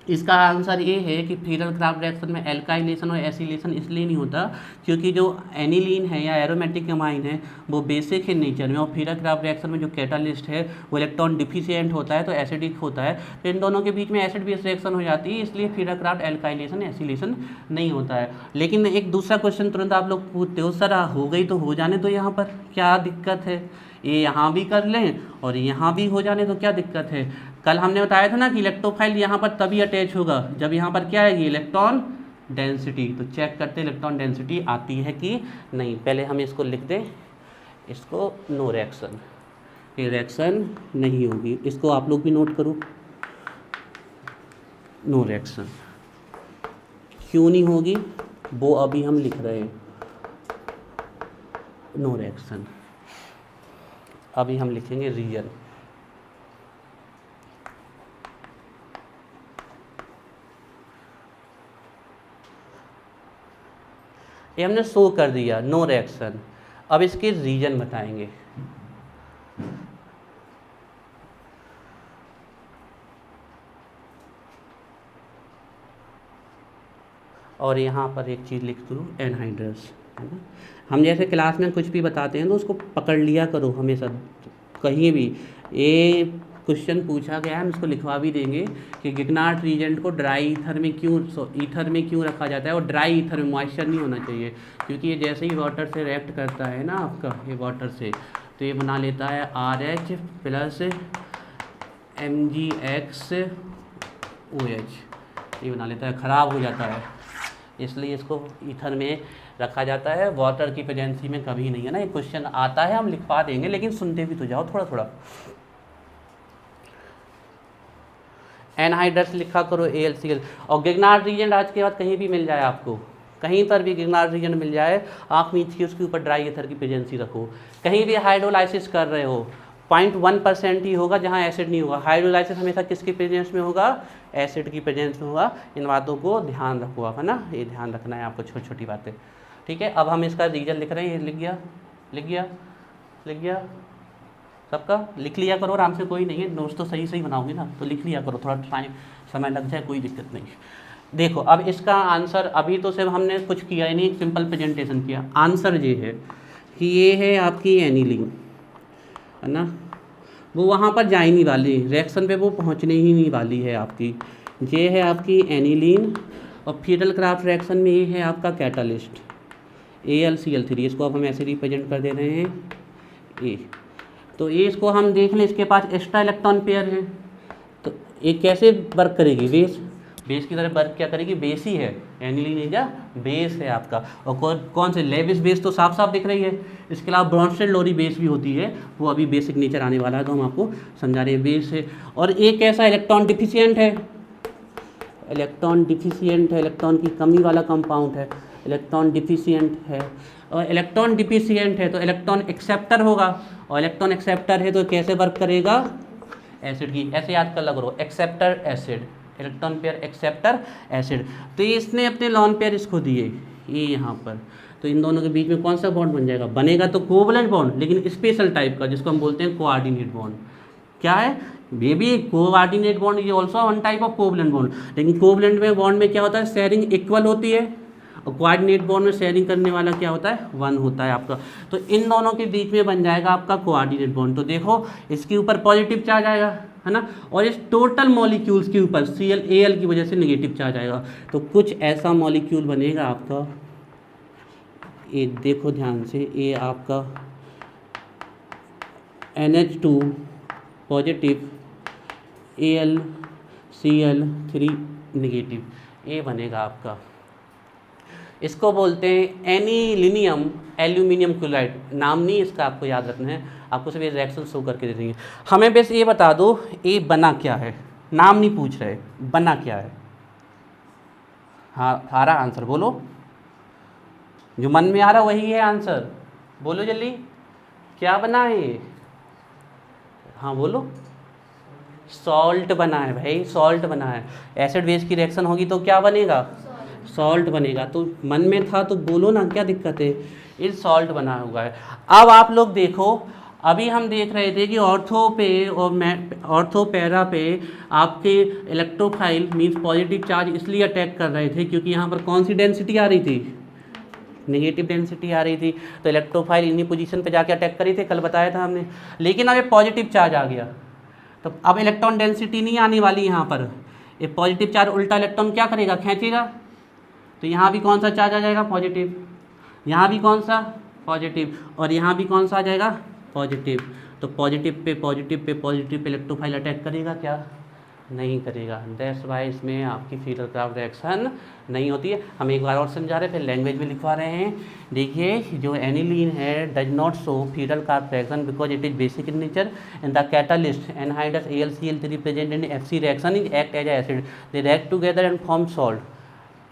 S1: इसका आंसर ये है कि फीडल क्राफ्ट रिएक्शन में एल्काइलेशन और एसिलेशन इसलिए नहीं होता क्योंकि जो एनिलीन है या एरोमेटिक अमाइन है वो बेसिक है नेचर में, और फीडल क्राफ्ट रिएक्शन में जो कैटालिस्ट है वो इलेक्ट्रॉन डिफिशिएंट होता है, तो एसिडिक होता है, तो इन दोनों के बीच में एसिड बेस रिएक्शन हो जाती है, इसलिए फीडल क्राफ्ट एल्काइलेशन एसिलेशन नहीं होता है। लेकिन एक दूसरा क्वेश्चन तुरंत आप लोग पूछते हो, सर हो गई तो हो जाने तो यहाँ पर क्या दिक्कत है, ये यहाँ भी कर लें और यहाँ भी हो जाने तो क्या दिक्कत है। कल हमने बताया था ना कि इलेक्ट्रोफाइल यहाँ पर तभी अटैच होगा जब यहाँ पर क्या आएगी, इलेक्ट्रॉन डेंसिटी। तो चेक करते इलेक्ट्रॉन डेंसिटी आती है कि नहीं। पहले हम इसको लिख दें, इसको नो रिएक्शन, ये रिएक्शन नहीं होगी, इसको आप लोग भी नोट करो, नो रिएक्शन। क्यों नहीं होगी वो अभी हम लिख रहे हैं, नो रिएक्शन। अभी हम लिखेंगे रीजन, ये हमने शो कर दिया नो रिएक्शन। अब इसके रीजन बताएंगे। और यहाँ पर एक चीज़ लिख दूँ एनहाइड्रस, है ना। हम जैसे क्लास में कुछ भी बताते हैं तो उसको पकड़ लिया करो हमेशा, कहीं भी ये क्वेश्चन पूछा गया है हम इसको लिखवा भी देंगे कि गिगनार्ड रीजेंट को ड्राई ईथर में क्यों रखा जाता है, और ड्राई ईथर में मॉइस्चर नहीं होना चाहिए, क्योंकि ये जैसे ही वाटर से रिएक्ट करता है ना आपका, ये वाटर से, तो ये बना लेता है RH प्लस MgX OH, ये बना लेता है, ख़राब हो जाता है, इसलिए इसको ईथर में रखा जाता है, वाटर की प्रेजेंसी में कभी नहीं, है ना। ये क्वेश्चन आता है हम लिखवा देंगे, लेकिन सुनते भी तो जाओ थोड़ा थोड़ा। एनहाइड्रस लिखा करो AlCl। और गिगनार्ड रीजेंट आज के बाद कहीं भी मिल जाए आपको, कहीं पर भी गिगनार्ड रीजेंट मिल जाए, आँख मीच के उसके ऊपर ड्राई ईथर की प्रेजेंसी रखो। कहीं भी हाइड्रोलाइसिस कर रहे हो 0.1% ही होगा जहाँ एसिड नहीं होगा। हाइड्रोलाइसिस हमेशा किसकी प्रेजेंस में होगा, एसिड की प्रेजेंस में होगा। इन बातों को ध्यान रखो आप, है ना, ये ध्यान रखना है आपको, छोटी छोटी बातें, ठीक है। अब हम इसका रीजन लिख रहे हैं, ये लिख गया सबका, लिख लिया करो आराम से, कोई नहीं है, नोट्स तो सही सही बनाओगे ना, तो लिख लिया करो, थोड़ा टाइम समय लग जाए कोई दिक्कत नहीं। देखो अब इसका आंसर, अभी तो सिर्फ हमने कुछ किया ही नहीं, सिंपल प्रेजेंटेशन किया। आंसर ये है कि ये है आपकी एनिलीन, है ना, वो वहाँ पर जा ही नहीं वाली, रिएक्शन पे वो पहुँचने ही नहीं वाली है आपकी। ये है आपकी एनिलीन, और फ्यूरल क्राफ्ट रिएक्शन में ये है आपका कैटालिस्ट AlCl3, इसको अब हम ऐसे रिप्रेजेंट कर दे रहे हैं ए। तो ये इसको हम देख लें, इसके पास एक्स्ट्रा इलेक्ट्रॉन पेयर है, तो ये कैसे वर्क करेगी, बेस की तरह वर्क क्या करेगी, बेस ही है, एनिलीन इज बेस है आपका। और कौन से लेविस बेस तो साफ साफ दिख रही है, इसके अलावा ब्रॉन्स्टेड लोरी बेस भी होती है, वो अभी बेसिक नेचर आने वाला है तो हम आपको समझा रहे हैं, बेस है। और एक ऐसा इलेक्ट्रॉन डिफिशियंट है, इलेक्ट्रॉन की कमी वाला कंपाउंड है, इलेक्ट्रॉन डिफिशियंट है। और इलेक्ट्रॉन डिफिशियंट है तो इलेक्ट्रॉन एक्सेप्टर होगा, और इलेक्ट्रॉन एक्सेप्टर है तो कैसे वर्क करेगा, एसिड की, ऐसे याद कर लग रहा, acceptor acid, electron pair acceptor acid. तो ये इसने अपने लॉन पेयर इसको दिए, ये यहाँ पर, तो इन दोनों के बीच में कौन सा बॉन्ड बन जाएगा, बनेगा तो कोवलेंट बॉन्ड, लेकिन स्पेशल टाइप का, जिसको हम बोलते हैं कोऑर्डिनेट बॉन्ड। क्या है ये भी कोऑर्डिनेट बॉन्ड, ये also one type of covalent bond, लेकिन कोवलेंट में बॉन्ड में क्या होता है, शेयरिंग इक्वल होती है, और कोऑर्डिनेट बॉन्ड में शेयरिंग करने वाला क्या होता है, 1 होता है आपका। तो इन दोनों के बीच में बन जाएगा आपका कोऑर्डिनेट बॉन्ड। तो देखो इसके ऊपर पॉजिटिव चार्ज आएगा, है ना, और इस टोटल मॉलिक्यूल्स के ऊपर Cl की वजह से नेगेटिव चार्ज आएगा। तो कुछ ऐसा मॉलिक्यूल बनेगा आपका, ये देखो ध्यान से, ये आपका NH2 पॉजिटिव AlCl3 नेगेटिव, ये बनेगा आपका। इसको बोलते हैं एनिलीनियम एल्यूमिनियम क्लोराइड, नाम नहीं इसका आपको याद रखना है, आपको सिर्फ ये रिएक्शन शो करके दे देंगे। हमें बस ये बता दो ये बना क्या है, नाम नहीं पूछ रहे, बना क्या है। हाँ सारा आंसर बोलो, जो मन में आ रहा वही है आंसर, बोलो जल्दी, क्या बना है ये, हाँ बोलो, सॉल्ट बना है भाई, सॉल्ट बना है। एसिड बेस की रिएक्शन होगी तो क्या बनेगा, सॉल्ट बनेगा। तो मन में था तो बोलो ना, क्या दिक्कत है, इस सॉल्ट बना हुआ है। अब आप लोग देखो, अभी हम देख रहे थे कि ऑर्थो पे और ऑर्थो पैरा पे आपके इलेक्ट्रोफाइल मींस पॉजिटिव चार्ज इसलिए अटैक कर रहे थे क्योंकि यहाँ पर कौन सी डेंसिटी आ रही थी, नेगेटिव डेंसिटी आ रही थी, तो इलेक्ट्रोफाइल इन्हीं पोजीशन पे जाके अटैक करी थे, कल बताया था हमने। लेकिन अब ये पॉजिटिव चार्ज आ गया तो अब इलेक्ट्रॉन डेंसिटी नहीं आने वाली यहाँ पर, ये पॉजिटिव चार्ज उल्टा इलेक्ट्रॉन क्या करेगा, खींचेगा, तो यहाँ भी कौन सा चार्ज आ जाएगा, पॉजिटिव, यहाँ भी कौन सा, पॉजिटिव, और यहाँ भी कौन सा आ जाएगा, पॉजिटिव। तो पॉजिटिव पे इलेक्ट्रोफाइल अटैक करेगा क्या, नहीं करेगा। दैट्स वाई इसमें आपकी फ्यूरल क्राफ्ट रिएक्शन नहीं होती है। हम एक बार और समझा रहे, फिर लैंग्वेज में लिखवा रहे हैं। देखिए जो एनिलीन है does not show Friedel Crafts reaction because it is basic in nature and the catalyst anhydrous AlCl3 present in FC reaction is act as acid, they react together and form salt.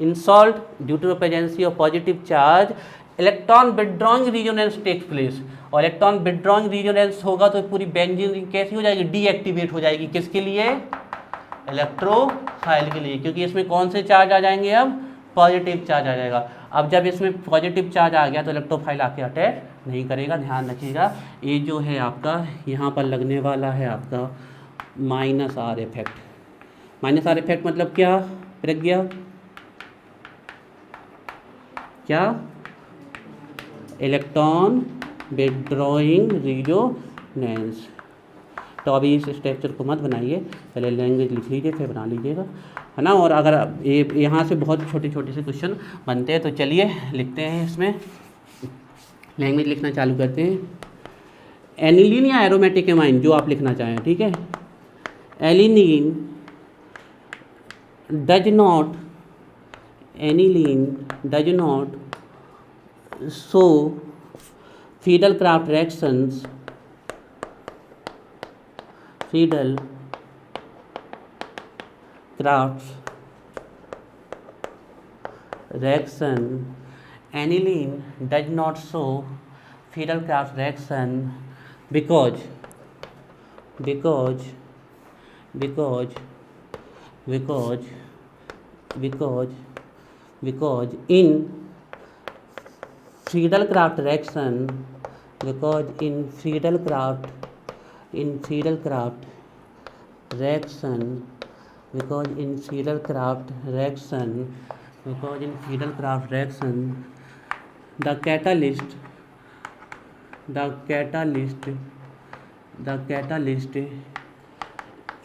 S1: In salt, due to the presence of positive charge, electron withdrawing resonance takes place, और electron withdrawing resonance होगा तो पूरी benzene ring कैसी हो जाएगी, deactivate हो जाएगी। किसके लिए, इलेक्ट्रोफाइल के लिए, क्योंकि इसमें कौन से चार्ज आ जाएंगे, अब पॉजिटिव चार्ज आ जाएगा। अब जब इसमें पॉजिटिव चार्ज आ गया तो इलेक्ट्रोफाइल आके अटैक नहीं करेगा, ध्यान रखिएगा। ये जो है आपका यहाँ पर लगने वाला है आपका -R इफेक्ट। -R इफेक्ट मतलब क्या प्रज्ञा, क्या? Electron withdrawing resonance. तो अभी इस स्ट्रक्चर को मत बनाइए, पहले लैंग्वेज लिख लीजिए फिर बना लीजिएगा, है ना। और अगर ये यहाँ से बहुत छोटे छोटे से क्वेश्चन बनते हैं तो चलिए लिखते हैं, इसमें लैंग्वेज लिखना चालू करते हैं। एनिलीन या एरोमेटिक एमाइन, जो आप लिखना चाहें, ठीक है। Aniline does not, aniline does not show Fiedel-Crafts reactions, Fiedel-Crafts reaction, aniline does not show Fiedel-Crafts reaction because in Fiedel-Crafts reaction, because in Fiedel-Crafts reaction, the catalyst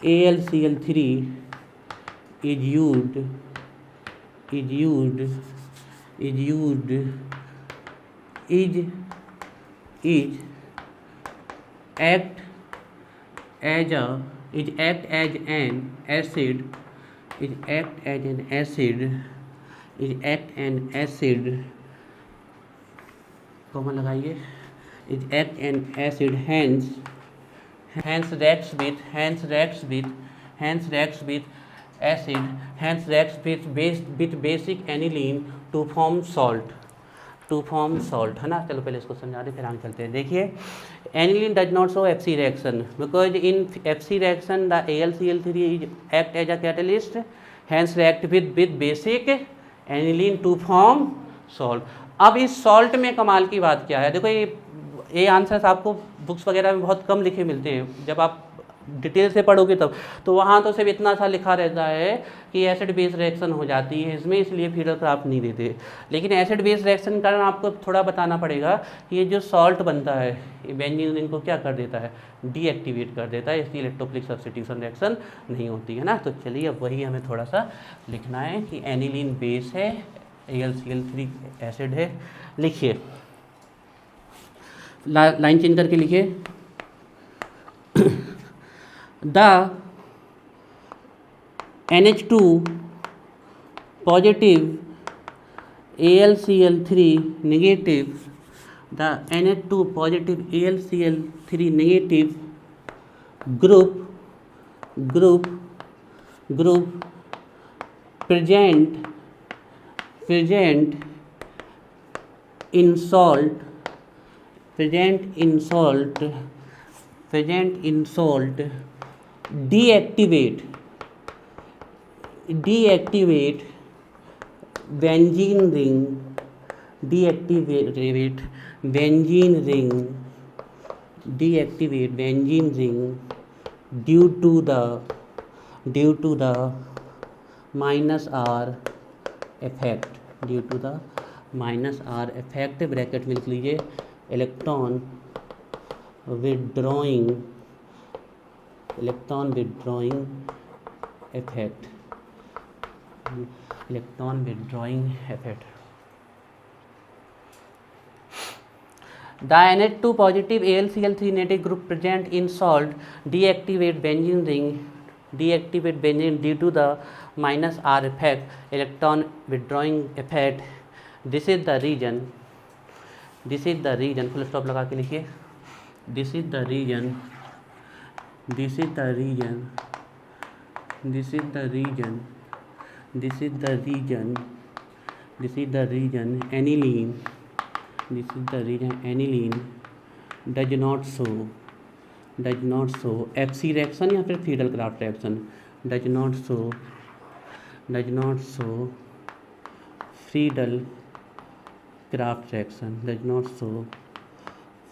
S1: AlCl3 is used act as an acid, comma लगाइए, act an acid, hence reacts with basic aniline to form salt, है ना। चलो पहले इसको समझा दें फिर आगे चलते हैं। देखिए, aniline does not show FC reaction because in FC reaction the AlCl3 is act as a catalyst, hence react with basic aniline to form salt। अब इस सॉल्ट में कमाल की बात क्या है, देखो ये आंसर्स आपको बुक्स वगैरह में बहुत कम लिखे मिलते हैं, जब आप डिटेल से पढ़ोगे तब, तो वहाँ तो सिर्फ इतना सा लिखा रहता है कि एसिड बेस रिएक्शन हो जाती है इसमें, इसलिए Fiedel-Crafts नहीं देते। लेकिन एसिड बेस रिएक्शन का कारण आपको थोड़ा बताना पड़ेगा कि ये जो सॉल्ट बनता है ये बेंजीन रिंग को क्या कर देता है, डीएक्टिवेट कर देता है, इसलिए इलेक्ट्रोफिलिक सब्स्टिट्यूशन रिएक्शन नहीं होती है ना। तो चलिए अब वही हमें थोड़ा सा लिखना है कि एनिलीन बेस है, AlCl3 एसिड है। लिखिए, लाइन चेंज करके लिखिए, the NH2 positive AlCl3 negative, the NH2 positive AlCl3 negative group present in salt deactivate benzene ring, due to the minus R effect, bracket में लिख लीजिए, electron withdrawing effect, The NH2 positive AlCl3 negative group present in salt deactivate benzene ring, due to the minus R effect, electron withdrawing effect. This is the region, full stop लगा के लिखिए, this is the region aniline does not show FC reaction या फिर Fiedel-Crafts reaction, does not show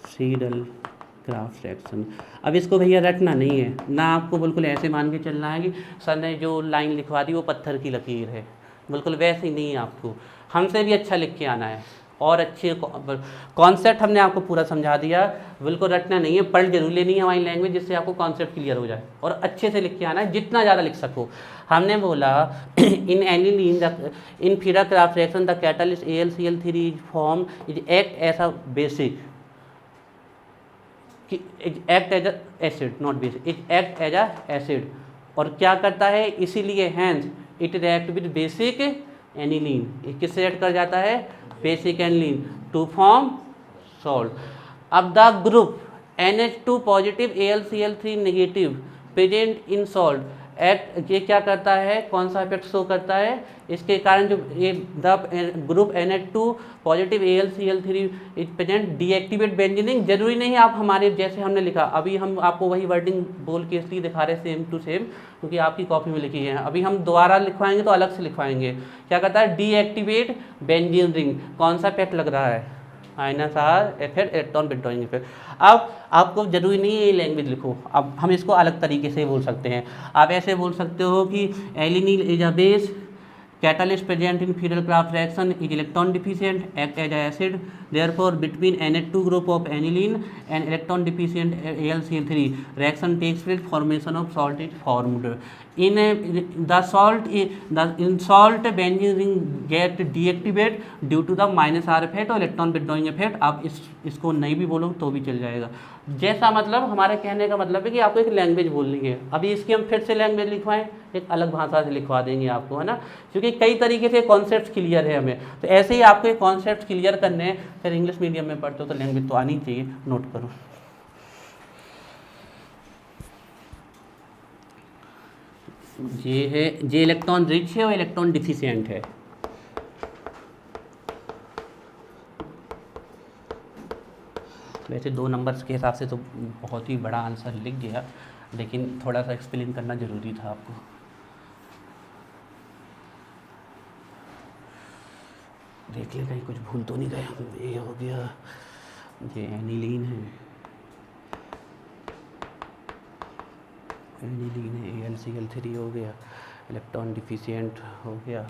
S1: Fiedel-Crafts reaction। अब इसको भैया रटना नहीं है ना, आपको बिल्कुल ऐसे मान के चलना है कि सर ने जो लाइन लिखवा दी वो पत्थर की लकीर है, बिल्कुल वैसे ही नहीं है आपको। हमसे भी अच्छा लिख के आना है और अच्छे कॉन्सेप्ट हमने आपको पूरा समझा दिया, बिल्कुल रटना नहीं है, पढ़ जरूर लेनी है हमारी लैंग्वेज, जिससे आपको कॉन्सेप्ट क्लियर हो जाए और अच्छे से लिख के आना है, जितना ज़्यादा लिख सको। हमने बोला in aniline in Friedel Crafts reaction the catalyst AlCl3 is form is act as a basic, act as a acid not basic, is act as a acid, और क्या करता है इसीलिए hence it react with basic aniline, किससे react कर जाता है, basic aniline to form salt. अब the group NH2 positive AlCl3 negative present in salt act, ये क्या करता है, कौन सा इफेक्ट शो करता है, इसके कारण जो ये the group NH2 positive AlCl3 is present deactivate benzene. जरूरी नहीं आप हमारे जैसे हमने लिखा, अभी हम आपको वही वर्डिंग बोल के इसलिए दिखा रहे सेम टू सेम क्योंकि आपकी कॉपी में लिखी है। अभी हम दोबारा लिखवाएंगे तो अलग से लिखवाएंगे। क्या करता है, डीएक्टिवेट बेंजीन रिंग, कौन सा इफेक्ट लग रहा है, minus R effect electron withdrawing effect. अब आपको जरूरी नहीं है ये लैंग्वेज लिखो, अब हम इसको अलग तरीके से बोल सकते हैं। आप ऐसे बोल सकते हो कि एलिनिल is a base, catalyst present in Friedel Crafts reaction is electron deficient, act as acid, therefore between NH2 group of aniline and electron deficient AlCl3 reaction takes place, formation of salt is formed. In the salt benzene ring get deactivate due to the minus R effect और electron withdrawing effect. आप इसको नहीं भी बोलो तो भी चल जाएगा। जैसा मतलब हमारे कहने का मतलब है कि आपको एक लैंग्वेज बोलनी है। अभी इसकी हम फिर से लैंग्वेज लिखवाएं, एक अलग भाषा से लिखवा देंगे आपको, है ना, क्योंकि कई तरीके से कॉन्सेप्ट क्लियर है हमें। तो ऐसे ही आपको कॉन्सेप्ट क्लियर करने हैं। फिर इंग्लिश मीडियम में पढ़ते हो तो लैंग्वेज तो आनी चाहिए, नोट करो। ये है, जे इलेक्ट्रॉन रिच है और इलेक्ट्रॉन डिफिशिएंट है। वैसे 2 नंबर्स के हिसाब से तो बहुत ही बड़ा आंसर लिख गया, लेकिन थोड़ा सा एक्सप्लेन करना ज़रूरी था आपको। देख ले कहीं कुछ भूल तो नहीं गए। ये हो गया, ये एनिलीन है, एनिलीन है, AlCl3 हो गया, इलेक्ट्रॉन डिफिशिएंट हो गया,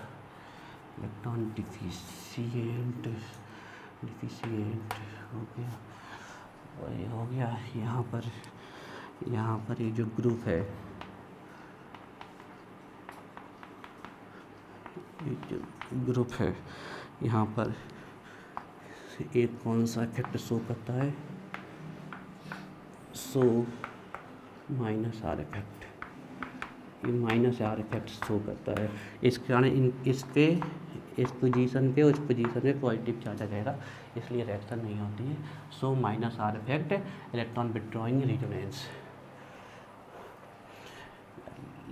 S1: इलेक्ट्रॉन डिफिशिएंट हो गया, और ये हो गया। यहाँ पर ये जो ग्रुप है, ये जो ग्रुप है यहाँ पर एक कौन सा इफेक्ट शो करता है, शो माइनस आर इफेक्ट, ये माइनस आर इफेक्ट शो करता है। इस कारण इस पोजीशन पे उस पोजीशन पे पॉजिटिव चार्ज आ जाएगा, इसलिए रिएक्शन नहीं होती है। So minus R effect electron withdrawing resonance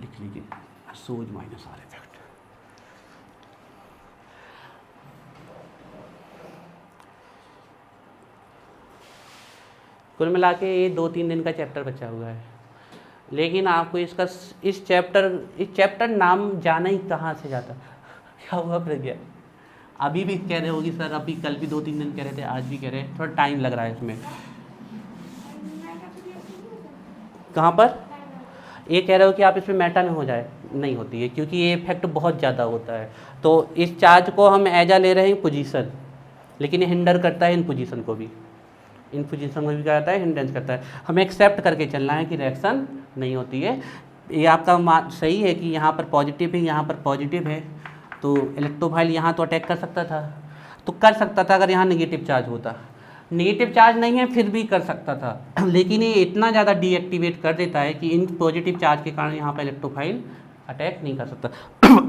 S1: लिख लीजिए, सोज माइनस आर इफेक्ट। कुल मिला के ये 2-3 दिन का चैप्टर बचा हुआ है, लेकिन आपको इस चैप्टर नाम जाना ही कहाँ से जाता। क्या हुआ प्रज्ञा, अभी भी कह रहे होगी सर, अभी कल भी 2-3 दिन कह रहे थे, आज भी कह रहे हैं, थोड़ा टाइम लग रहा है इसमें। कहाँ पर ये कह रहे हो कि आप इसमें मेटा में हो जाए, नहीं होती है, क्योंकि ये इफेक्ट बहुत ज़्यादा होता है। तो इस चार्ज को हम एजा ले रहे हैं पोजीशन, लेकिन ये हिंडर करता है इन पोजीशन को भी, इन पोजीशन में भी क्या करता है, हिंड्रेंस करता है। हमें एक्सेप्ट करके चलना है कि रिएक्शन नहीं होती है। ये आपका सही है कि यहाँ पर पॉजिटिव है, यहाँ पर पॉजिटिव है, तो इलेक्ट्रोफाइल यहाँ तो अटैक कर सकता था, तो कर सकता था अगर यहाँ नेगेटिव चार्ज होता। नेगेटिव चार्ज नहीं है फिर भी कर सकता था, लेकिन ये इतना ज़्यादा डीएक्टिवेट कर देता है कि इन पॉजिटिव चार्ज के कारण यहाँ पर इलेक्ट्रोफाइल अटैक नहीं कर सकता।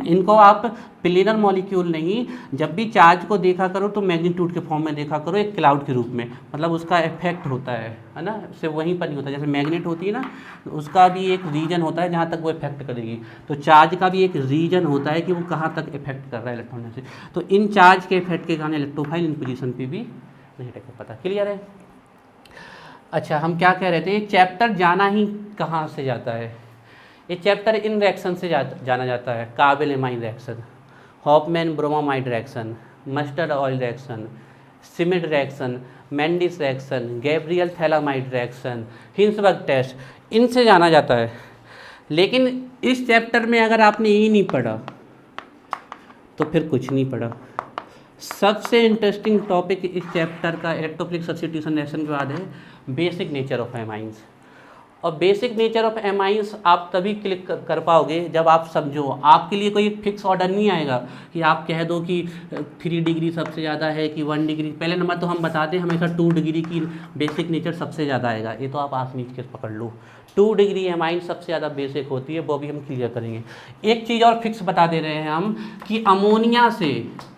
S1: इनको आप प्लेनर मॉलिक्यूल नहीं, जब भी चार्ज को देखा करो तो मैग्नीट्यूड के फॉर्म में देखा करो, एक क्लाउड के रूप में, मतलब उसका इफेक्ट होता है ना, सिर्फ वहीं पर नहीं होता। जैसे मैग्नेट होती है ना, उसका भी एक रीजन होता है जहाँ तक वो इफेक्ट करेगी, तो चार्ज का भी एक रीजन होता है कि वो कहाँ तक इफेक्ट कर रहा है इलेक्ट्रॉन से। तो इन चार्ज के इफेक्ट के कारण इलेक्ट्रोफाइल इन पोजीशन पे भी नहीं अटैक कर पाता। क्लियर है? अच्छा, हम क्या कह रहे थे, ये चैप्टर जाना ही कहाँ से जाता है, ये चैप्टर इन रिएक्शन से जाना जाता है। Carbon amine reaction, Hoffmann bromamide reaction, mustard oil reaction, Schmidt reaction, Mendius reaction, Gabriel phthalimide reaction, Hinsberg test, इनसे जाना जाता है। लेकिन इस चैप्टर में अगर आपने ये नहीं पढ़ा तो फिर कुछ नहीं पढ़ा। सबसे इंटरेस्टिंग टॉपिक इस चैप्टर का इलेक्ट्रोफिलिक सब्स्टिट्यूशन रिएक्शन के बाद है बेसिक नेचर ऑफ एमाइंस। और बेसिक नेचर ऑफ एमाइंस आप तभी क्लिक कर पाओगे जब आप समझो। आपके लिए कोई फिक्स ऑर्डर नहीं आएगा कि आप कह दो कि 3 डिग्री सबसे ज़्यादा है कि 1 डिग्री। पहले नंबर तो हम बता दें हमेशा 2 डिग्री की बेसिक नेचर सबसे ज़्यादा आएगा, ये तो आप आसानी से पकड़ लो। 2 डिग्री एमाइन सबसे ज़्यादा बेसिक होती है, वो भी हम क्लियर करेंगे। एक चीज़ और फिक्स बता दे रहे हैं हम कि अमोनिया से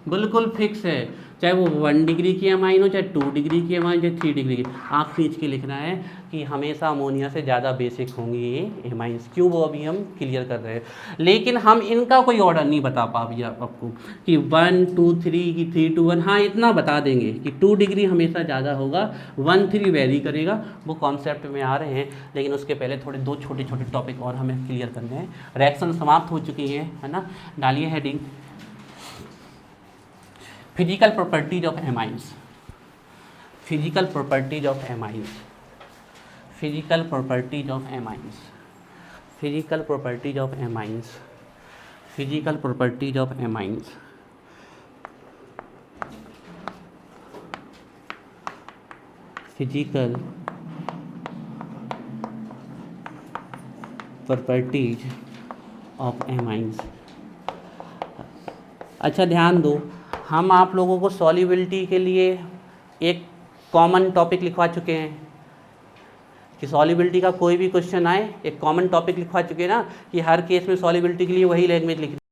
S1: बिल्कुल फिक्स है, चाहे वो 1 डिग्री की एमाइन हो, चाहे 2 डिग्री की एमाइन, चाहे 3 डिग्री की, आँख खींच के लिखना है कि हमेशा अमोनिया से ज़्यादा बेसिक होंगी ये एमाइंस। क्यों, वो अभी हम क्लियर कर रहे हैं। लेकिन हम इनका कोई ऑर्डर नहीं बता पा भैया आपको कि 1 2 3 कि 3 2 1। हाँ, इतना बता देंगे कि 2 डिग्री हमेशा ज़्यादा होगा, 1 3 वेरी करेगा। वो कॉन्सेप्ट में आ रहे हैं, लेकिन उसके पहले थोड़े 2 छोटे छोटे टॉपिक और हमें क्लियर करने हैं। रिएक्शन समाप्त हो चुकी है ना। डालिए heading physical properties of amines. Physical properties of amines. Physical properties of amines. Physical properties of amines. Physical properties of amines. Physical properties of amines. अच्छा ध्यान दो, हम आप लोगों को सॉल्युबिलिटी के लिए एक कॉमन टॉपिक लिखवा चुके हैं कि सॉल्युबिलिटी का कोई भी क्वेश्चन आए एक कॉमन टॉपिक लिखवा चुके हैं ना, कि हर केस में सॉल्युबिलिटी के लिए वही लैंग्वेज लिखनी